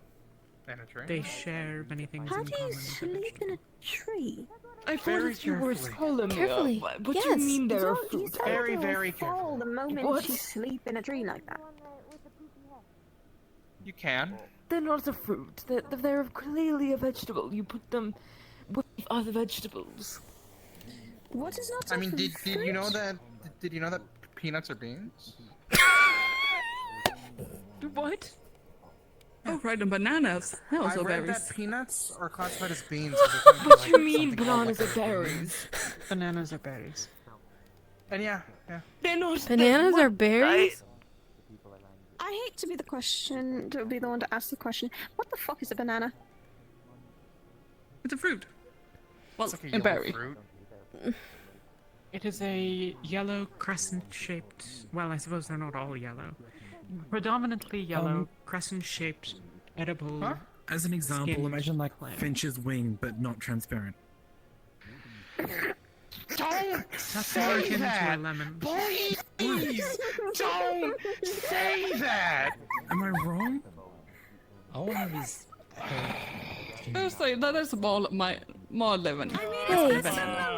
in a tree. they share many things How in do common you with sleep in a tree? I thought Very a few words carefully. column. Carefully, What do yes. you mean they're a You fruit? start Very, to very fall the moment What? you sleep in a tree like that. You can. They're not a fruit. They're clearly a vegetable. You put them with other vegetables. What is not I a mean, did you know fruit? that? Did you know that peanuts are beans? What? Oh, right, and bananas. They're I also read berries. that peanuts are classified as beans. What do you mean bananas are berries? Bananas are berries. And yeah. They're not. Bananas are berries? I hate to be the one to ask the question. What the fuck is a banana? It's a fruit. Well, It's like a a yellow berry. fruit. It is a yellow crescent-shaped... Well, I suppose they're not all yellow. Predominantly yellow, crescent-shaped, edible... Huh? As an example, skinned imagine like plant. Finch's wing, but not transparent. Don't That's more say akin to a that! lemon. Please! Don't say that! Am I wrong? All I have is Seriously, that is all More lemon. Hey,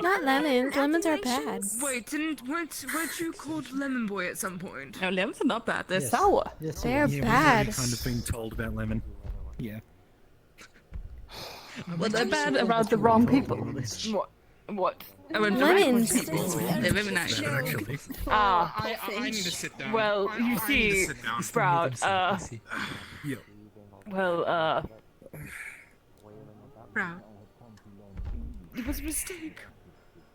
not lemons. Lemons are bad. Wait, weren't you called Lemon Boy at some point? No, lemons are not bad. They're Yes. sour. Yes, They're yes. bad. We've kind of been told about lemon. Yeah. Well, they're bad around the wrong people. What? Lemons. They're very nice. Actually. Ah. I need to sit down. Well, you I need to see, sit down. Sprout, Yeah. well, Sprout. It was a mistake.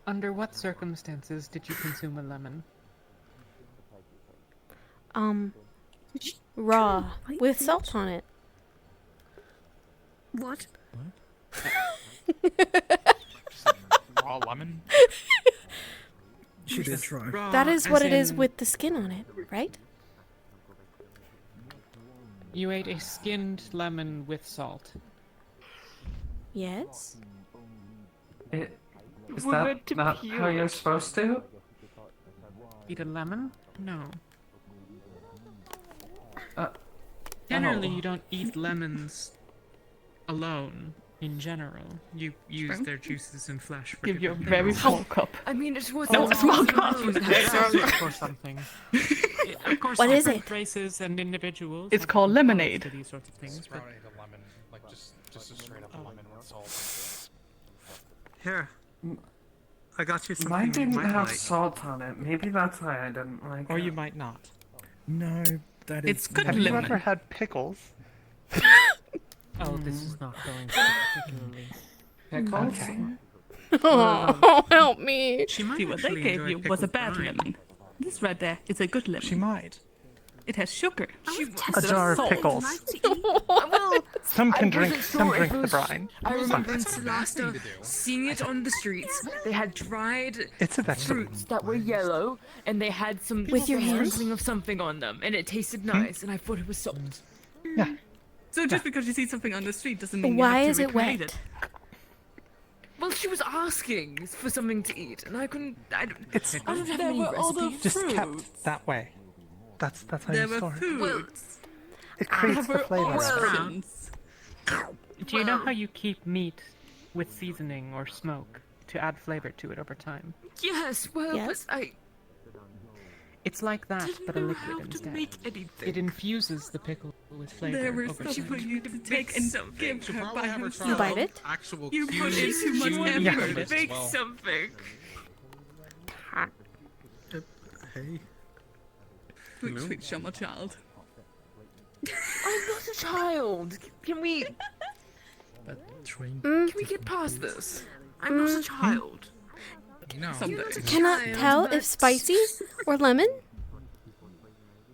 Under what circumstances did you consume a lemon? Raw with salt on it. What? Raw lemon? She did try. That is as what it is in- with the skin on it, right? You ate a skinned lemon with salt. Yes. Is that not how you're supposed to? Eat a lemon? No. Uh, Generally, oh. you don't eat lemons alone. In general, you use Spring? their juices and flesh for Give you a different very things. small cup. I mean, it was No, a small cup. For something. Of course, What is different it? races and individuals. It's have called different lemonade. tolerance to these sorts of things. Sprout ate a lemon, like just a straight up lemon with salt. Here. I got you something Mine you didn't might have like. salt on it. Maybe that's why I didn't like Or it. you might not. No, that is. It's good Have lemon. you ever had pickles? Oh, this is not going so particularly. Pickles? Okay. Oh, help me. She might See, what they actually gave enjoy you was a pickled bad brine. lemon. This right there is a good lemon. She might. It has sugar. A jar of pickles. Well, Some can I drink. wasn't Some sure drink if it the was- brine. I remember in That's not a bad thing Celasta to do. seeing it on the streets. They had dried It's a vegetable. fruits that were yellow, and they had some With your hands? sprinkling of something on them, and it tasted nice, and I thought it was salt. Yeah. So just because you see something on the street doesn't mean Why you have is to it recreate wet? Well, she was asking for something to eat, and I couldn't. I don't have There any were all the recipes. Just fruits. kept that way. That's how There you were store it. foods. It creates There the were flavor. options. Do you know how you keep meat with seasoning or smoke to add flavor to it over time? Yes, well, Yes. but I It's like that, didn't but a know liquid how to instead. make anything. It infuses the pickle with flavor There was over something for time. you to take and give Should her probably by have her herself. You bite it? Actual You put in cues. too much cues Yeah. effort. as Make well. something. Hey. Sweet, sweet summer child. I'm not a child. Can we Train. can we get past this? I'm not a child. No. Someday. Cannot tell if spicy or lemon.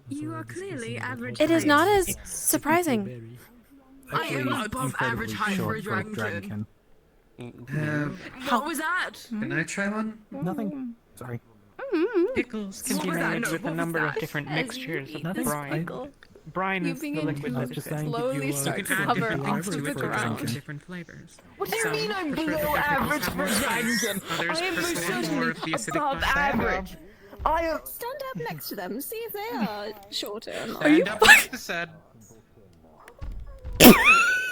You are clearly average. It is height. not as surprising. Berry. I am above Incredibly average height for a short for dragonkin. How What was that? can I try one? Nothing. Sorry. Pickles can What be was that? made No, with a what was number of that? different As you mixtures eat of this brine. pickle, Brine you is the begin liquid to that just exists. saying, slowly you start You to can add hover different things onto to the it for ground. different flavors. What do you Some mean I'm prefer below their pickles average have for more a spice, dragonkin? Others I am most prefer more certainly of the acidic above content. average. I am. Stand up next to them, see if they are shorter or not. Stand up next to said.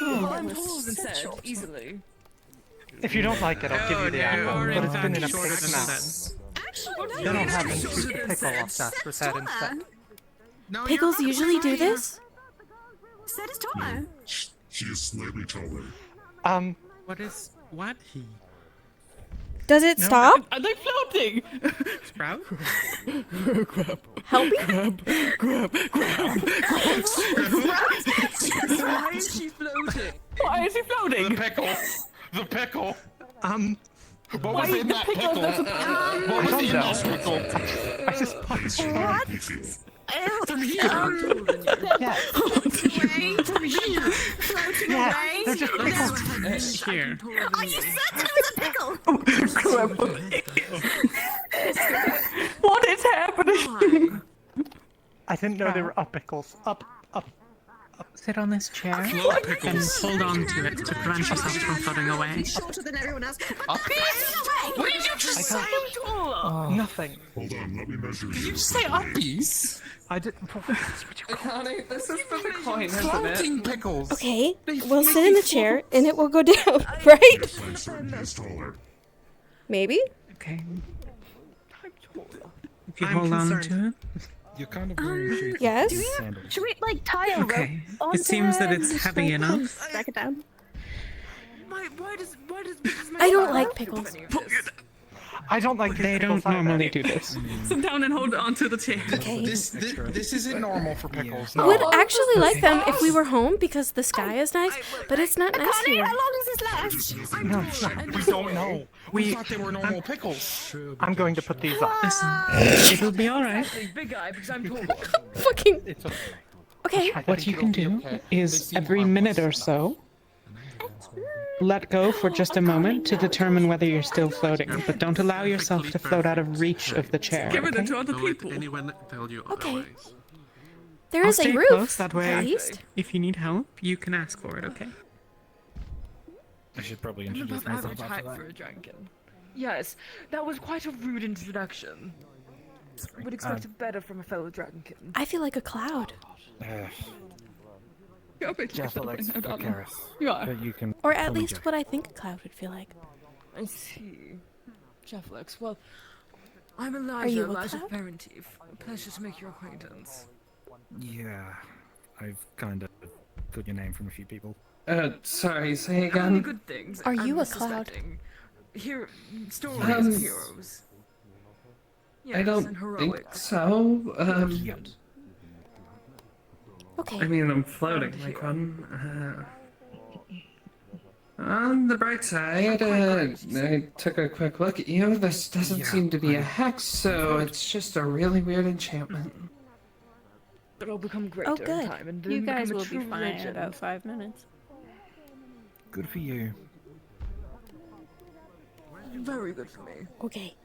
Well, I'm taller than said, easily. If you don't like it, I'll give you the apple. But it's been in a shorter pig's than mouth. said. Actually, Then I'll no, have you're them shorter shoot than pickle said. off that for Sed's that taller. instead. No, Pickles you're not usually do taller. this. Sed is taller. She is slightly taller. What is what? Does it stop? I like floating. Sprout? Help me? Why is she floating? Why is he floating? The pickle. The pickle. What Why was in the that pickle pickle? doesn't- What was in that pickle? I just punched it. What? Yeah. Floating Yeah, away. they're just pickles. Here. Are you certain it was a pickle? What is happening? I didn't know they were up pickles. Up. Sit on this chair Float and pickles. hold on to it to prevent yourself from floating away. Shorter than everyone else. Up. Where did you just say nothing. Hold on, let me measure Did you you. just say uppies? I didn't. Connie, this is for the coin, isn't Floating it? pickles. Okay, we'll sit in the chair and it will go down, right? I'm certain he's taller. Maybe? Okay. If you hold on to it. You're kind of wearing yes? Should we like tie a rope Okay. onto It seems that and it's just, heavy like, enough. Back it down. Why does I don't like pickles. I don't like They don't normally do this. Sit down and hold on to the chair. Okay. This isn't normal for pickles. I would actually like them if we were home because the sky is nice, but it's not nice Connie, here. how long does this last? We don't know. We thought they were normal pickles. I'm going to put these up. It'll be alright. Big guy, because I'm tall. Fucking. Okay. What you can do is every minute or so, let go for just a moment to determine whether you're still floating, but don't allow yourself to float out of reach of the chair. Give it okay? to other Don't let people. anyone tell you otherwise. There I'll is a stay roof, close, that way at least. if you need help, you can ask for it, okay? I should probably I'm introduce above myself average after height that. for a dragon. Yes, that was quite a rude introduction. Would expect better from a fellow dragonkin. I feel like a cloud. You're a bit Jeff Alex different, I don't know. Vicaris. You are. But you can Or call at me least Jeff. what I think a cloud would feel like. I see. Jefflex, well, I'm Elijah, Are you a Elijah cloud? Parentive. A pleasure to make your acquaintance. Yeah, I've kind of got your name from a few people. Sorry, say How many again? good things Are I'm you a cloud? suspecting? Here, stories of heroes. Yes, I don't and think heroics. so. Okay. I mean, I'm floating like one. On the bright side, I took a quick look at you. This doesn't seem to be a hex, so it's just a really weird enchantment. But I'll become greater Oh, in good. time and You then guys become a will be true fine in legend. about 5 minutes. Good for you. Very good for me. Okay.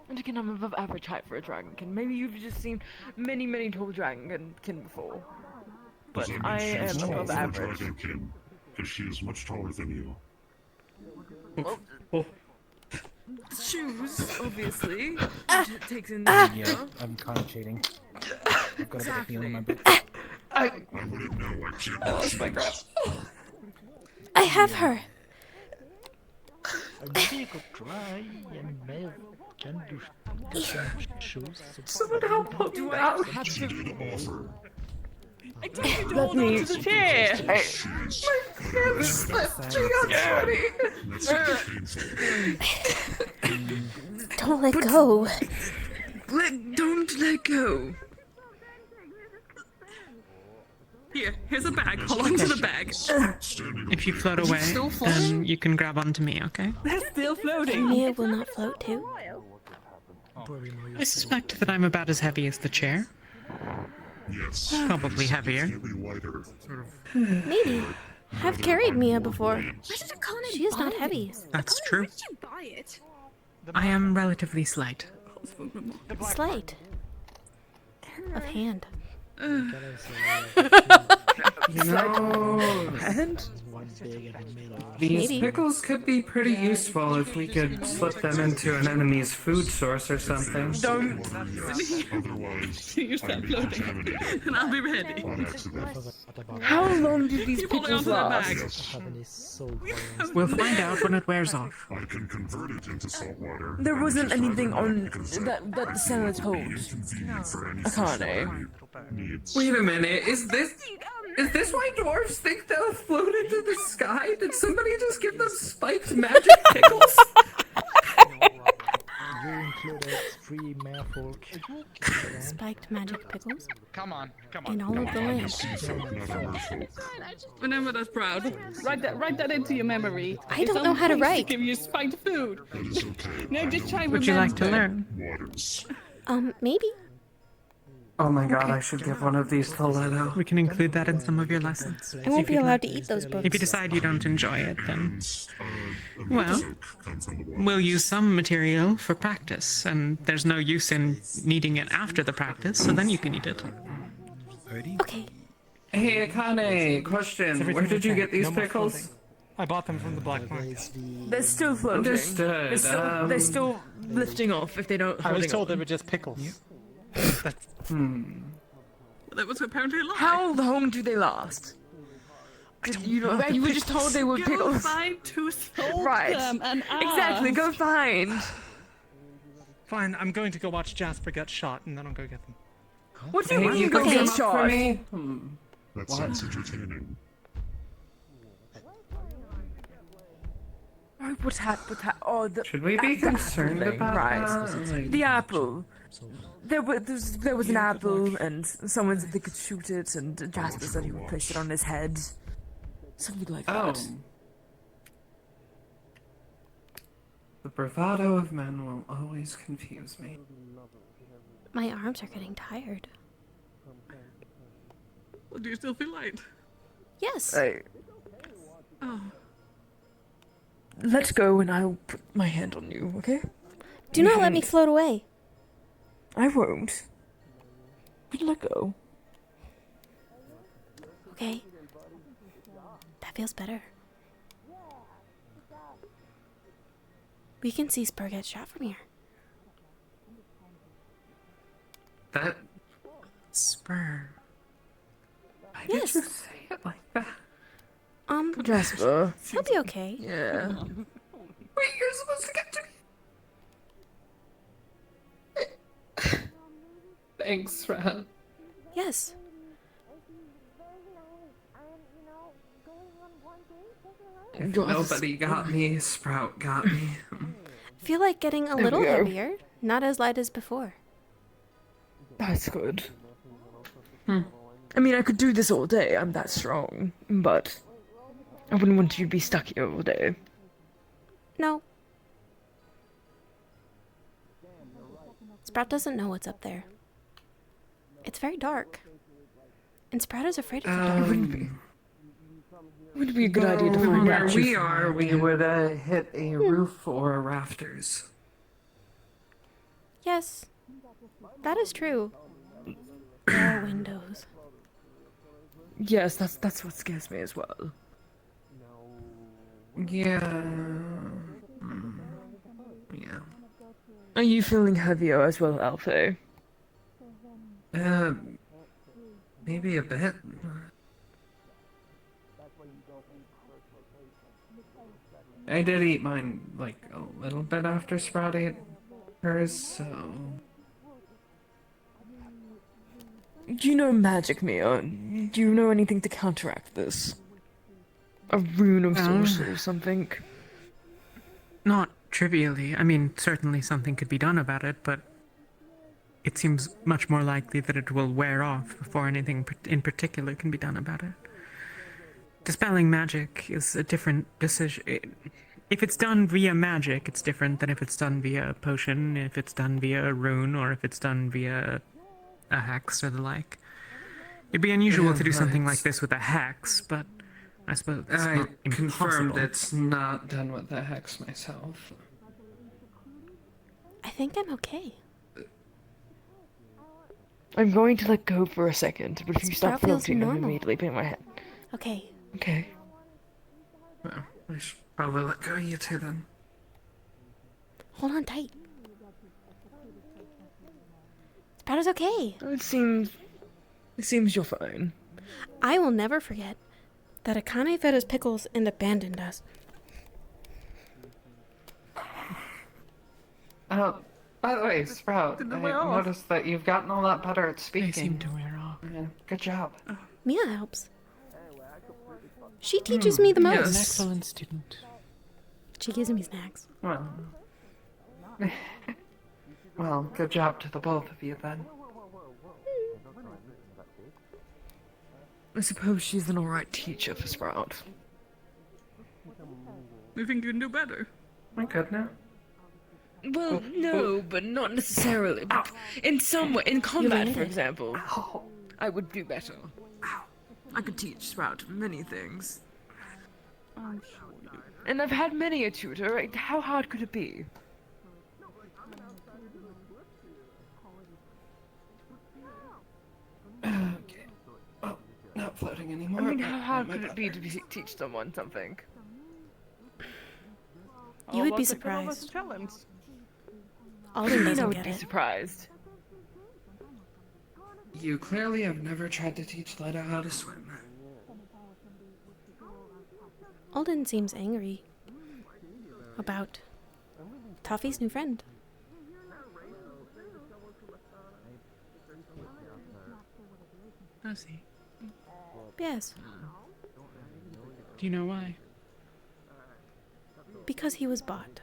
And again, I'm above average height for a dragonkin. Maybe you've just seen many, many tall dragonkin before. But Does that mean I she is am taller above than a average. dragonkin? Because she is much taller than you. Shoes, obviously. It takes in Yeah, I'm kind of cheating. I've got a bit of heel in my boot. I wouldn't know. I can't. I lost my grasp. I have her. Maybe you could try and maybe can do some shoes. Someone help Do me I out. have She to... did offer. I told you to hold on to the chair! My hand slipped. She got sweaty. That's super painful. Don't let go. Don't let go. Here's a bag. Hold on to the bag. If you float away, then you can grab onto me, okay? They're still floating. Mia will not float too. I suspect that I'm about as heavy as the chair. Yes. Probably heavier. Slightly lighter. Maybe. I've carried Mia before. She is not heavy. That's true. Did you buy it? I am relatively slight. Slight. Of hand. You know, and these Maybe. pickles could be pretty useful if we could slip them into an enemy's food source or something. Don't. Otherwise, You start floating. And I'll be ready. on accident. How long did these Keep holding pickles onto the last? bag. We'll find out when it wears off. I can convert it into salt water. There wasn't which is anything rather on concept. that the seller told. Inconvenient for any Akane. needs. Wait a minute, is this why dwarves think they'll float into the sky? Did somebody just give them spiked magic pickles? You included 3 merfolk. Spiked magic pickles. Come on. In all of the land. Remember that's proud. Write that into your memory. I don't know how to write. Give you spiked food. No, just try. Would you like to learn? Waters. Maybe. Oh my god, I should give one of these to Leto. We can include that in some of your lessons. I won't If be you'd allowed like. to eat those books. If you decide you don't enjoy it, then. Well, we'll use some material for practice, and there's no use in needing it after the practice, so then you can eat it. Okay. Hey, Akane, question. Where did you get these pickles? I bought them from the black market. They're still floating. Understood, They're still lifting off if they don't. I was holding told they on. were just pickles. That's... That was apparently a lie. How long do they last? You were just told they were pickles. Find who sold Right. them and Exactly. Go ask. find. Fine, I'm going to go watch Jasper get shot, and then I'll go get them. What do you Hey, mean you go picked get them up shot? for me? That What? sounds entertaining. Oh, what's that? Oh, the. Should we be concerned thing, about right. that? Like- The apple. There was an apple, and someone said they could shoot it, and Jasper said he would place it on his head. Something like Oh. that. The bravado of men will always confuse me. My arms are getting tired. Well, do you still feel light? Yes. Oh. Let's go, and I'll put my hand on you, okay? Do not let me float away. I won't. But let go. Okay. That feels better. We can see Spur get shot from here. That Spur. Why Yes. did you say it like that? Jasper. He'll be okay. Yeah. Wait, you're supposed to get to me. Thanks, Rat. Yes. If nobody got me, Sprout got me. Feel like getting a There little we go. heavier, not as light as before. That's good. I mean, I could do this all day. I'm that strong. But I wouldn't want you to be stuck here all day. No. Sprout doesn't know what's up there. It's very dark. And Sprout is afraid of the dark. Would it be a good idea to find where out? we are, we would hit a roof or rafters. Yes. That is true. There are windows. Yes, that's what scares me as well. Yeah. Yeah. Are you feeling heavier as well, Alfie? Maybe a bit. I did eat mine, like, a little bit after Sprout ate hers, so... Do you know magic, Mia? Do you know anything to counteract this? A rune of sorts or something? Not trivially. I mean, certainly something could be done about it, but it seems much more likely that it will wear off before anything in particular can be done about it. Dispelling magic is a different decision. If it's done via magic, it's different than if it's done via a potion, if it's done via a rune, or if it's done via a hex or the like. It'd be unusual to do something like this with a hex, but I suppose it's I not confirmed impossible. it's not done with the hex myself. I think I'm okay. I'm going to let go for a second, but if you Sprout stop feels floating, I'm normal. immediately putting my head. Okay. Okay. Well, I should probably let go of you two then. Hold on tight. Sprout is okay. It seems you're fine. I will never forget that Akane fed us pickles and abandoned us. By the way, Sprout, Did I they wear off? noticed that you've gotten a lot better at speaking. They seem to wear off. Yeah, good job. Mia helps. She teaches me the most. An excellent student. She gives me snacks. Well, well, good job to the both of you then. I suppose she's an alright teacher for Sprout. You think you can do better? I'm good now. Well, no, but not necessarily. But in some way, in combat, for example, I would do better. I could teach Sprout many things. And I've had many a tutor. How hard could it be? Okay. Oh, not floating anymore. I mean, how hard could it be to teach someone something? You would be surprised. Alden I doesn't would get be it. surprised. You clearly have never tried to teach Leda how to swim. Alden seems angry about Toffee's new friend. Does he? Yes, Do you know why? because he was bought.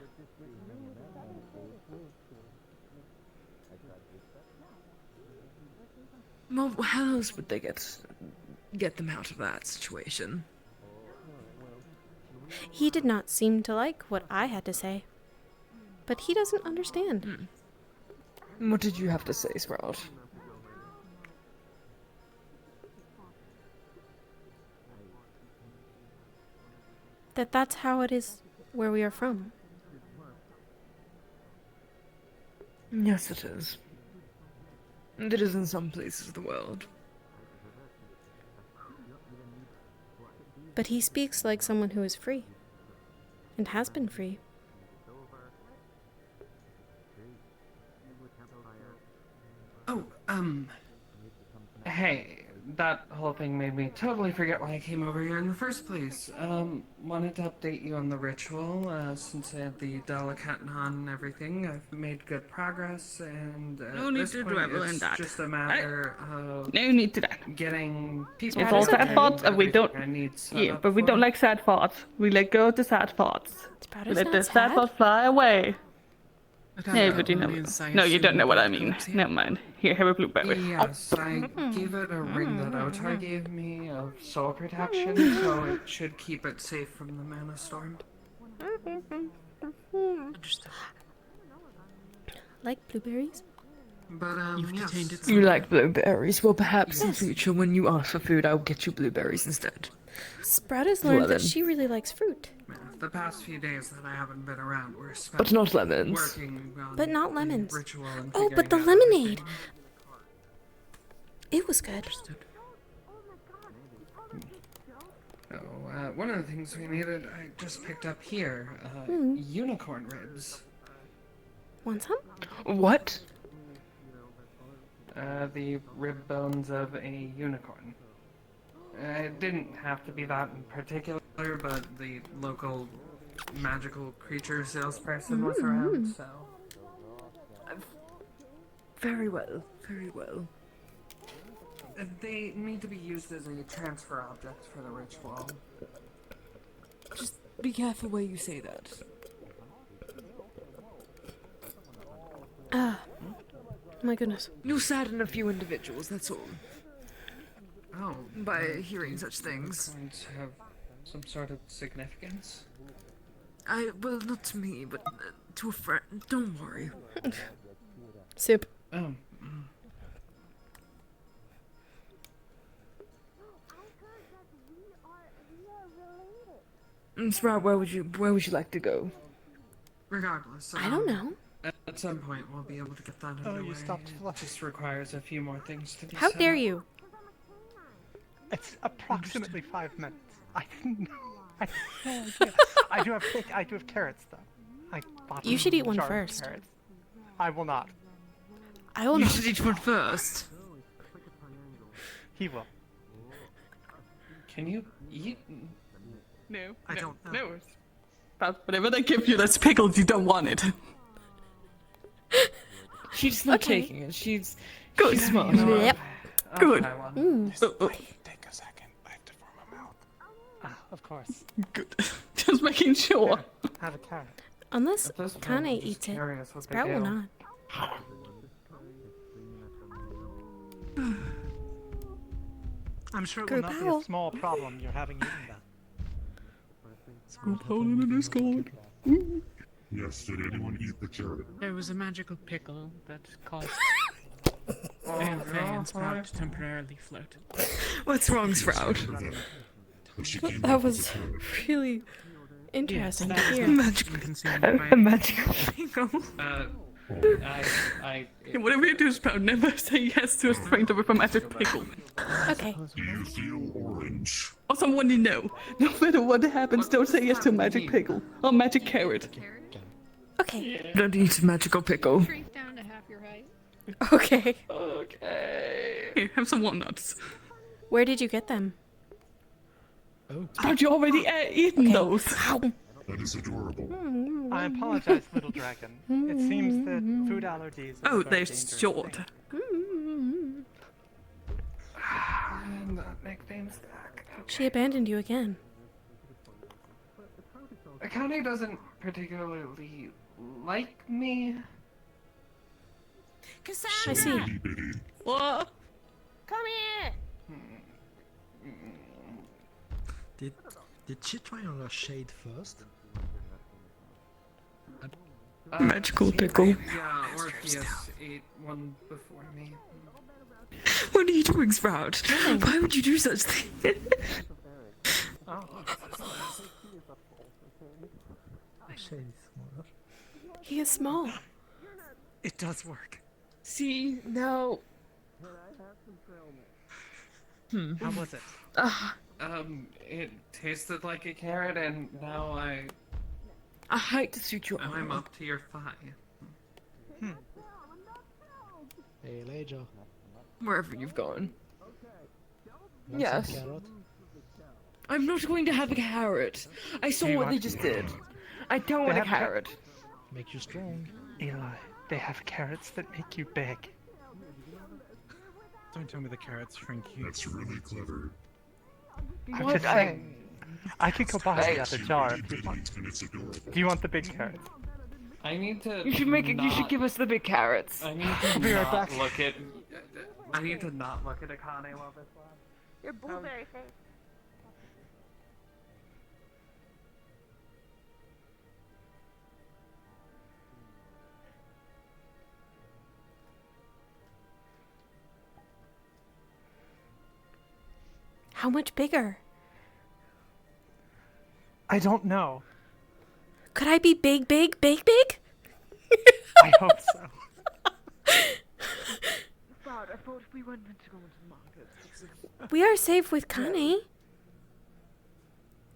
Well, how else would they get them out of that situation? He did not seem to like what I had to say, but he doesn't understand. What did you have to say, Sprout? That's how it is where we are from. Yes, it is. It is in some places of the world. But he speaks like someone who is free, and has been free. Oh, hey, that whole thing made me totally forget why I came over here in the first place. Wanted to update you on the ritual, since I had the Delicatenon and everything. I've made good progress, and No at need this to point, dwell it's in that. just a matter of No need to that. getting people It's all sad to thoughts, and we don't. everything I need set Yeah, up but we for don't it. like sad thoughts. We let go of the sad thoughts. We is let not the sad sad. thoughts fly away. Yeah, but you know. Means No, you don't know what I assume mean. Kalypsia? Never mind. Here, have a blueberry. Yes, I gave it a ring that Otar gave me of soul protection, so it should keep it safe from the mana storm. Like blueberries? But, yes. You like blueberries? Well, perhaps in future, when you ask for food, I'll get you blueberries instead. Sprout has learned Well, that then. she really likes fruit. The past few days that I haven't been around were spent But not lemons. working on But not the lemons. ritual and Oh, but the figuring out lemonade! It was good. Oh, one of the things we needed, I just picked up here. Unicorn ribs. Want some? What? The rib bones of a unicorn. It didn't have to be that in particular, but the local magical creature salesperson was around, so... Very well, very well. They need to be used as a transfer object for the ritual. Just be careful where you say that. Ah, my goodness. You'll sadden a few individuals, that's all. Oh. By hearing such things. Going to have some sort of significance? Well, not to me, but to a friend. Don't worry. Sip. Oh. Sprout, where would you like to go? Regardless. I don't know. At some point, we'll be able to get that underway. you stopped It just requires a few more things to be How set dare up. you? It's approximately 5 minutes. I didn't know. I had no idea. I do have carrots though. I bought You a should eat one jar of first. carrots. I will not. I will You not. should eat one first. He will. Can you eat? No, I don't know. No. But whatever they give you that's pickled, you don't want it. She's not Okay. taking it. She's Good. She's smart. Yep. Good. Take a second. I have to form a mouth. Ah, of course. Good. Just making sure. Have a carrot. Unless At this point, Kane I'm just eats it, curious what they Sprout will do. not. I'm sure it Group will not be owl. a small problem you're having eaten that. Scoop hole in the Discord. Yes, did anyone eat the carrot? There was a magical pickle that caused Fan and Sprout to temporarily float. What's wrong, Sprout? That was really interesting to hear. A magical pickle. Whatever you do, Sprout, never say yes to a strength over from magic pickle. Okay. Do you feel orange? Or someone you know. No matter what happens, don't say yes to a magic pickle or magic carrot. Okay. Don't eat magical pickle. Shrink down to half your height. Okay. Okay. Here, have some walnuts. Where did you get them? Sprout, you already eaten those. That is adorable. I apologize, little dragon. It seems that food allergies are Oh, a very they're dangerous short. thing. And that make things back. She abandoned you again. Akane doesn't particularly like me. I see. What? Come here! Did she try on a shade first? Magical pickle. Yeah, Orpheus ate one before me. What are you doing, Sprout? Why would you do such thing? He is small. It does work. See, now... How was it? It tasted like a carrot, and now I hate to suit your I'm armor. up to your thigh. Hey, later. Wherever you've gone. Want Yes. some carrot? I'm not going to have a carrot. I saw You what they want- just did. I don't want a carrot. Make you strong. Eli, they have carrots that make you big. Don't tell me the carrots shrink you. That's really clever. I'm What? just saying. I could go buy the other You jar really if you did want. it, and it's adorable. Do you want the big carrots? I need to. You should make it. You should give us the big carrots. I need to be right not back. look at. I need to not look at Akane while this lasts. Your blueberry face. How much bigger? I don't know. Could I be big, big, big, big? I hope so. Sprout, I thought we weren't meant to go into the market. We are safe with Kane.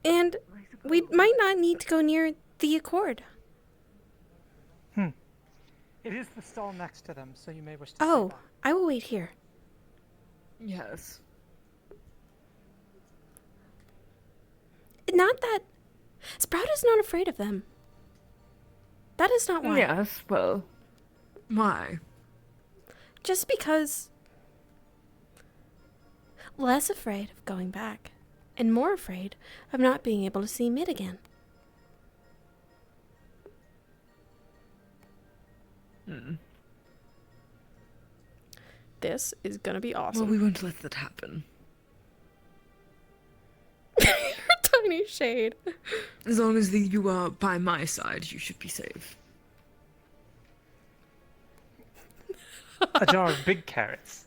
And we might not need to go near the Accord. It is the stall next to them, so you may wish to Oh, stay I will wait here. Yes. Not that... Sprout is not afraid of them. That is not why. Yes. Well. Why? Just because... Less afraid of going back. And more afraid of not being able to see Mid again. This is gonna be awesome. Well, we won't let that happen. Tiny shade. As long as you are by my side, you should be safe. A jar of big carrots.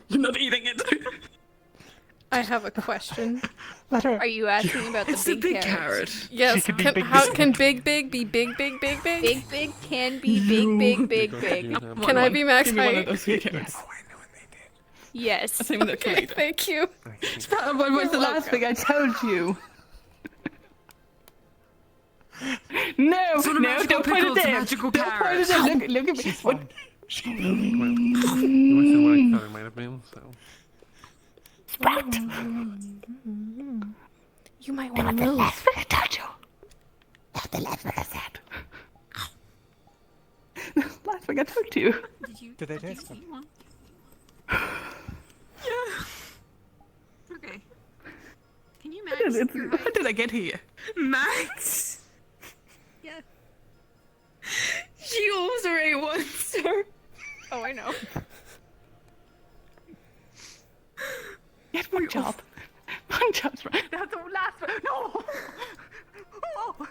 You're not eating it. I have a question. Are you asking about It's the the big big carrot? carrot. Yes, could be can, big, how big. can big be big, big, big, big? Big big can be big big big. Can I be max Give me one of height? those big carrots. Yes. Same with the Okay, tomato. thank you. Sprout, what was the last thing I told you? No, It's not a no, magical don't point pickle, it it's a there. magical Don't point carrot. it there. Look at me. What? It wasn't what I thought it might have been, so... You might want to move. Last thing I told you. Do they taste them? Okay. Can you max your height? How did I get here? Max? Yeah. She also ate one, sir. Oh, I know. Get my job. My job, Sprout. That's the last one. No! Oh!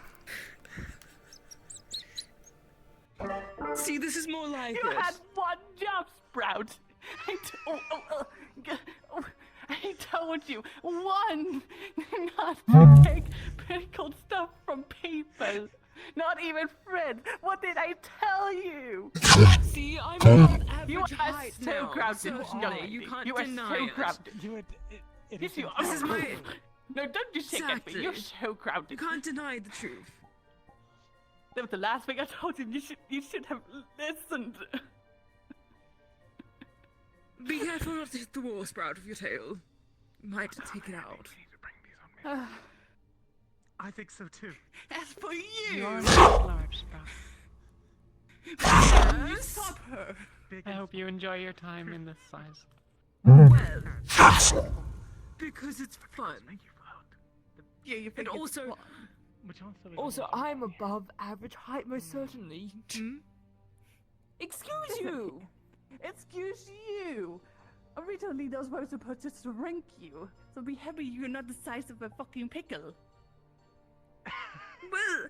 See, this is more like You it. had one job, Sprout. I told you, one, not to take pickled stuff from people, not even friends. What did I tell you? See, I'm not average You are height so now, grounded, certainly. young lady. You can't You are deny so it. grounded. Yes, you are. This is my... No, don't you shake at me. You're so grounded. You can't deny the truth. That was the last thing I told you. You should have listened. Be careful not to hit the wall, Sprout, with your tail. You might take it out. I think so too. As for you, You're not large, Sprout. you stop her. I hope you enjoy your time in this size. Well, because it's fun. Yeah, you And think it's also, fun. also, I'm above average height, most certainly. Excuse you. Excuse you. Originally, those were supposed to shrink you, so be happy you're not the size of a fucking pickle. Well,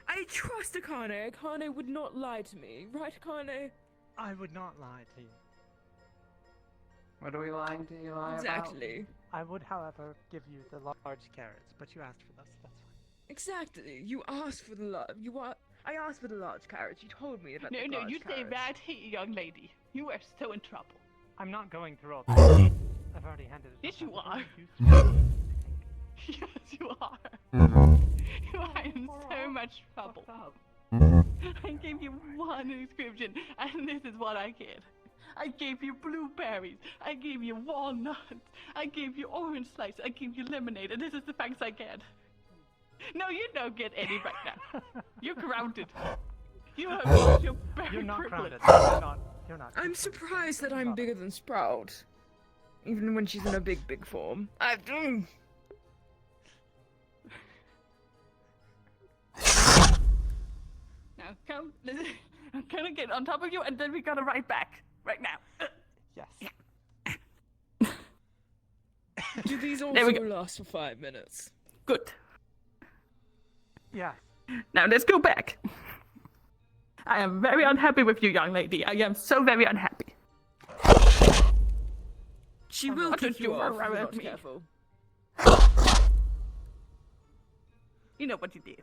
I trust Akane. Akane would not lie to me, right, Akane? I would not lie to you. What are we lying to you about? Exactly. I would, however, give you the large carrots, but you asked for those, so that's fine. Exactly. You asked for the I asked for the large carrots. You told me about No, the no, large you stay carrots. right here, young lady. You are so in trouble. I'm not going through all that. I've already handed it. Yes, you are. Yes, you are. You are in so much trouble. I gave you one inscription, and this is what I get. I gave you blueberries. I gave you walnuts. I gave you orange slice. I gave you lemonade, and this is the thanks I get. No, you don't get any right now. You're grounded. You have lost your very You're not privilege. grounded. You're not. I'm surprised that I'm bigger than Sprout, even when she's in a big form. Now come, listen. I'm gonna get on top of you, and then we gotta ride back right now. Yes. Do these There we also go. last for 5 minutes? Good. Yeah. Now let's go back. I am very unhappy with you, young lady. I am so very unhappy. She will What kick did you you off if worry you're about not me? careful. You know what you did.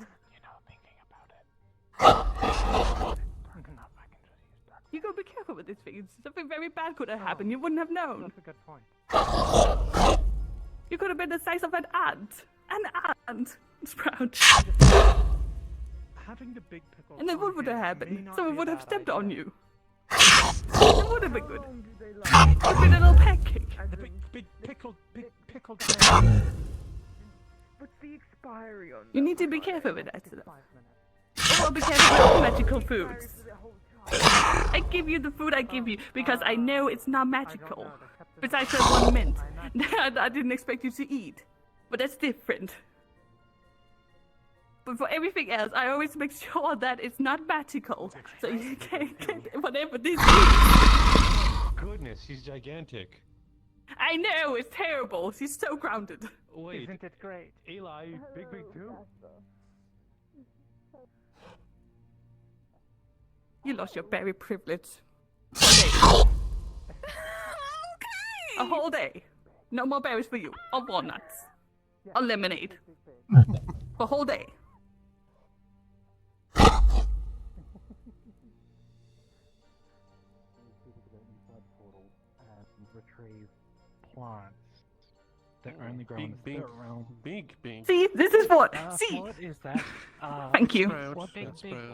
You gotta be careful with these things. Something very bad could have happened. You wouldn't have known. That's a good point. You could have been the size of an ant. An ant. Sprout. Having the big pickle. And then what would have on hand may happened? not Someone be a would have bad stepped idea. on you. It would have been good. It would have been a little pancake. The big pickled. What's the expiry on You need to be careful with that stuff. Or be careful with magical foods. I give you the food I give you because I know it's not magical. Besides that 1 mint that I didn't expect you to eat. But that's different. But for everything else, I always make sure that it's not magical. So you can't get whatever this is. Goodness, she's gigantic. I know, it's terrible. She's so grounded. Wait, Isn't it great? Eli, big too? You lost your berry privilege. For a day. A whole day. No more berries for you. Or walnuts. Or lemonade. For a whole day. Retrieve plants that only grow in the spirit realm. Big. See, this is what. See. What is that? Thank you. What Big.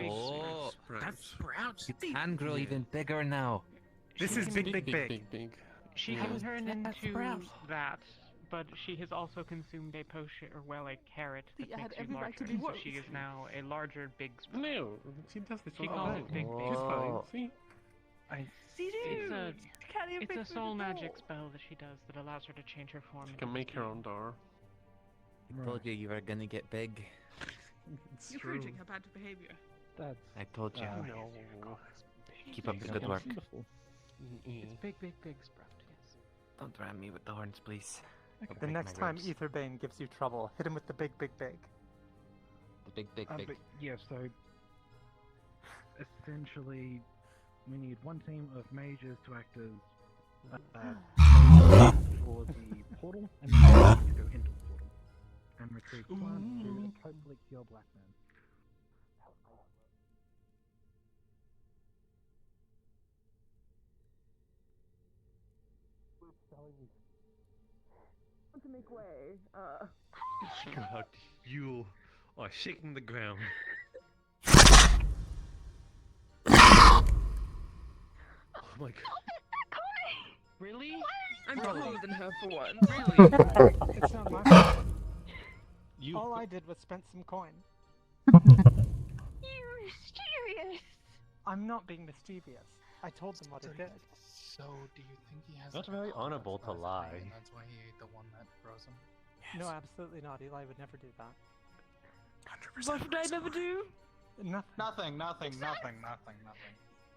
Oh, that's Sprout. You can grow even bigger now. This is big. She can turn into that, but she has also consumed a potion, or well, a carrot that See, I had makes you every right to larger. be So worried. she is now a larger big sprout. No, she does this She all calls the it time. Big She's fine. See? It's a soul magic spell that she does that allows her to change her form. She can make her own door. I told you you were gonna get big. It's You're true. urging her bad behavior. That's. I told you. No. Keep up the good work. It's big sprout, yes. Don't ram me with the horns, please. The next time Etherbane gives you trouble, hit him with the big, big, big. The big, big, big. But yeah, so essentially, we need one team of mages to act as for the portal, and then to go into the portal and retrieve plants to hopefully cure Black Man. To make way. God, you are shaking the ground. Oh my god. Really? I'm taller than her for once. Really? It's not my fault. You... All I did was spend some coin. You mysterious! I'm not being mischievous. I told them what it did. So, do you think he has? Not very honorable to lie. And that's why he ate the one that froze him. No, absolutely not. Eli would never do that. 100%. What would I never do? Nothing. Nothing.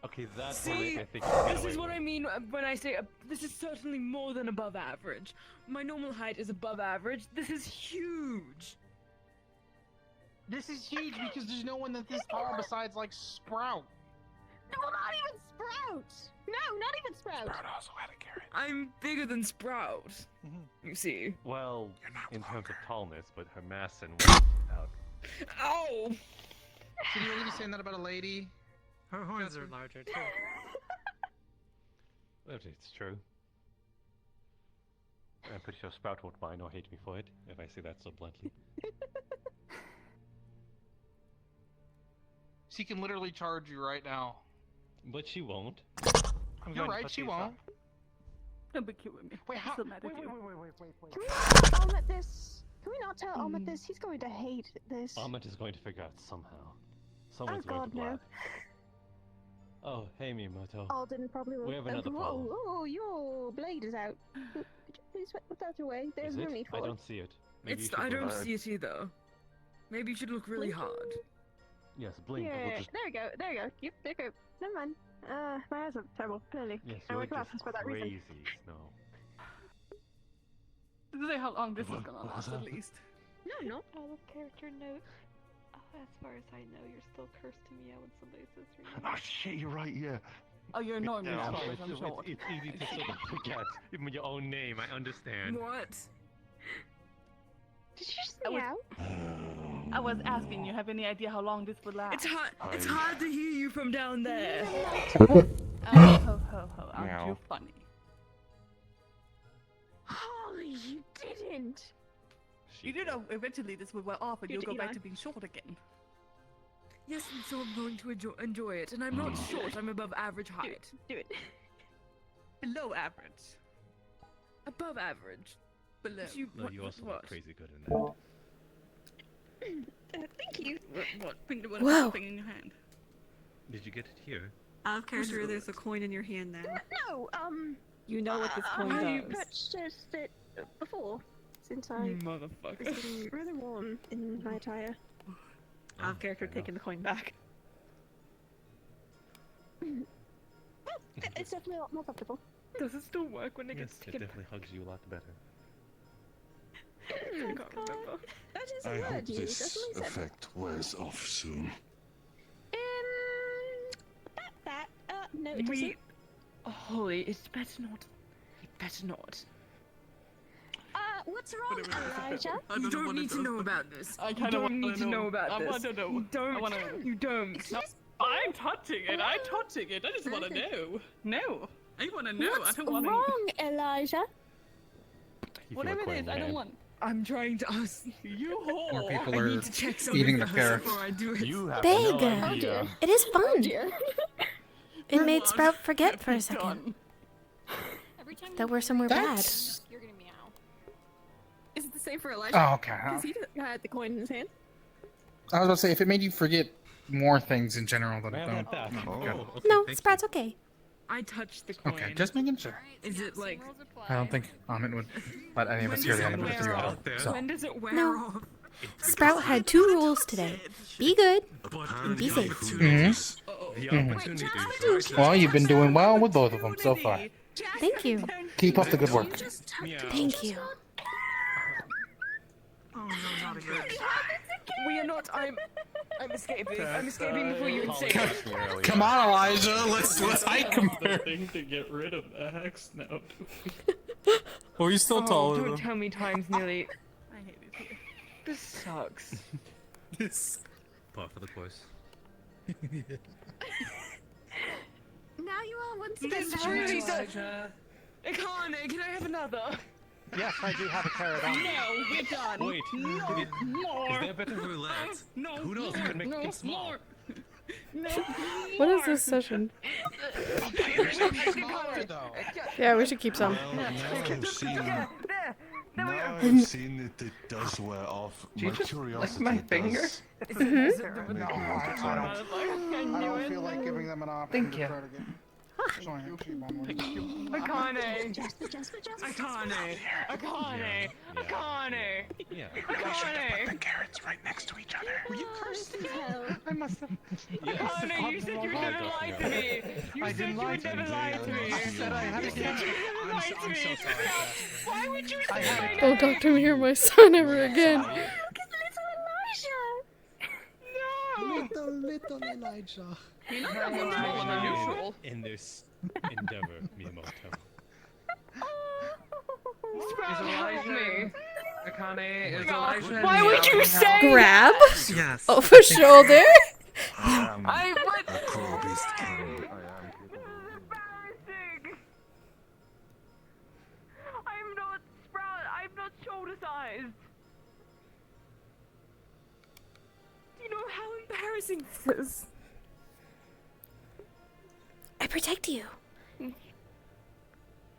Okay, that's See, what I think. this is what I mean when I say this is certainly more than above average. My normal height is above average. This is huge. This is huge because there's no one that's this tall besides like Sprout. No, not even Sprout! No, not even Sprout! Sprout also had a carrot. I'm bigger than Sprout. You see. Well, in terms of tallness, but her mass and weight out. Ow! Can you really be saying that about a lady? Her horns are larger too. Well, it's true. I'm pretty sure Sprout won't mind or hate me for it, if I say that so bluntly. She can literally charge you right now. But she won't. You're right, she won't. Don't be cute with me. Wait, how? Still mad at you. Can we not Almet this? Can we not tell Almet this? He's going to hate this. Ahmed is going to figure out somehow. Someone's Oh going God, to no. laugh. Oh, hey Miyamoto. Alden probably will. We have another whoa, problem. oh, your blade is out. Could you please put that away? There's Is no it? need for I it. don't see it. Maybe you It's should I don't blink. see it either. Maybe you should look really hard. Yes, blink. Yeah, We'll just... there we go. There we go. Yep, there we go. Never mind. My eyes are terrible. Clearly. Yes, I you're wear glasses just for that crazy, reason. Snow. This is how long this is gonna last at least. No, not. Out of character note. As far as I know, you're still cursed to me when somebody says your name. Oh shit, you're right, yeah. Oh, you're annoying me Yeah, now, it's, I'm it's, sure. it's easy to sort of forget, even your own name, I understand. What? Did you just meow? I was asking you, have any idea how long this would last? It's hard to hear you from down there. Oh, ho, ho, ho. Aren't Meow. you funny? Holly, you didn't. You do know eventually this will wear off and You you'll go did, back Eli. to being short again. Yes, and so I'm going to enjoy it. And I'm not short, I'm above average height. Do it. Below average. Above average. Below. No, you also what? look crazy good in that. Thank you. What? What Whoa. thing in your hand? Did you get it here? Out of character, there's a coin in your hand now. No, You know what this coin I does. purchased it before, since I Motherfucker. was getting rather warm in my attire. Out of character, taking the coin back. Well, it's definitely a lot more comfortable. Does it still work when it Yes, gets it taken definitely hugs you a lot better. I can't remember. That is I a hope word you this definitely said. effect wears off soon. No, it doesn't. Holly, it's better not. It better not. What's wrong, Elijah? You don't need to know about this. I You kinda don't wanna need to know about I this. wanna know. You don't. I wanna know. You don't. No, I'm touching it. I'm touching it. I just want to know. No. I want to know. What's I don't want to. wrong, Elijah? Whatever it is, I don't want. I'm trying to ask. You More whore. people I are need to check something eating the first carrots. before I do it. You have Big. no Oh, idea. It is fun. Dear. It made Sprout forget for a second Every time that we're somewhere bad. you're gonna meow. Is it the same for Elijah? Oh, okay. Because he had the coin in his hand. I was about to say, if it made you forget more things in general than Well, don't. not that. Okay. Oh, okay, No, thank Sprout's okay. I touched the coin. Okay, just making sure. Is it like? I don't think Amit would let any of us hear the end of it through out there. so. When does it wear No. off? Sprout had 2 rules today. Be good and be safe. The opportunity. Well, you've been doing well with both of them so far. Thank you. Keep up the good work. Thank you. no, not again. We are not. I'm escaping. I'm escaping before you can say it. Come on, Elijah. Let's hike The compare. thing to get rid of the axe now. Oh, he's still taller Don't than tell me time's nearly. I hate it here. This sucks. this. Par for the course. Now you all want to This get really married. does. Ikane, can I have another? Yes, I do have a carrot on. No, we're done. Wait, no, is there a better roulette? No, Who knows? You can make things small. No, What is this session? Yeah, we should keep some. Now I've seen that it does wear off. Do you My just curiosity lick my finger? does. Mhm. Make I don't feel like giving them an option Thank to you. try to get giant cheap on one. Akane! Akane! Akane! Akane! Yeah. Akane! The carrots right next to each other. Were you cursed as hell? I must have. Akane, you said you would never lie to me! You said you would never lie to me! I said I had You a said you would never lie to me! Why would you say my name? Don't talk to me or my son ever again. Look at little Elijah! Little Elijah. You're not more normal than usual in this endeavor, Miyamoto. Sprout, help me! Akane, is Elijah... Why would you say Grab? that? Yes. Over shoulder? I would... A crow beast king. I'm not Sprout, I'm not shoulder sized! Do you know how embarrassing this is? I protect you.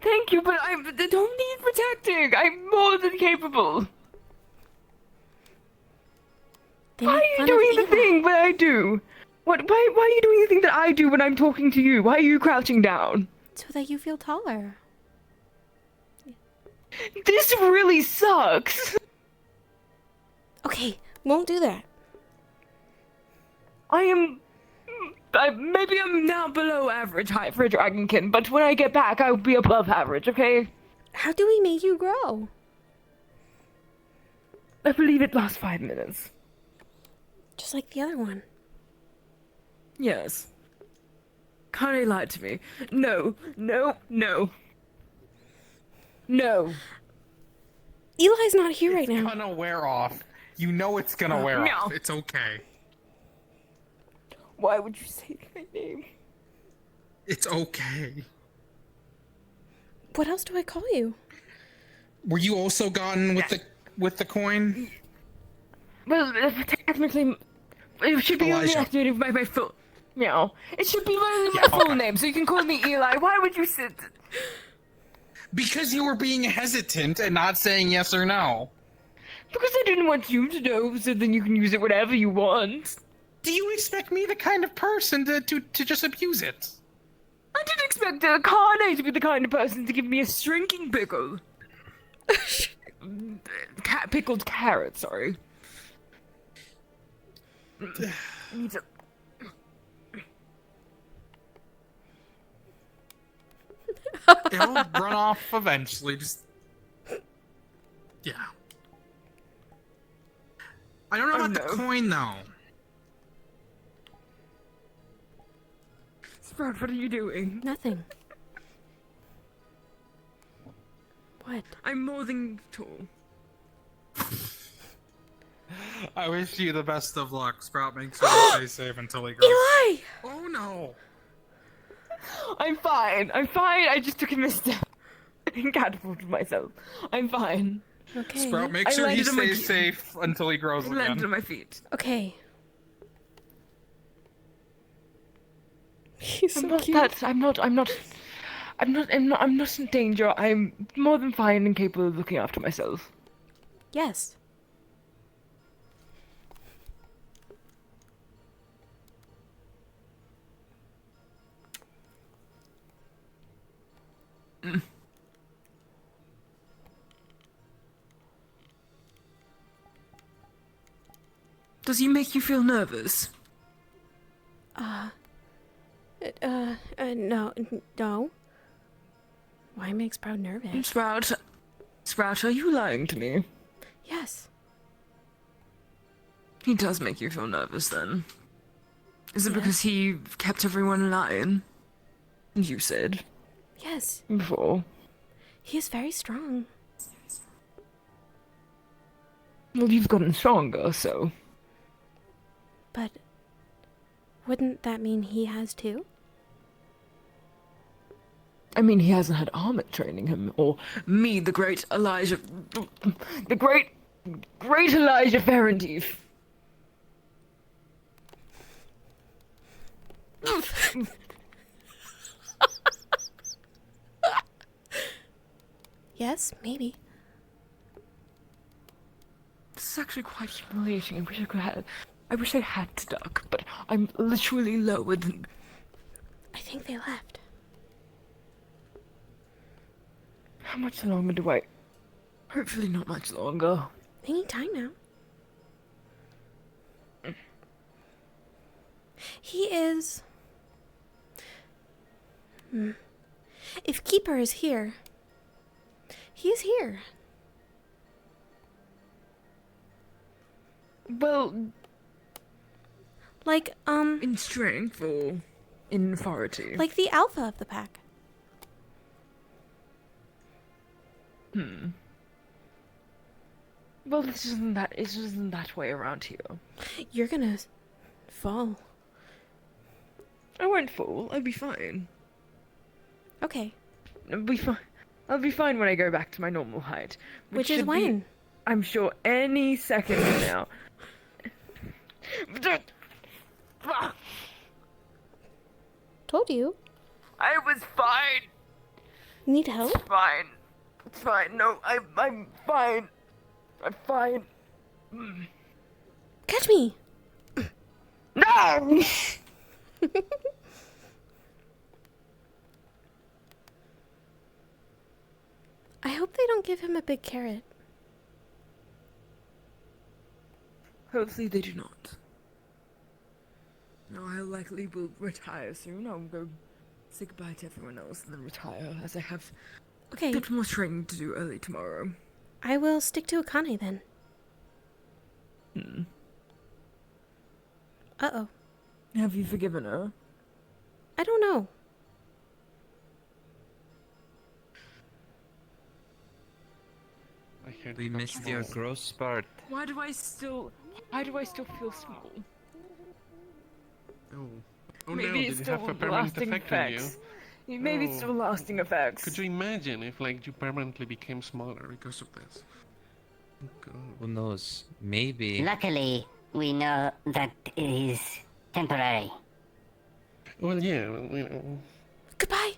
Thank you, but I don't need protecting. I'm more than capable. They Why make are you fun doing of the Eva. thing that I do? Why are you doing the thing that I do when I'm talking to you? Why are you crouching down? So that you feel taller. This really sucks. Okay, won't do that. Maybe I'm now below average height for a dragonkin, but when I get back, I'll be above average, okay? How do we make you grow? I believe it lasts 5 minutes. Just like the other one. Yes. Kanye lied to me. No. Eli's not here right now. It's gonna wear off. You know it's gonna wear No. off. It's okay. Why would you say my name? It's okay. What else do I call you? Were you also gotten with the coin? Well, technically, it should be only Elijah. activated by my full... No. It should be only my full name, so you can call me Eli. Why would you sit... Because you were being hesitant and not saying yes or no. Because I didn't want you to know, so then you can use it whenever you want. Do you expect me, the kind of person, to just abuse it? I didn't expect Kanye to be the kind of person to give me a shrinking pickle. Pickled carrot, sorry. Need to... It'll run off eventually, just... Yeah. I don't know about the coin, though. Sprout, what are you doing? Nothing. What? I'm more than tall. I wish you the best of luck, Sprout. Make sure you stay safe until he goes. Eli! Oh no! I'm fine. I just took a misstep and catapulted myself. I'm fine. Okay. Sprout, make sure he stays safe until he grows I again. landed on my feet. Okay. He's so I'm not cute. that. I'm not in danger. I'm more than fine and capable of looking after myself. Yes. Does he make you feel nervous? No. Why makes Sprout nervous? Sprout, are you lying to me? Yes. He does make you feel nervous then. Is it Yes. because he kept everyone in line? You said. Yes. Before. He is very strong. Well, you've gotten stronger, so. But wouldn't that mean he has too? I mean, he hasn't had armor training him, or me, the great Elijah. The great Elijah Ferentief. Yes, maybe. This is actually quite humiliating. I wish I had to duck, but I'm literally lower than. I think they left. How much longer do I? Hopefully not much longer. Any time now. He is... If Keeper is here, he is here. Well... Like, in strength or in authority? like the alpha of the pack. Well, it isn't that way around here. You're gonna fall. I won't fall. I'll be fine. Okay. I'll be fine. I'll be fine when I go back to my normal height. Which is should be, when? I'm sure any second now. Told you. I was fine. Need help? It's fine. It's fine. No, I'm fine. I'm fine. Catch me! No! I hope they don't give him a big carrot. Hopefully they do not. No, I likely will retire soon. I'll go say goodbye to everyone else and then retire, as I have Okay. a bit more training to do early tomorrow. I will stick to Akane then. Uh-oh. Have you forgiven her? I don't know. We missed your gross part. Why do I still feel small? Oh. Oh Maybe no, it's did it still have a permanent lasting effect on you? effects. Maybe it's Oh. still lasting effects. Could you imagine if, like, you permanently became smaller because of this? Oh, God. Who knows? Maybe. Luckily, we know that it is temporary. Well, yeah, you know. Goodbye!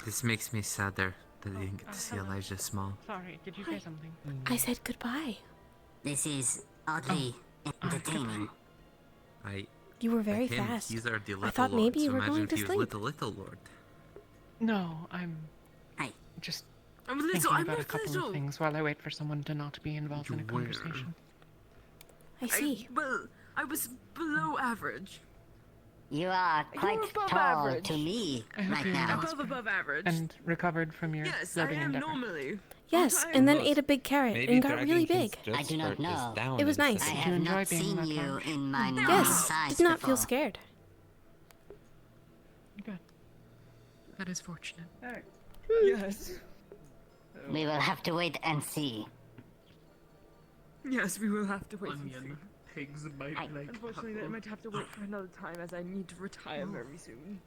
This makes me sadder that I didn't get to see Elijah small. Sorry, did you say something? I said goodbye. This is oddly entertaining. You were very like him, fast. These are the little I thought lords, maybe you so were imagine going if to he was sleep. little lord. No, I'm just I'm thinking little. I'm about a not couple little. of things while I wait for someone to not be involved in a conversation. I see. Well, I was below average. You are quite above tall average. to me I hope right you now. Above average. and recovered from your Yes, I floating am endeavor. normally. Yes, and then ate a big carrot Maybe and got really dragging his big. I do not know. It was nice. I Did you have enjoy not being seen that you large? in my normal Yes, size did not before. feel scared. Good. That is fortunate. Yes. We will have to wait and see. Yes, we will have to wait and see. Pigs might like. Unfortunately, I might have to wait for another time as I need to retire very soon.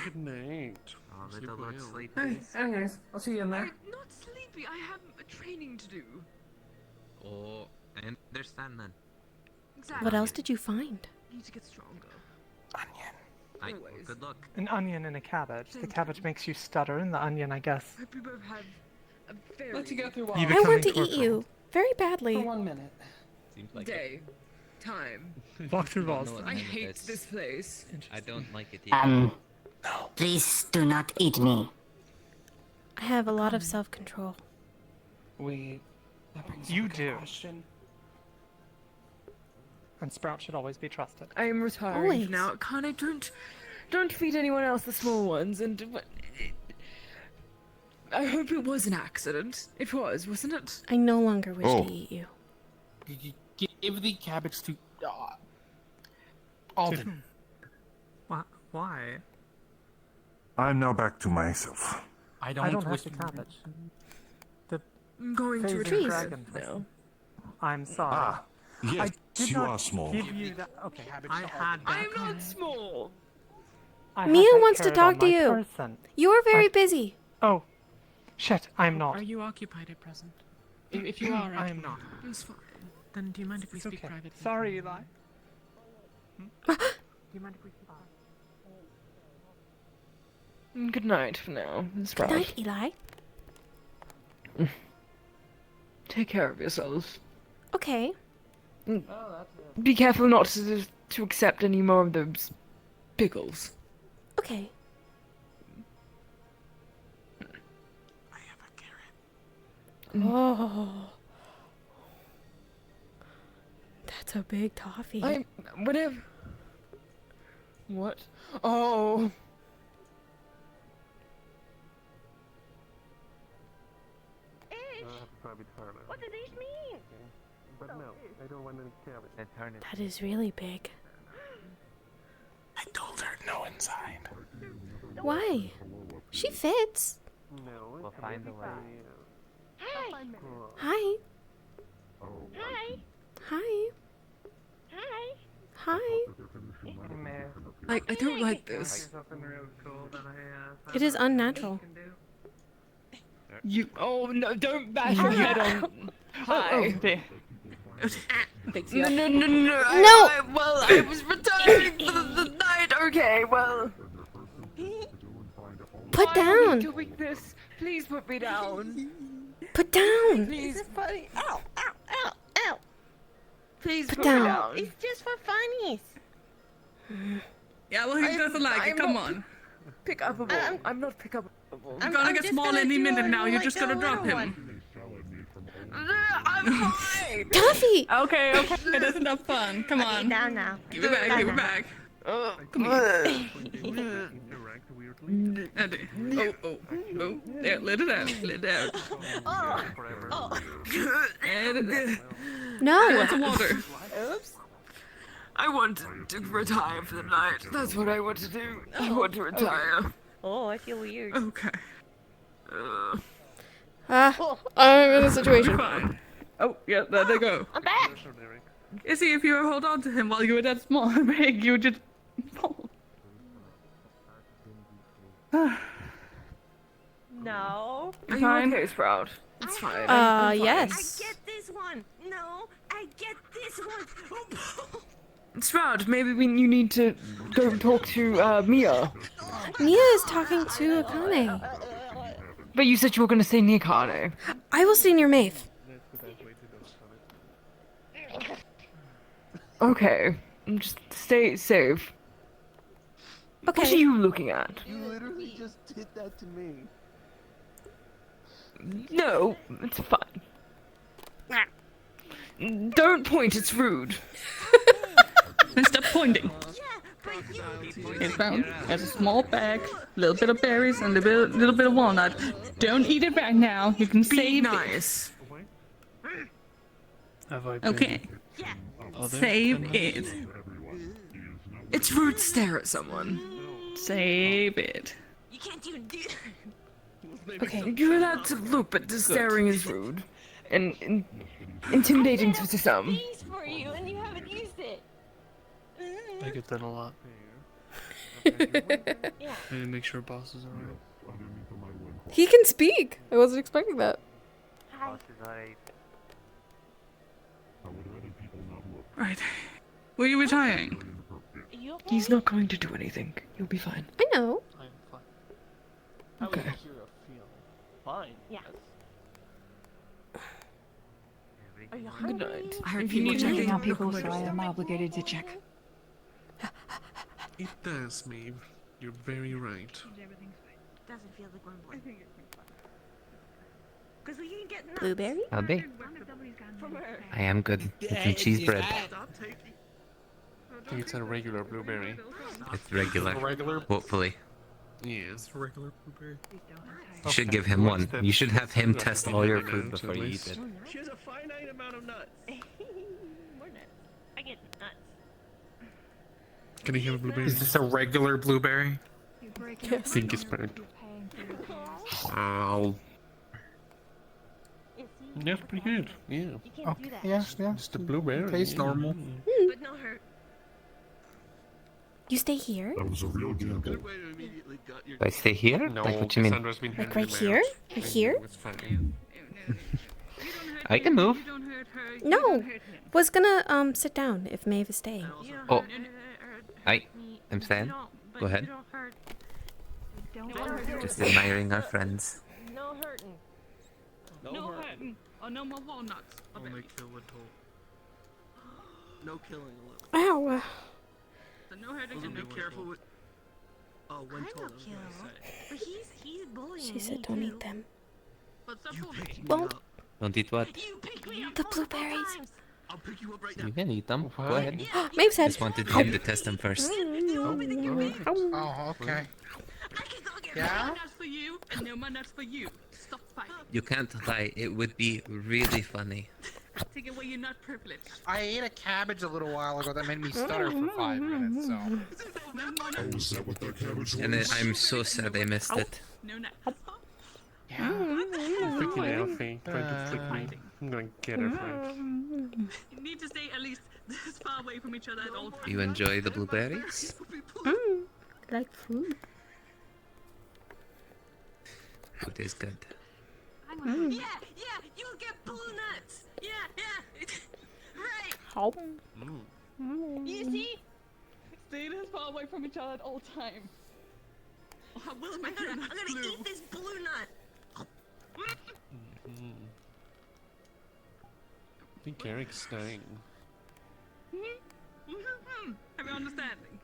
Good night. Oh, Sleep little lord well. sleep. Hey, anyways, I'll see you in there. I'm not sleepy. I have a training to do. Oh, I understand then. Exactly. What else did you find? Need to get stronger. Well, good luck. An onion and a cabbage. The cabbage makes you stutter, and the onion, I guess. Hope you both have a very Let you go through You one I become want to incorporeal. eat you. Very badly. for 1 minute. Seems like day, time. Walk through Don't walls. know what I time it hate is. this place. I don't like it either. Please do not eat me. I have a lot of self-control. That brings You up a good do. question. And Sprout should always be trusted. I am retiring Always. now. Can't I don't feed anyone else the small ones and I hope it was an accident. It was, wasn't it? I no longer wish Oh. to eat you. Give the cabbage to Alden. Why? I'm now back to myself. I I don't don't wish have the cabbage. The I'm going to phasing retreat dragon now. I'm sorry. Ah, yes, did you not are small. Give you that. Okay, I had I'm not small. I had Mia that wants to carrot talk on to my you. person. You're very busy. Oh, shit! I'm not. Are you occupied at present? If you are, I am not. It's fine. Then do you mind if we It's speak okay. privately? Sorry, Eli. Do you mind if we speak? Good night for now, Good night, Eli. Take care of yourself. Okay. Be careful not to accept any more of those pickles. Okay. Oh. That's a big toffee. Whatever. What? Oh. What do these mean? But no, I don't want any cabbage. That is really big. I told her no inside. Why? She fits. No, We'll find a way. Hi. Hi. Hi. Hi. Hi. Hi. I don't like this. It is unnatural. You. Oh no! Don't bash your head on. Hi. No, no, no, no. Well, I was retiring for the night. Okay, well. Put Why are down. we doing this? Please put me down. Put down. Please. It's funny. Ow, ow, ow, ow. Please Put put down. me down. It's just for funnies. Yeah, well, who doesn't like it? Come on. Pick upable. I'm not pick upable. You're gonna get small any minute now. You're just gonna drop him. I'm fine. Toffee. Okay, that's enough fun. Come on. Down now. Give it back, give it back. Come here. Oh. There, let it out. Let it out. Let it out. No. I want some water. Oops. I want to retire for the night. That's what I want to do. I want to retire. Oh, I feel weird. Okay. I'm in a situation. Fine. Oh, yeah, there they go. I'm back. You see, if you hold on to him while you were that small, big, you would just fall. No. Are you okay, Sprout? It's fine. Yes. I get this one. No, I get this one. Sprout, maybe you need to go talk to Mia. Mia is talking to Akane. But you said you were going to say Nikane. I will stay near Maeve. Okay, just stay safe. Okay. What are you looking at? You literally just did that to me. No, it's fine. Don't point, it's rude. Then stop pointing. It's found as a small bag, a little bit of berries, and a little bit of walnut. Don't eat it right now. You can save nice. Have I Okay. Save it. It's rude to stare at someone. Save it. You can't even do Okay, you're allowed to look, but the staring is rude. And intimidating to some. these for you, and you haven't used it. I get that a lot. Yeah. I need to make sure boss is alright. He can speak. I wasn't expecting that. Hi. Right. Were you retiring? Are you okay? He's not going to do anything. You'll be fine. I know. I am fine. How Okay. is Kira feeling? Fine. Yeah. Yes. Are you Good hungry? night. I heard If you people need checking anything, out people, let so us I know. am obligated to check. It does, Maeve. You're very right. Doesn't feel like one boy. Because we didn't get enough. Blueberry? I'll be. From her. I am good. It's some cheese bread. I think it's a regular blueberry. It's regular. Regular? Hopefully. Yes. Regular blueberry. You should give him one. You should have him test all your food before you eat it. She has a finite amount of nuts. More nuts. I get nuts. Can I have a blueberry? Is this a regular blueberry? I think it's burnt. Ow. That's pretty good. Yeah. You can't do that. Yeah, yeah. Just a blueberry. Tastes normal. But no hurt. You stay here? That was a real gamble. Do I stay here? No, Like, what you mean? Cassandra's been Like hanging right here? out. Right here? It's fine. I can move. No. Was gonna sit down if Maeve is staying. Oh. I'm staying. Go ahead. Just admiring our friends. No hurting. No hurting. Oh, no more walnuts. Only kill a toll. No killing a Ow. So no hurting and be no careful with. Oh, one I toll. don't kill. But he's bullying She me said don't too. eat them. But stop bullying. Well, Don't eat what? You pick me up the multiple blueberries. times. I'll pick you up right now. You can eat them. Go ahead. Maeve said. Just wanted him to test them first. Oh, okay. Yeah? Nuts for you and no more nuts for you. Stop fighting. You can't lie. It would be really funny. Take away your nut privilege. I ate a cabbage a little while ago that made me stutter for 5 minutes, so. Oh, was that what that cabbage was? And I'm so sad I missed it. No nuts. Freaking Alfie trying to flick me. I'm gonna get her for it. You need to stay at least this far away from each other at all times. You enjoy the blueberries? Like food. Food is good. Yeah, you'll get blue nuts. Yeah. Right. How? You see? Stay this far away from each other at all times. Oh, I will make your I'm nuts gonna blue. eat this blue nut. I think Eric's staying. Have you understanding?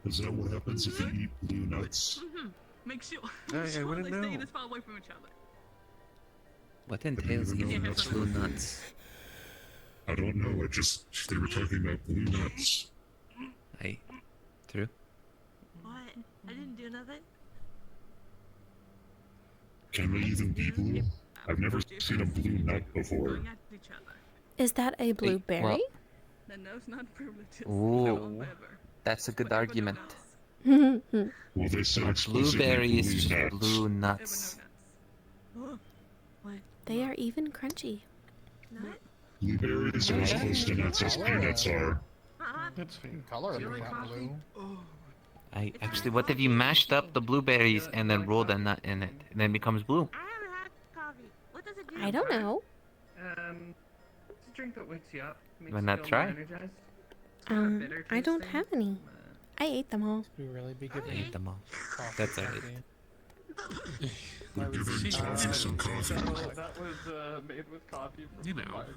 Is that what happens if you eat blue nuts? Make sure, I wouldn't they stay know. this far away from each other. What entails eating blue nuts? I don't know. They were talking about blue nuts. True. What? I didn't do nothing. Can they even be blue? I've never seen a blue nut before. Going at each other. Is that a blueberry? well- Then those not privileges. Ooh, that's a good argument. Well, they said exclusively Blueberry is blue just nuts. blue nuts. They are even crunchy. Blueberries are as close to nuts as peanuts are. That's fair. Color of that blue. What if you mashed up the blueberries and then rolled a nut in it, and then it becomes blue? I haven't had coffee. What does it do? I don't know. It's a drink that wakes you up. Makes Why you not feel try? more energized. It's got a bitter I don't taste have any. I ate them all. We really be I giving ate them all. That's alright. We're giving Toffee some coffee. That was made with coffee from You the know. market.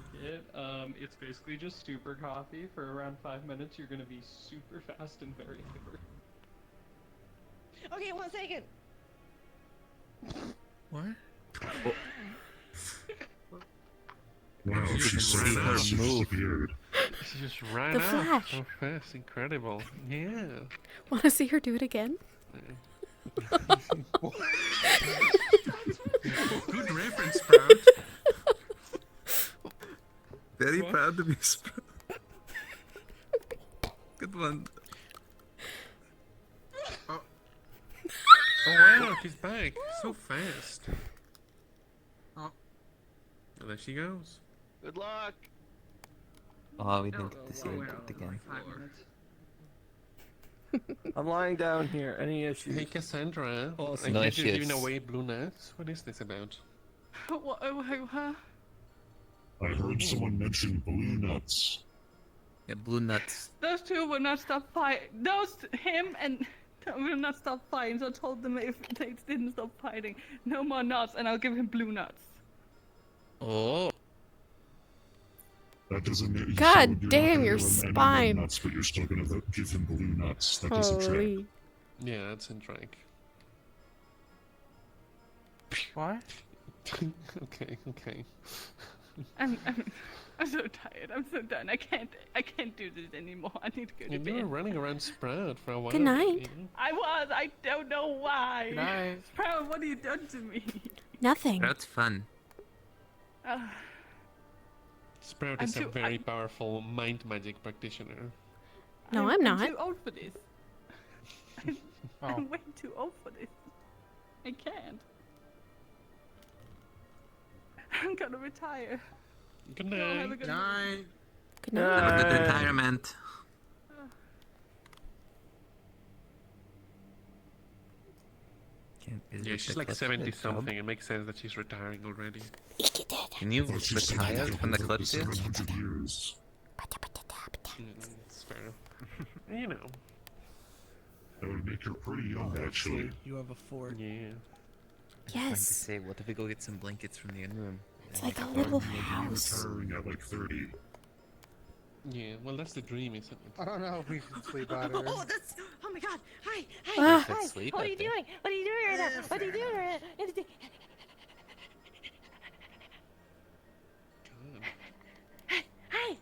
It's basically just super coffee. For around 5 minutes, you're gonna be super fast and very hyper. Okay, 1 second. What? Wow, she see ran her out. She move. disappeared. She just ran The off Flash. so fast. Incredible. Yeah. Want to see her do it again? Good reference, Sprout. Very proud of you, Sprout. Good one. Oh wow, she's back. So fast. Oh. Well, there she goes. Good luck. Oh, we didn't get to see her do it again. 5 minutes. I'm lying down here. Any issues? Hey Cassandra, I No guess you're giving issues. away blue nuts. What is this about? What? Huh? I heard someone mention blue nuts. Yeah, blue nuts. Those two will not stop fighting. Him and Tom will not stop fighting. So I told them if they didn't stop fighting, no more nuts, and I'll give him blue nuts. Oh. That doesn't mean God you're damn, not your gonna give him any spine. nuts, but you're still gonna give him blue nuts. That doesn't track. Holy. Yeah, that's in drink. What? Okay. I'm I'm so tired. I'm so done. I can't do this anymore. I need to go to You bed. were running around Sprout for a while. Good night. you know? I was. I don't know why. Good night. Sprout, what have you done to me? Nothing. That's fun. Sprout I'm is a too- very powerful mind magic practitioner. No, I'm not. I'm too old for this. Oh. I'm way too old for this. I can't. I'm gonna retire. Good Y'all have a night. good Night. Good Have a good night. retirement. Yeah, she's like 70 something. It makes sense that she's retiring already. Can you But she's still retire been from the together for Kalypsia? 700 years. It's fair. You know. That would make her pretty young, actually. You have a fort. Yeah. I was going to Yes. say, what if we go get some blankets from the inn room? It's And like a make little fort? house. Retiring at like 30. Yeah, well, that's the dream, isn't it? I don't know if we should sleep out here. Oh, that's. Oh my God! Hi, hi, Ah. hi! Sleep What are out you there. doing? What are you doing right now? What are you doing right now? Hi, hi,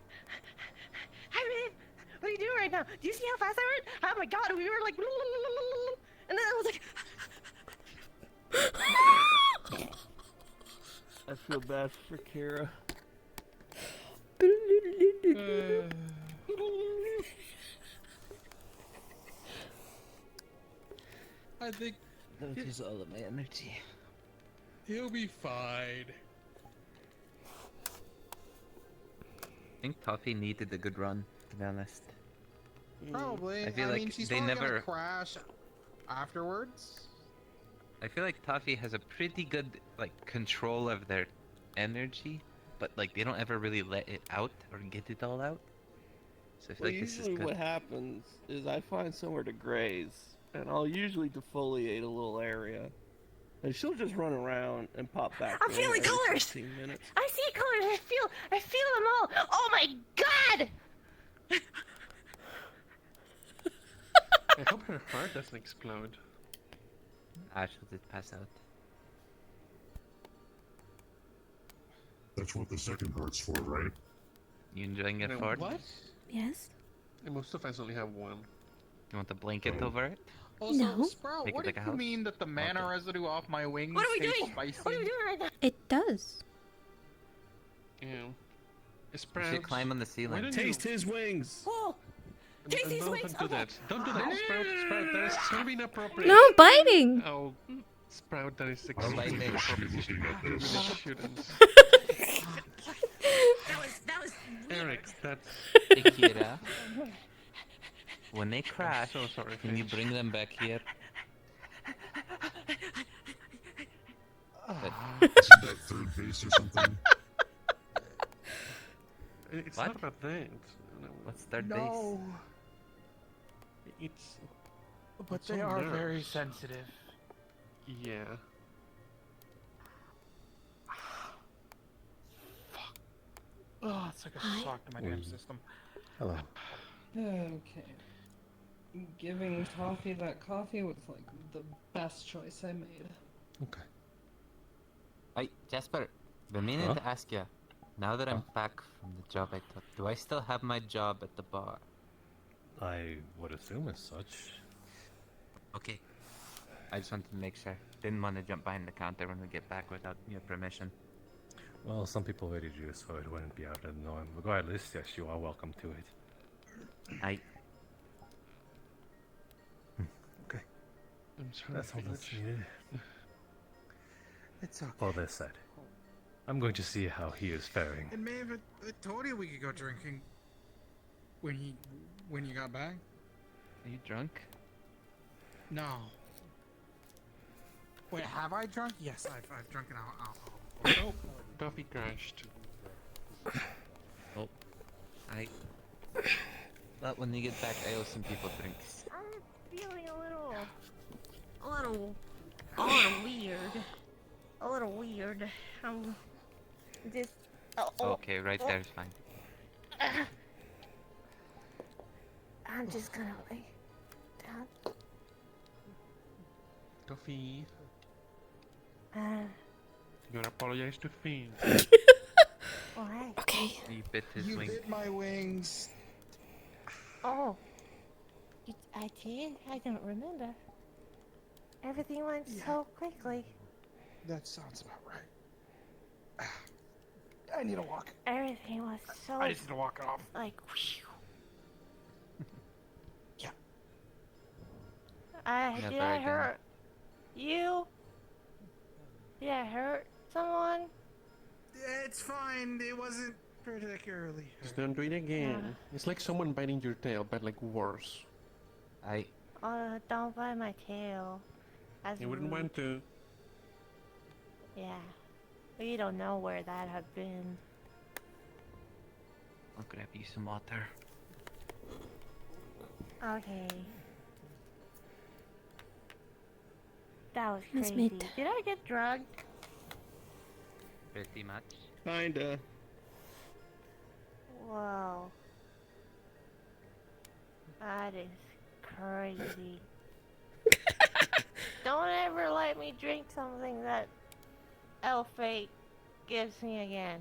hi, babe. What are you doing right now? Do you see how fast I went? Oh my God! We were like, and then I was like. I feel bad for Kira. I think That is all of my energy. he'll be fine. I think Toffee needed a good run, to be honest. Probably. I feel mean, like she's they probably never- gonna crash afterwards. I feel like Toffee has a pretty good control of their energy, but they don't ever really let it out or get it all out. So I feel like this is usually good. what happens is I find somewhere to graze, and I'll usually defoliate a little area. And she'll just run around and pop back. I'm in feeling every colors. 15 minutes. I see colors. I feel them all. Oh my God! I hope her heart doesn't explode. Ah, she'll just pass out. That's what the second heart's for, right? You enjoying it, No, Ford? what? Yes. And most of us only have one. You want the blanket over it? Also, No. Sprout, Make it what like did a you house? mean that the mana residue off my wings What are we tastes doing? spicy? What are we doing right now? It does. You know. You Sprout. should climb on the Why ceiling. don't Taste his wings. Oh, taste these no, wings. don't do that. Don't do that. Sprout, that is so inappropriate. No, I'm biting. Oh, Sprout, that is I don't extremely think I should be inappropriate. looking at You this. really shouldn't. That was. Eric, that's... Akira, when they crash, so sorry, can you Finch. bring them back here? Isn't that third base or something? It's What? not about that. No. What's third No, It's... But It's they on are nerves. very sensitive. Yeah. Oh, it's like a shock to my damn system. Hello. Okay. Giving Toffee that coffee was like the best choice I made. Okay. Hey, Jasper, been meaning Huh? to ask you. Now that I'm back from the job I took, do I still have my job at the bar? I would assume as such. Okay. I just wanted to make sure. Didn't want to jump behind the counter when we get back without your permission. Well, some people already do, so it wouldn't be out of the norm. Regardless, yes, you are welcome to it. I. Okay. I'm sorry, That's all that's Finch. needed. it's okay. All this said, I'm going to see how he is faring. And man, I told you we could go drinking when you got back. Are you drunk? No. Wait, have I drunk? Yes, I've drunken alcohol. Oh, Duffy crashed. Oh. I. But when you get back, I owe some people drinks. I'm feeling a little weird. A little weird. I'm just. Okay, right there's fine. I'm just gonna lay down. Duffy, Uh, you gotta apologize to Finch. What? Okay. He bit his You wing. bit my wings. Oh. I did? I don't remember. Everything went so quickly. That sounds about right. I need a walk. Everything was so... I just need to walk it off. Like, whew. Yeah. Did Never I again. hurt you? Did I hurt someone? It's fine. It wasn't particularly. Just don't do it again. It's like someone biting your tail, but like worse. Oh, don't bite my tail. That's You wouldn't rude. want to. Yeah. But you don't know where that had been. I'll grab you some water. Okay. That was Miss crazy. Mid. Did I get drugged? Pretty much. Kinda. Whoa. That is crazy. Don't ever let me drink something that Elfate gives me again.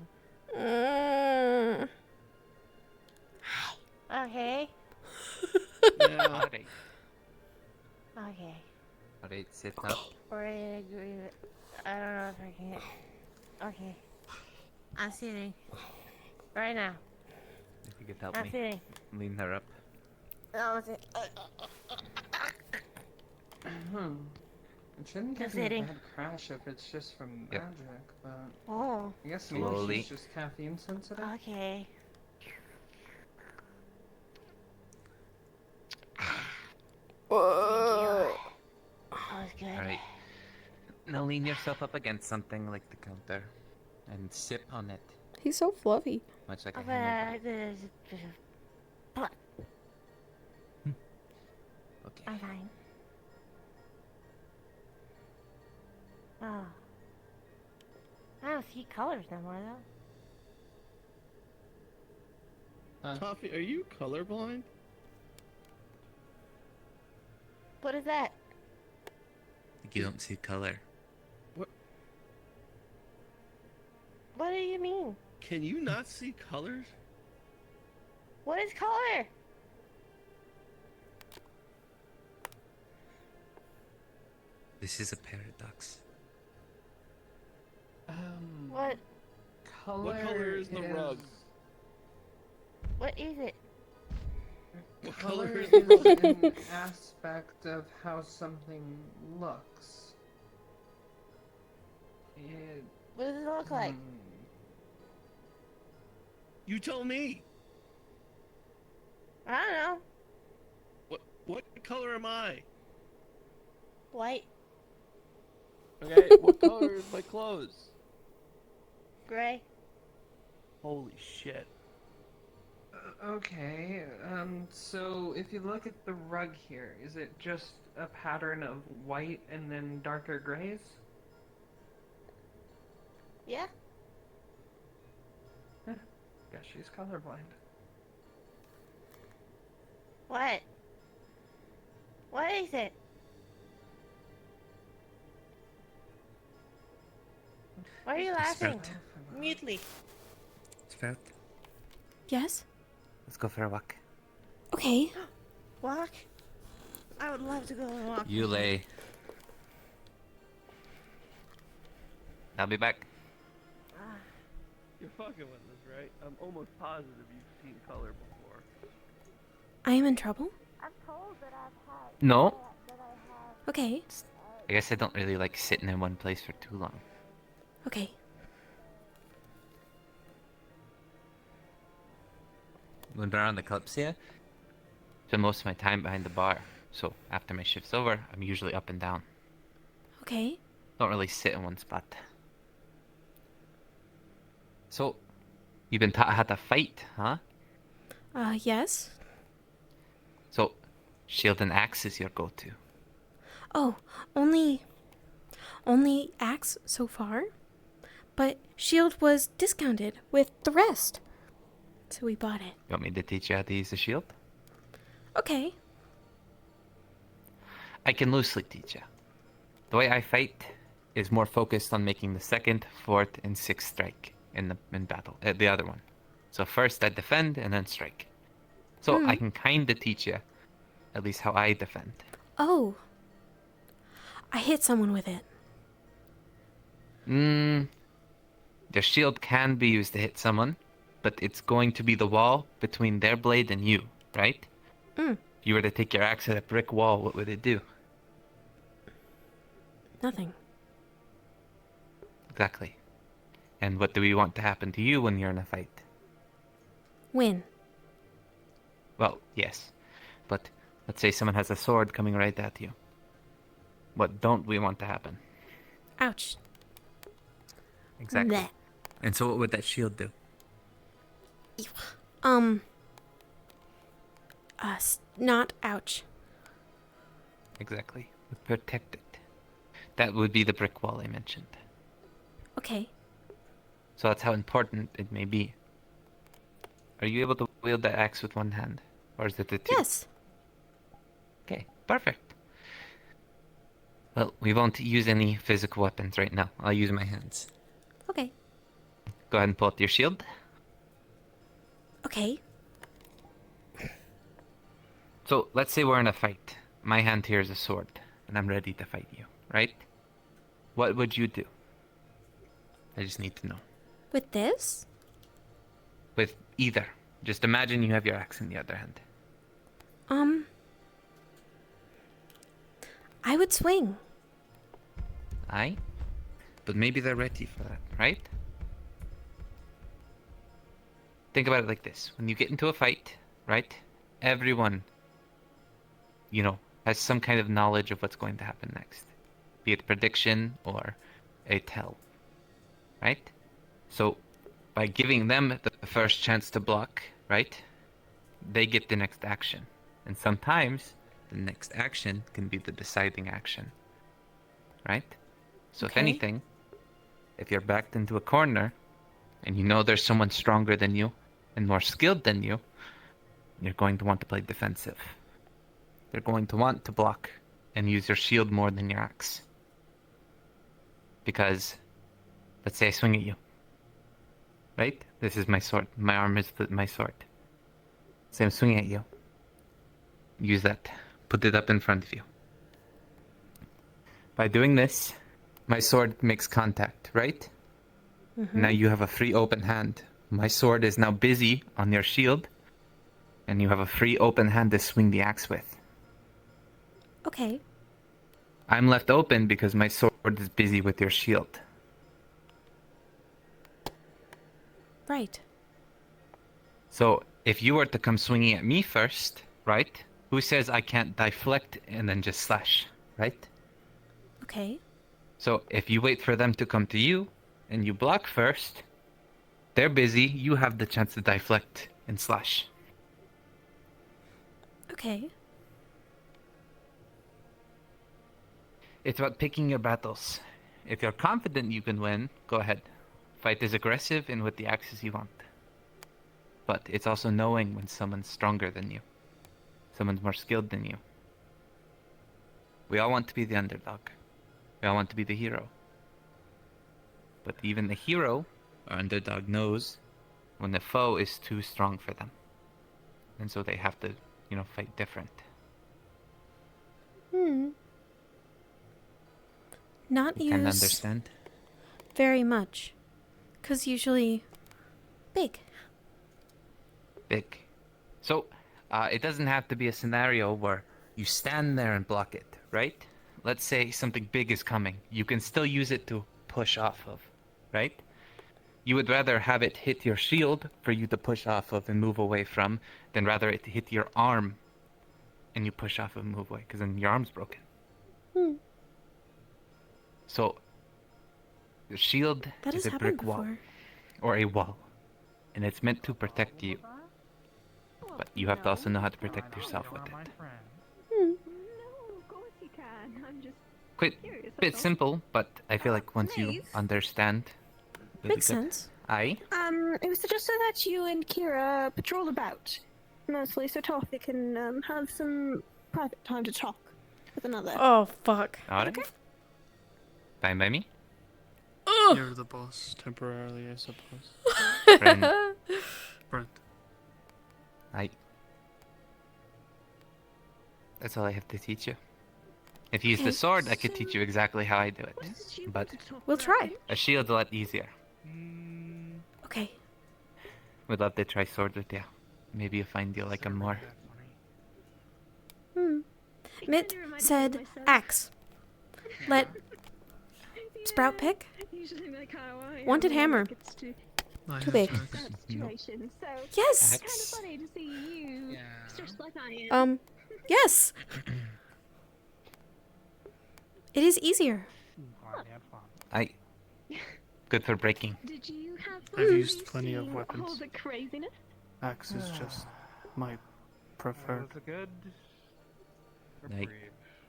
Okay? Yeah. Alright. Okay. Alright, sit up. We're in agreement. I don't know if I can get... Okay. I'm sitting. Right now. If you could help I'm me. sitting. Lean her up. No, I'm sitting. It shouldn't Just give you a sitting. bad crash if it's just from Yep. magic, but Oh. I guess maybe Slowly. she's just caffeine sensitive. Okay. Whoa. That was good. Alright. Now lean yourself up against something like the counter. And sip on it. He's so fluffy. Much like a hangover. Okay. I'm fine. Oh. I don't see colors no more though. Toffee, are you colorblind? What is that? You don't see color. What do you mean? Can you not see colors? What is color? This is a paradox. What? Color What color is the rug? What is it? What Color color is is an aspect of how something looks. It, What does it look like? You tell me. I don't know. What color am I? White, Okay, what color is my clothes? gray. Holy shit. Okay, so if you look at the rug here, is it just a pattern of white and then darker grays? Yeah. Guess she's colorblind. What? What is it? Why are you laughing? Mutely. Sprout, Yes? let's go for a walk. Okay. Walk? I would love to go and walk. You lay. I'll be back. You're fucking with us, right? I'm almost positive you've seen color before. I am in trouble? I'm told that I've had... No. Okay. I guess I don't really like sitting in one place for too long. Okay. When we're on the Kalypsia, spend most of my time behind the bar. So after my shift's over, I'm usually up and down. Okay. Don't really sit in one spot. So, you've been taught how to fight, huh? Yes? So, shield and axe is your go-to. Oh, only axe so far. But shield was discounted with the rest. So we bought it. You want me to teach you how to use the shield? Okay. I can loosely teach you. The way I fight is more focused on making the 2nd, 4th, and 6th strike. in battle. The other one. So first I defend and then strike. So I can kind of teach you, at least how I defend. Oh. I hit someone with it. The shield can be used to hit someone, but it's going to be the wall between their blade and you, right? If you were to take your axe at a brick wall, what would it do? Nothing. Exactly. And what do we want to happen to you when you're in a fight? Win. Well, yes. But let's say someone has a sword coming right at you. What don't we want to happen? Ouch. Exactly. Blech. And so what would that shield do? Not ouch. Exactly. Protect it. That would be the brick wall I mentioned. Okay. So that's how important it may be. Are you able to wield the axe with one hand? Or is it the two? Yes. Okay, perfect. Well, we won't use any physical weapons right now. I'll use my hands. Okay. Go ahead and pull out your shield. Okay. So, let's say we're in a fight. My hand here is a sword, and I'm ready to fight you, right? What would you do? I just need to know. With this? With either. Just imagine you have your axe in the other hand. I would swing. Aye? But maybe they're ready for that, right? Think about it like this. When you get into a fight, right? Everyone, has some kind of knowledge of what's going to happen next. Be it a prediction or a tell. Right? So, by giving them the first chance to block, right? They get the next action. And sometimes, the next action can be the deciding action. Right? So if anything, if you're backed into a corner, and you know there's someone stronger than you, and more skilled than you, you're going to want to play defensive. You're going to want to block, and use your shield more than your axe. Because, let's say I swing at you. Right? This is my sword. My arm is my sword. Say I'm swinging at you. Use that. Put it up in front of you. By doing this, my sword makes contact, right? Now you have a free open hand. My sword is now busy on your shield, and you have a free open hand to swing the axe with. Okay. I'm left open because my sword is busy with your shield. Right. So, if you were to come swinging at me first, right? Who says I can't deflect and then just slash, right? Okay. So, if you wait for them to come to you, and you block first, they're busy, you have the chance to deflect and slash. Okay. It's about picking your battles. If you're confident you can win, go ahead. Fight as aggressive and with the axes you want. But it's also knowing when someone's stronger than you. Someone's more skilled than you. We all want to be the underdog. We all want to be the hero. But even the hero, or underdog, knows when the foe is too strong for them. And so they have to, fight different. Not You can used understand? very much. 'Cause usually big. Big. So, it doesn't have to be a scenario where you stand there and block it, right? Let's say something big is coming. You can still use it to push off of, right? You would rather have it hit your shield for you to push off of and move away from, than rather it hit your arm and you push off and move away, because then your arm's broken. So, the shield That is has a brick happened wall, before. or a wall, and it's meant to protect you. But you have to also know how to protect yourself with it. Quite a bit simple, but I feel like once you understand, it'll be Makes good. sense. Aye? It was just so that you and Kira patrol about, mostly so Toffee can have some private time to talk with another. Oh, fuck. Alright. Fine by me. You're the boss, temporarily, I suppose. Friend. Friend. That's all I have to teach you. If you use Okay. the sword, I could teach you exactly how I do it. But We'll try. a shield's a lot easier. Okay. Would love to try sword with you. Maybe you'll find you'll like 'em more. Mitt said axe. Let Sprout pick. Wanted hammer. Too big. Yes. Axe. Yes. It is easier. Good for breaking. I've used plenty of weapons. Axe is just my preferred.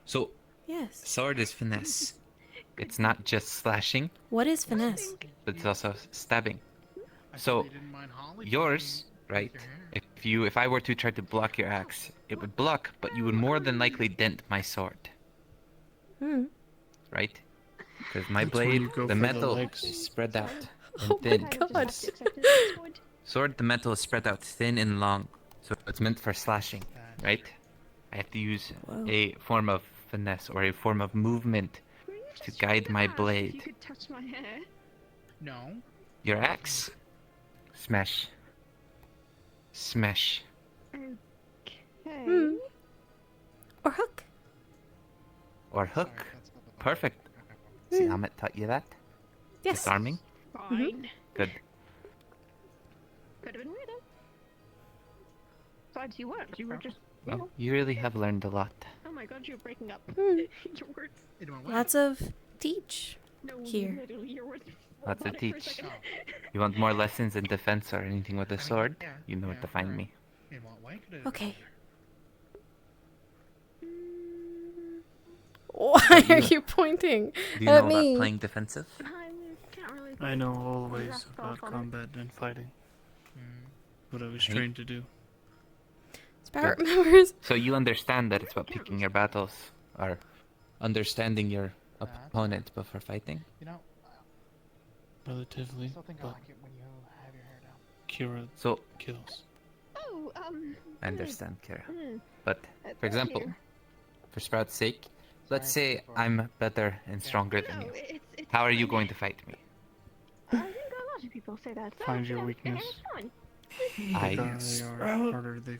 So, Yes. sword is finesse. It's not just slashing, What is finesse? but it's also stabbing. So, yours, right? If I were to try to block your axe, it would block, but you would more than likely dent my sword, Hmm. right? Because my That's where blade, you go the for the metal legs. is spread out and Oh my thin. god. Sword, the metal is spread out thin and long, so it's meant for slashing, right? I have to use a form of finesse or a form of movement to guide my blade. No. Your axe, smash, smash. Hmm. Or hook. Or hook. Perfect. See, Amit taught you that? Yes. Disarming? Fine. Good. Could have been weirder. Besides, you weren't. You were just. Well, you really have learned a lot. Oh my god, you're breaking up. Hmm. Your words. Lots of teach No, here. literally, your words. Lots to robotic for a teach. second. You want more lessons in defense or anything with a sword? You know where to find me. In what way could it? Okay. Why are you pointing Do you at know me? about playing defensive? I know all ways about combat and fighting. What I was trained to do. Sprout Good. remembers. So you understand that it's about picking your battles, or understanding your opponent before fighting? You know, Relatively, I think I but like it when you have your hair down. Kira So kills. Oh, I understand, Kira. Mm. But for example, you. for Sprout's sake, let's say I'm better and stronger than you. How are you going to fight me? I think a lot of people say that. So, Find your you know, weakness. it's fine.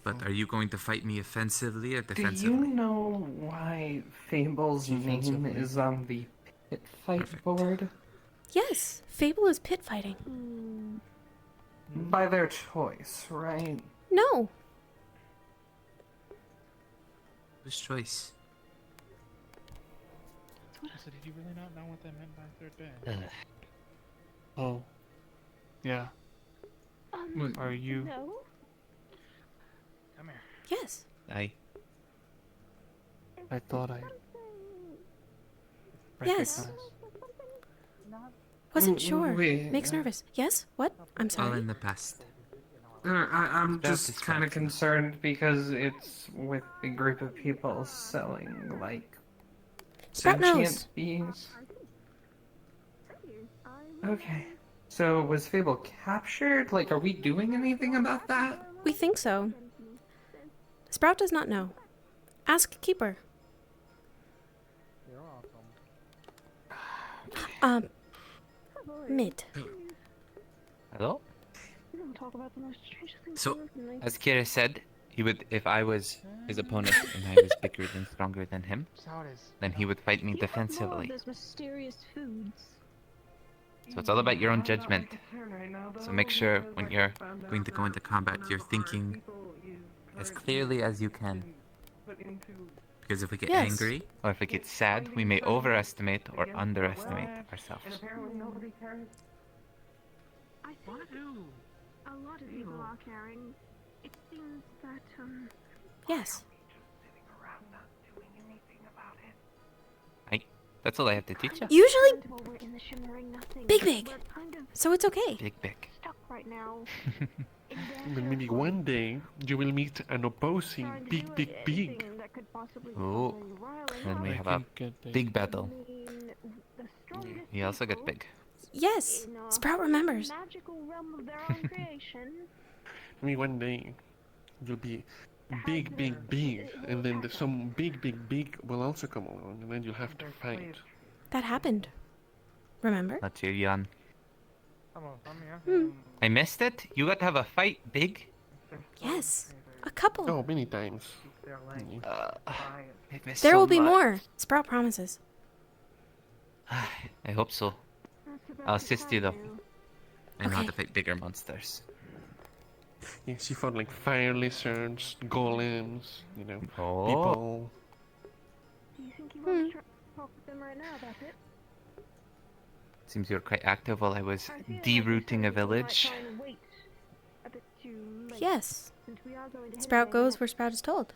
But are you going to fight me offensively or Do defensively? you know why Fable's name Defensively. is on the pit fight board? Yes. Fable is pit fighting. By their choice, right? No. Whose choice? So did you really not know what that meant by third bed? Oh. Yeah. Are you? No. Come here. Yes. I thought I Yes. recognized. Wasn't sure. Wait, Makes nervous. Yes? What? I'm all sorry. in the past. I'm Sprout just is kind of Sprout. concerned because it's with a group of people selling, like, Sprout sentient knows. beings. Okay. So, was Fable captured? Like, are we doing anything about that? We think so. Sprout does not know. Ask Keeper. You're welcome. Mid. Hello? We don't talk about the most strangest things So, in life. as Kira said, he would, if I was his opponent and I was bigger and stronger than him, That's how it is. then he would fight me You have more of defensively. those mysterious foods. So it's all about your own judgment. So make sure when you're going to go into combat, you're thinking as clearly as you can. Because if we get Yes. angry or if we get sad, we may overestimate or underestimate ourselves. Apparently nobody cares. I think a lot of people are caring. It seems that, Yes. That's all I have to teach you. Usually while we're in the shimmering nothing, big. we're kind of So it's okay. Big. stuck right now. But maybe one day you will meet an opposing big. That could possibly Oh, be riling. then we I have a can get big battle. I mean, the strongest He also gets people big. Yes, in our Sprout remembers. magical realm of their own creation. Maybe one day you'll be big, big, big, and then some big, big, big will also come along, and then you'll have to fight. That happened. Remember? Not you, Jan. Hmm. I missed it? You got to have a fight big? Yes, a couple. Oh, many times. I missed There so will be much. more. Sprout promises. I hope so. I'll assist you though. I know how to fight bigger monsters. Yeah, she fought like fire lizards, golems, you know, Oh. people. Do you think you want to try to talk with them right now about it? Seems you were quite active while I was derooting a village. A bit too late, Yes. since we are going to head Sprout away goes where Sprout is told.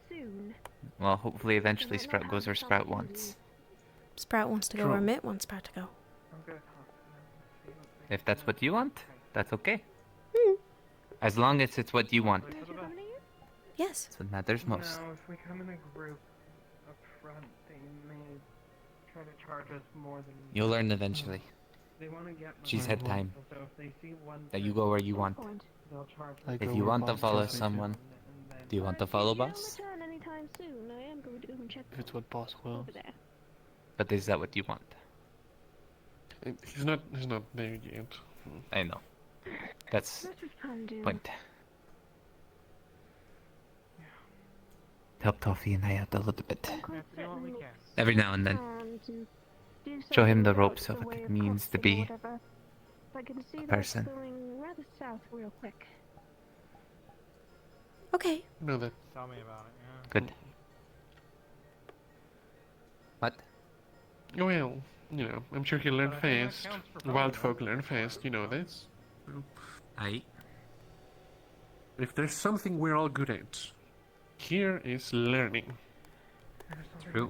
soon. Well, hopefully eventually Sprout goes where Sprout wants. Sprout wants to go where Mitt wants Sprout to go. If that's what you want, that's okay. As long as it's what you want. Yes. That's what matters most. Now, if we come in a group up front, they may try to charge us more than... You'll learn eventually. They want to get She's had time. So if they see one That you go where you want. they'll charge If you want to follow someone, do you want to follow boss? Return anytime soon. I am going to go and check If it's what boss wills. over there. But is that what you want? He's not there yet. I know. That's What we can do. point. Help Toffee and I out a little bit. Every now and then. Show him the ropes of what it means to be I can see a that person. it's going rather south real quick. Okay. No, that. Tell me about it, yeah. Good. What? Well, you know, I'm sure he'll learn fast. Wild folk learn fast, you know this. Aye. If there's something we're all good at, here is learning. True.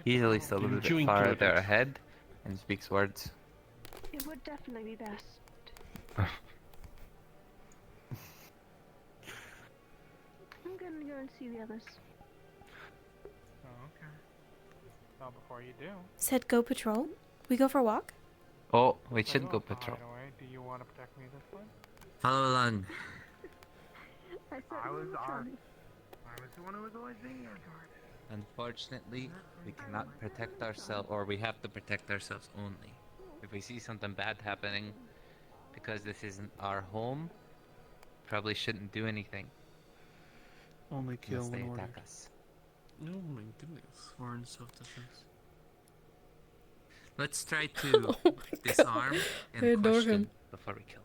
He's at least a little You bit farther included. ahead and speaks words. It would definitely be best. I'm gonna go and see the others. Oh, okay. Well, before you do, Said go patrol. We go for a walk? Oh, we should go patrol. do you want to protect me this way? Follow along. I was the one who was always being your guard. Unfortunately, we cannot protect ourselves, or we have to protect ourselves only. If we see something bad happening, because this isn't our home, probably shouldn't do anything. Only kill unless they when attack ordered. us. Oh my goodness. Or in self-defense. Let's try to disarm I and adore question him. before we kill.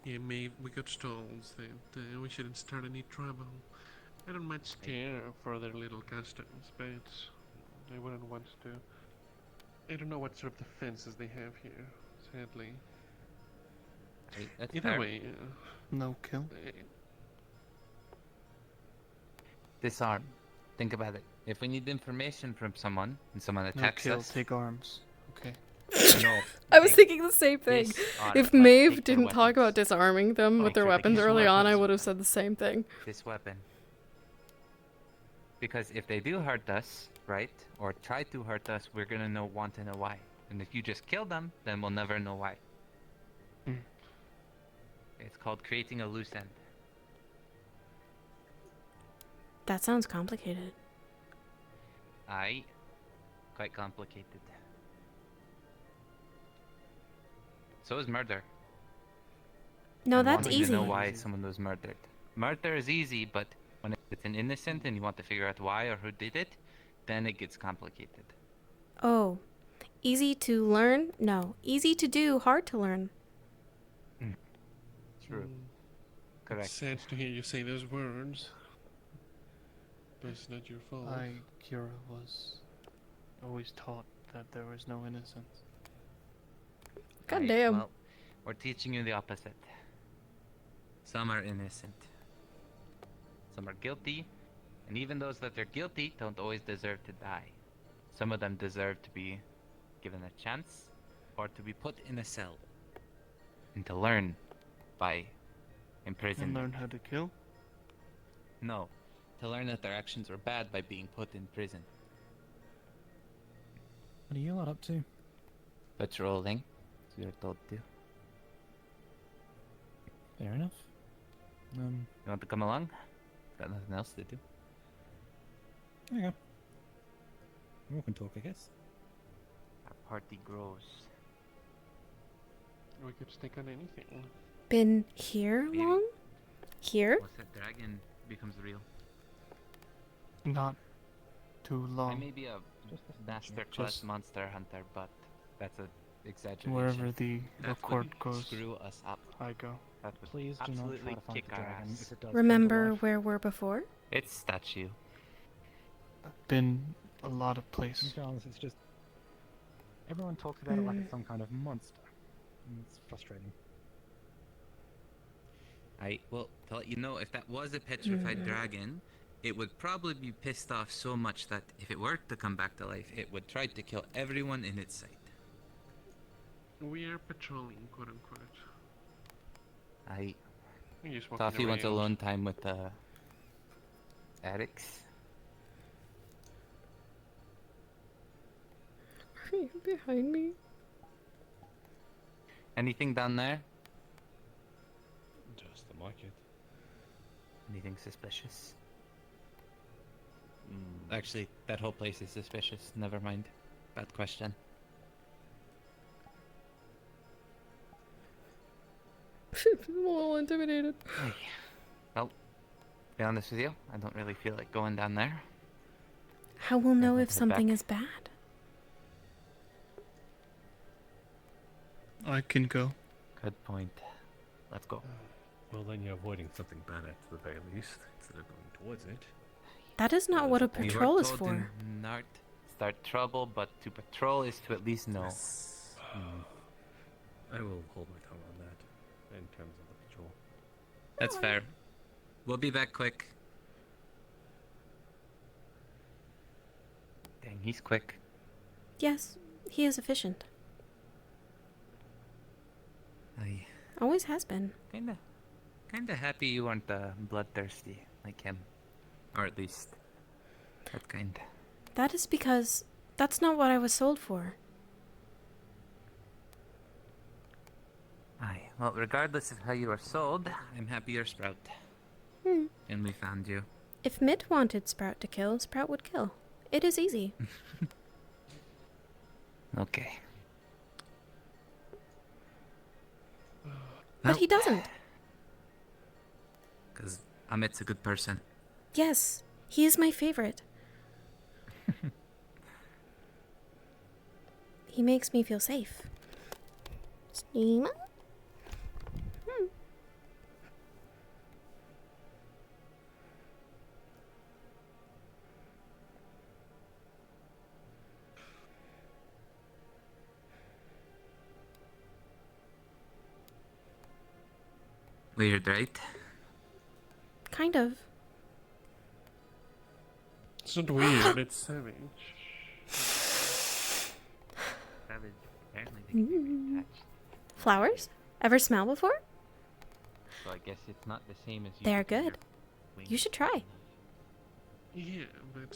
Yeah, maybe we got stalls that we shouldn't start any trouble. I don't much care for their little customs, but I wouldn't want to. I don't know what sort of defenses they have here, sadly. That's Either fair. way, No kill. Disarm. Think about it. If we need information from someone and someone No attacks kill. us, Take arms. Okay. no. I was thinking the same thing. Disarm. If Like, Maeve take their didn't talk about disarming them with their weapons Use early on, I weapons. would have said the same thing. This weapon. Because if they do hurt us, right, or try to hurt us, we're gonna want to know why. And if you just kill them, then we'll never know why. It's called creating a loose end. That sounds complicated. Aye. Quite complicated. So is murder. No, And that's wanting to know easy. why someone was murdered. Murder is easy, but when it's an innocent and you want to figure out why or who did it, then it gets complicated. Oh. Easy to learn? No. Easy to do, hard to learn. True. Correct. It's sad to hear you say those words. But it's not your fault. Kira was always taught that there was no innocence. God Right, damn. Well, we're teaching you the opposite. Some are innocent. Some are guilty. And even those that are guilty don't always deserve to die. Some of them deserve to be given a chance or to be put in a cell. And to learn by And imprisonment. learn how to kill? No. To learn that their actions were bad by being put in prison. What are you lot up to? Patrolling, as we were told to. Fair enough. You want to come along? Got nothing else to do. There you go. We can talk, I guess. Our party grows. We could stick on anything. Been here long? Here? Once that dragon becomes real. Not too I long. may be a master class monster hunter, but that's an exaggeration. Wherever the That record would goes, screw us up. I go. That would Please do not try absolutely to find kick the our dragon ass. if it does Remember come to where we're before? It's statue. Been a lot of places. life. It's just everyone talks about it like it's some kind of monster. And it's frustrating. Well, to let you know, if that was a petrified dragon, it would probably be pissed off so much that if it were to come back to life, it would try to kill everyone in its sight. We are patrolling, quote unquote. We're just walking Toffee wants around. alone time with addicts. Are you behind me? Anything down there? Just the market. Anything suspicious? Actually, that whole place is suspicious. Never mind. Bad question. I'm a little intimidated. Well, to be honest with you, I don't really feel like going down there. How will know if head something back. is bad? I can go. Good point. Let's go. Well, then you're avoiding something bad at the very least, instead of going towards it. That is not what a We were patrol is told for. to not start trouble, but to patrol is to at least know. I will hold my tongue on that, in terms of the patrol. That's fair. We'll be back quick. Dang, he's quick. Yes, he is efficient. I Always has been. kinda happy you aren't bloodthirsty like him. Or at least that kind. That is because that's not what I was sold for. Aye. Well, regardless of how you are sold, I'm happy you're Sprout. Hmm. And we found you. If Mitt wanted Sprout to kill, Sprout would kill. It is easy. Okay. But he doesn't. Because Amit's a good person. Yes, he is my favorite. He makes me feel safe. Steam? Weird, right? Kind of. It's not weird, it's savage. Savage. Apparently they can be reattached. Flowers? Ever smell before? So I guess it's not the same as you. They're putting your good. wings You should try. Yeah, but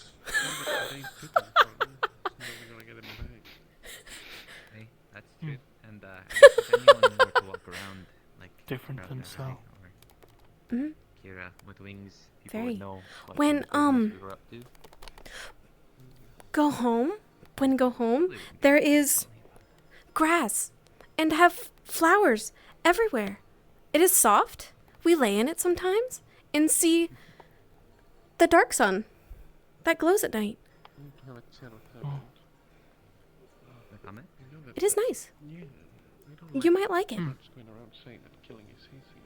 they took them from me. So we're gonna get them back. Hey, that's true. And I guess if anyone were to walk around like Different Sprout than and Sal. I, or Mhm. Kira with wings, people Very. would know what When, kind of business we were up to. Go home. When go home, there is grass and have flowers everywhere. It is soft. We lay in it sometimes and see the dark sun that glows at night. Have a chat with her. The comment? It is nice. Yeah, I don't You might like it. much going around saying that killing is easy.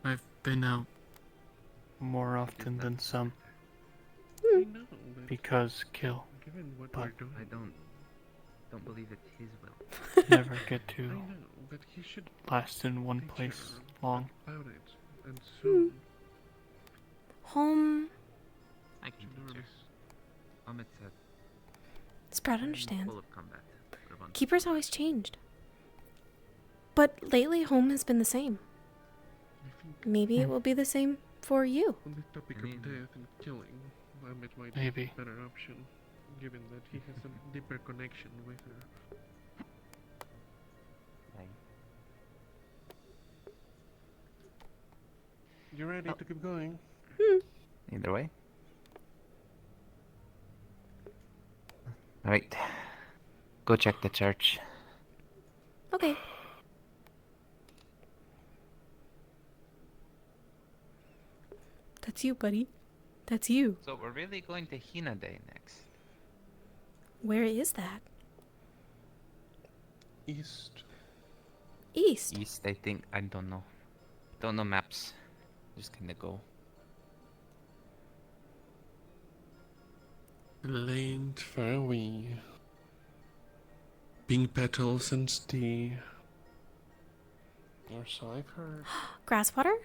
I've been out more often than some. I know, but Because kill. given what But we're doing, I don't believe it's his will. never get I to know, but he should last in one be place sure long. about it, and soon. Home. I can teach her. Amit's Sprout understands. full of combat. for a bunch. Keeper's always changed. But lately, home has been the same. Maybe it will be the same for you. On the topic of death and killing, Amit might Maybe. be a better option. given that he has a deeper connection with her. Right. You ready to keep going? Either way. Alright. Go check the church. Okay. That's you, buddy. That's you. So we're really going to Hina Day next. Where is that? East. East. East, I think. I don't know. Don't know maps. Just kinda go. Late far away. Pink petals and tea. Or so I've heard. Grasswater?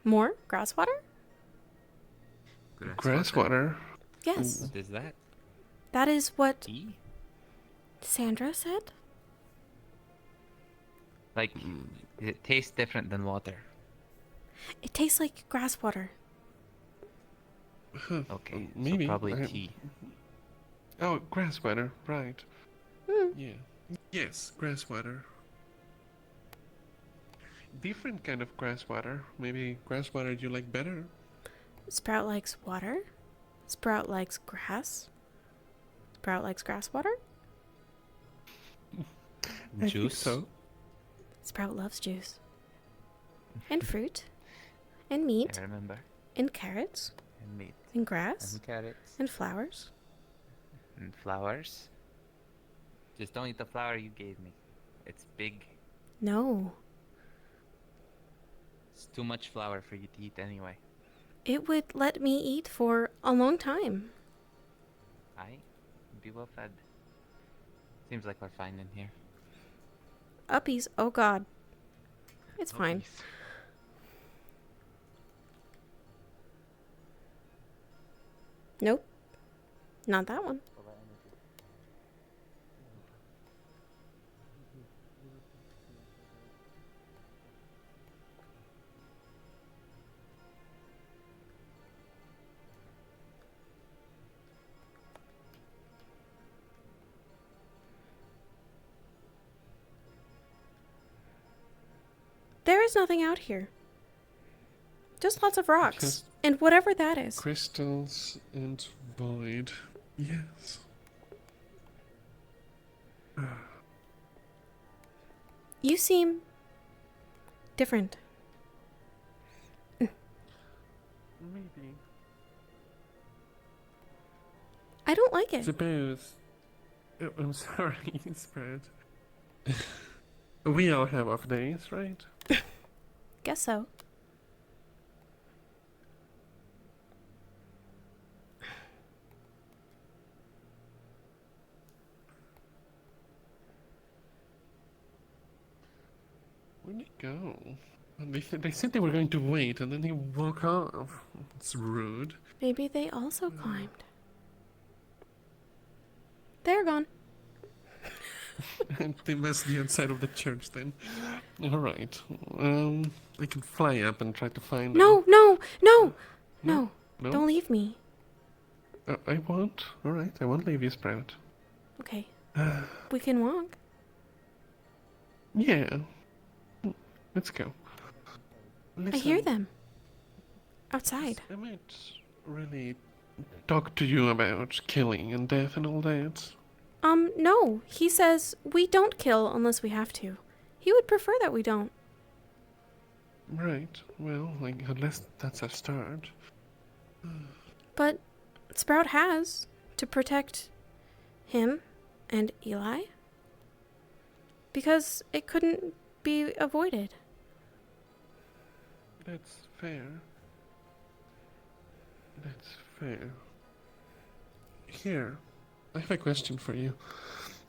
More grasswater? Grasswater? Yes. What is that? That is what Tea? Sandra said? Like, it tastes different than water. It tastes like grasswater. Okay, Maybe. so probably tea. Oh, grasswater, right. Yeah. Yes, grasswater. Different kind of grasswater. Maybe grasswater you like better. Sprout likes water. Sprout likes grass. Sprout likes grasswater. I Juice? think so. Sprout loves juice. And fruit. And meat. I remember. And carrots. And meat. And grass. And carrots. And flowers. And flowers. Just don't eat the flower you gave me. It's big. No. It's too much flour for you to eat anyway. It would let me eat for a long time. Aye. Be well fed. Seems like we're fine in here. Uppies. Oh god. It's fine. Nope. Not that one. There is nothing out here. Just lots of rocks. Just and whatever that is. Crystals and void. Yes. You seem different. Maybe. I don't like it. Suppose. Oh, I'm sorry, Spread. We all have off days, right? Guess so. Where'd he go? They said they were going to wait, and then he walked off. It's rude. Maybe they also climbed. They're gone. And they must be outside of the church then. Alright. I can fly up and try to find them. No, no, no, No? no. Don't leave me. I won't. Alright, I won't leave you, Sprout. Okay. We can walk. Yeah. Let's go. I hear Listen, them. Outside. I might really talk to you about killing and death and all that. No. He says we don't kill unless we have to. He would prefer that we don't. Right. Well, like, unless that's a start. But Sprout has to protect him and Eli. Because it couldn't be avoided. That's fair. That's fair. Here, I have a question for you.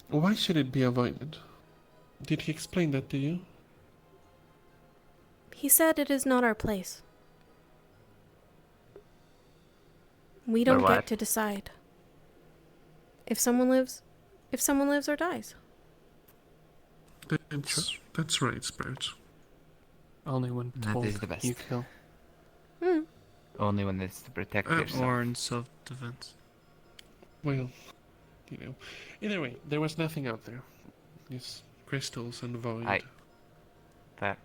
Why should it be avoided? Did he explain that to you? He said it is not our place. We Or don't what? get to decide. If someone lives or dies. That's right, Spirit. Only when That told is the best. you kill. Only when it's to protect yourself. Or in self-defense. Well, you know. Either way, there was nothing out there. Just crystals and void. Fair.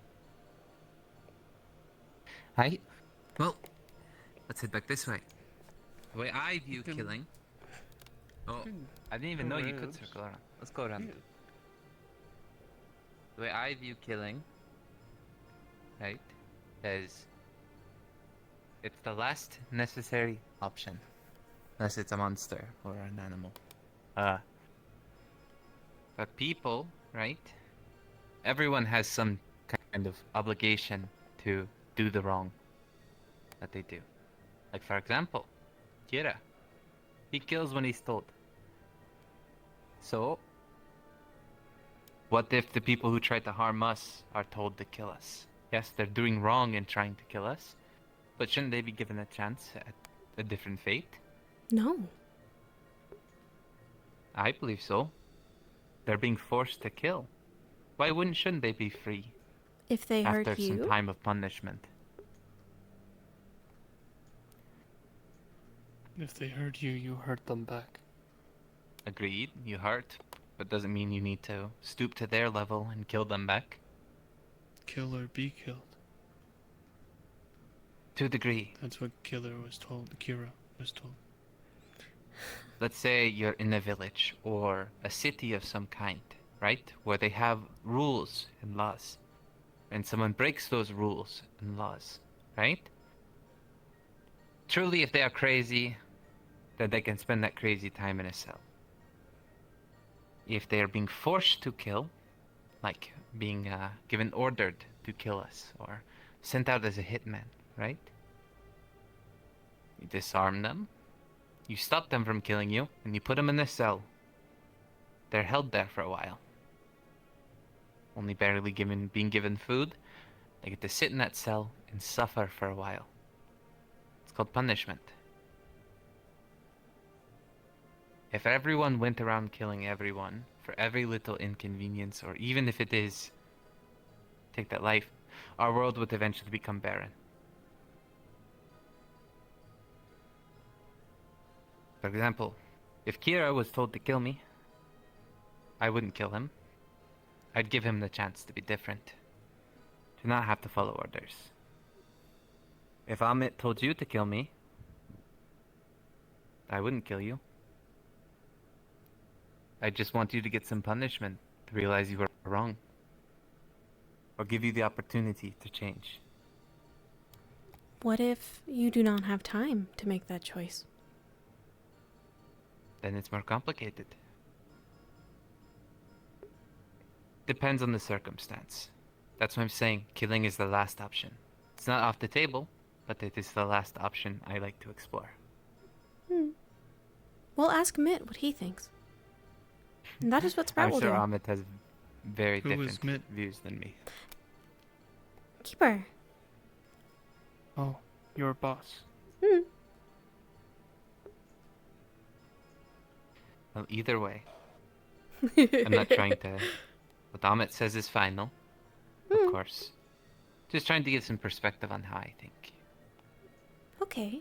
Right. Well, let's head back this way. The way I view killing. Oh, I didn't even know you could circle around. Let's go around. Yeah. The way I view killing, right, is it's the last necessary option. Unless it's a monster or an animal. But people, right? Everyone has some kind of obligation to do the wrong that they do. Like, for example, Kira. He kills when he's told. So, what if the people who try to harm us are told to kill us? Yes, they're doing wrong in trying to kill us, but shouldn't they be given a chance at a different fate? No. I believe so. They're being forced to kill. Why shouldn't they be free? If they after hurt you? some time of punishment? If they hurt you, you hurt them back. Agreed, you hurt, but doesn't mean you need to stoop to their level and kill them back. Kill or be killed. To a degree. That's what Killer was told. Kira was told. Let's say you're in a village or a city of some kind, right? Where they have rules and laws. And someone breaks those rules and laws, right? Truly, if they are crazy, then they can spend that crazy time in a cell. If they are being forced to kill, like being given ordered to kill us or sent out as a hitman, right? You disarm them, you stop them from killing you, and you put them in a cell. They're held there for a while. Only barely being given food, they get to sit in that cell and suffer for a while. It's called punishment. If everyone went around killing everyone for every little inconvenience, or even if it is take that life, our world would eventually become barren. For example, if Kira was told to kill me, I wouldn't kill him. I'd give him the chance to be different, to not have to follow orders. If Amit told you to kill me, I wouldn't kill you. I just want you to get some punishment, to realize you were wrong. Or give you the opportunity to change. What if you do not have time to make that choice? Then it's more complicated. Depends on the circumstance. That's why I'm saying killing is the last option. It's not off the table, but it is the last option I like to explore. We'll ask Mitt what he thinks. And that is what Sprout I'm will sure do. Amit has very Who is different views than me. Keeper. Oh, your boss. Well, either way, I'm not trying to... What Amit says is final, of course. Just trying to give some perspective on how I think. Okay.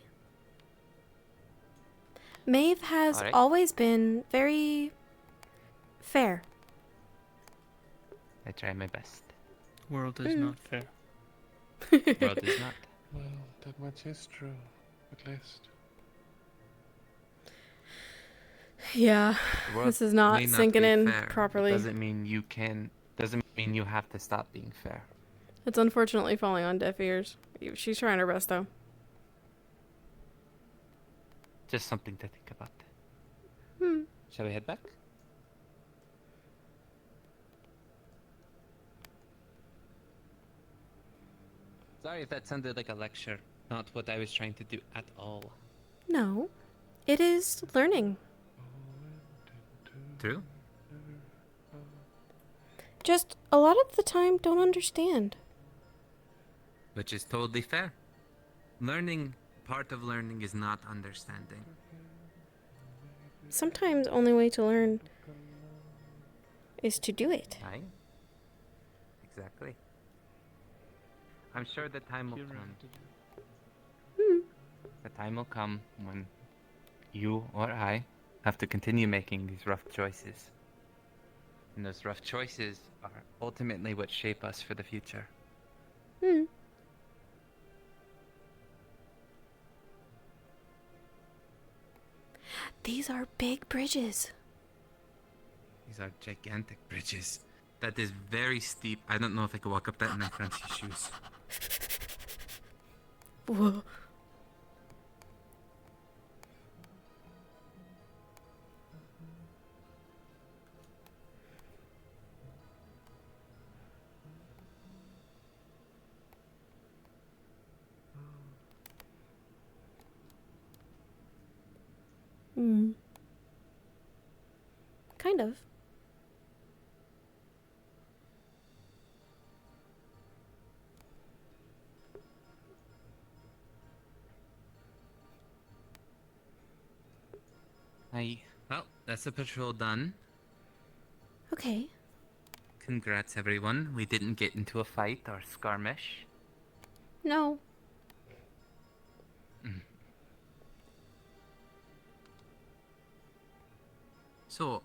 Maeve has Alright. always been very fair. I try my best. World is not fair. World is not. Well, that much is true, at least. Yeah, The world this is not may sinking be in fair. properly. Doesn't mean you can. Doesn't mean you have to stop being fair. It's unfortunately falling on deaf ears. She's trying her best, though. Just something to think about. Hmm. Shall we head back? Sorry if that sounded like a lecture. Not what I was trying to do at all. No, it is learning. True? Just a lot of the time don't understand. Which is totally fair. Learning, part of learning is not understanding. Sometimes only way to learn is to do it. Aye. Exactly. I'm sure the time will come. The time will come when you or I have to continue making these rough choices. And those rough choices are ultimately what shape us for the future. Hmm. These are big bridges. These are gigantic bridges. That is very steep. I don't know if I could walk up that in my fancy shoes. Whoa. Hmm. Kind of. Well, that's the patrol done. Okay. Congrats, everyone. We didn't get into a fight or skirmish. No. So,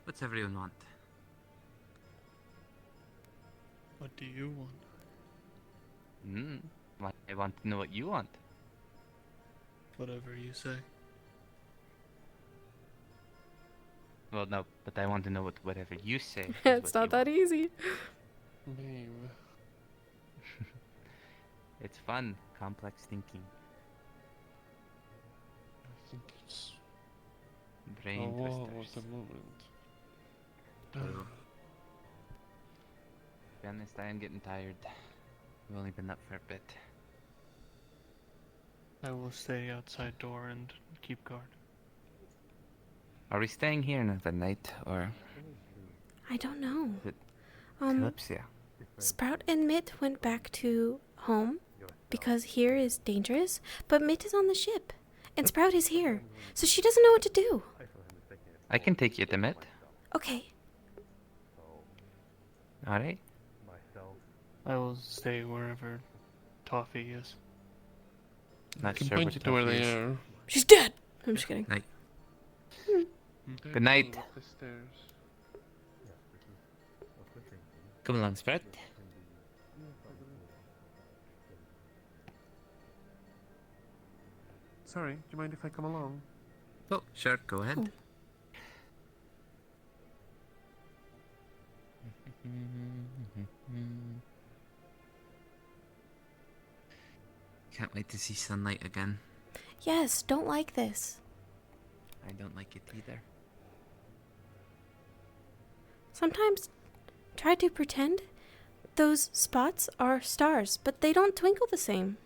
what's everyone want? What do you want? I want to know what you want. Whatever you say. Well, no, but I want to know what whatever you say. It's not that easy. Babe. It's fun, complex thinking. I think it's Brain a wall twisters. at the moment. True. To be honest, I am getting tired. We've only been up for a bit. I will stay outside door and keep guard. Are we staying here another night, or I don't know. is it Um, Kalypsia? Sprout and Mitt went back to home because here is dangerous, but Mitt is on the ship and Sprout is here, so she doesn't know what to do. I can take you to Mitt. Okay. Alright. I will stay wherever Toffee is. Not can sure point what you to where Toffee they is. are. She's dead! I'm just kidding. Night. They're Good night. going up the stairs. Come along, Sprout. Sorry, do you mind if I come along? Oh, sure, go ahead. Can't wait to see sunlight again. Yes, don't like this. I don't like it either. Sometimes try to pretend those spots are stars, but they don't twinkle the same.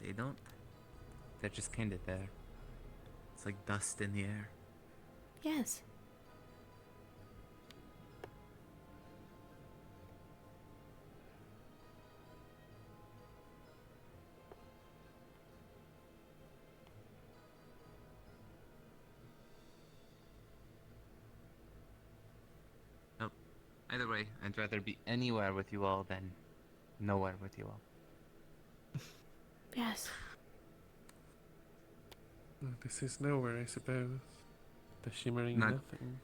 They don't. They're just kind of there. It's like dust in the air. Yes. Nope. Either way, I'd rather be anywhere with you all than nowhere with you all. Yes. Well, this is nowhere, I suppose. The shimmering Not- nothing.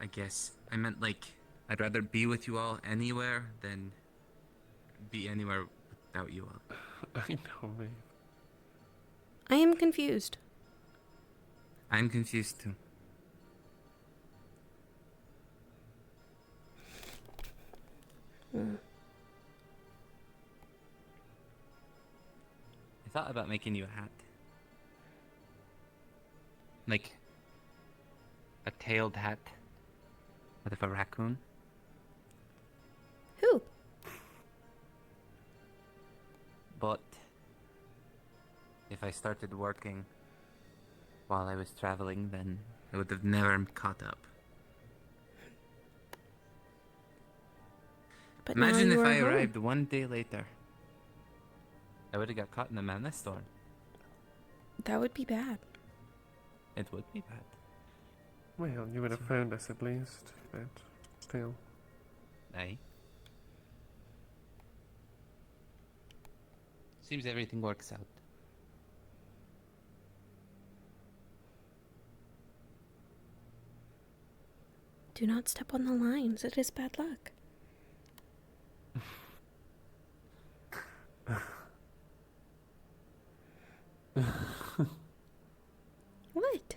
I guess. I meant like, I'd rather be with you all anywhere than be anywhere without you all. I know, babe. I am confused. I'm confused too. Hmm. I thought about making you a hat. Like, a tailed hat with a raccoon. Who? But if I started working while I was traveling, then I would have never caught up. But now Imagine you if are I home. arrived one day later. I would have got caught in a madness storm. That would be bad. It would be bad. Well, you would have found us at least, but still. Aye. Seems everything works out. Do not step on the lines. It is bad luck. What?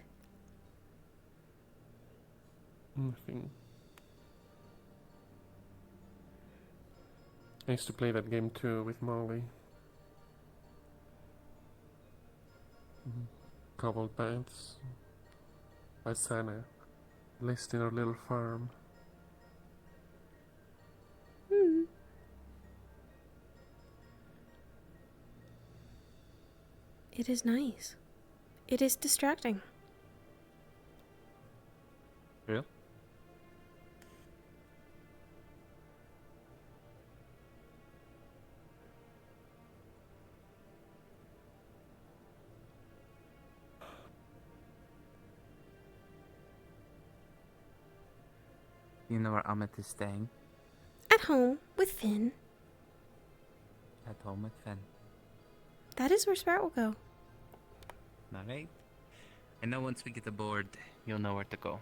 Nothing. I used to play that game too with Molly. Cobbled paths. By Sana. List in our little farm. It is nice. It is distracting. Real? You know where Amit is staying? At home with Finn. At home with Finn. That is where Sprout will go. Alright. I know once we get aboard, you'll know where to go.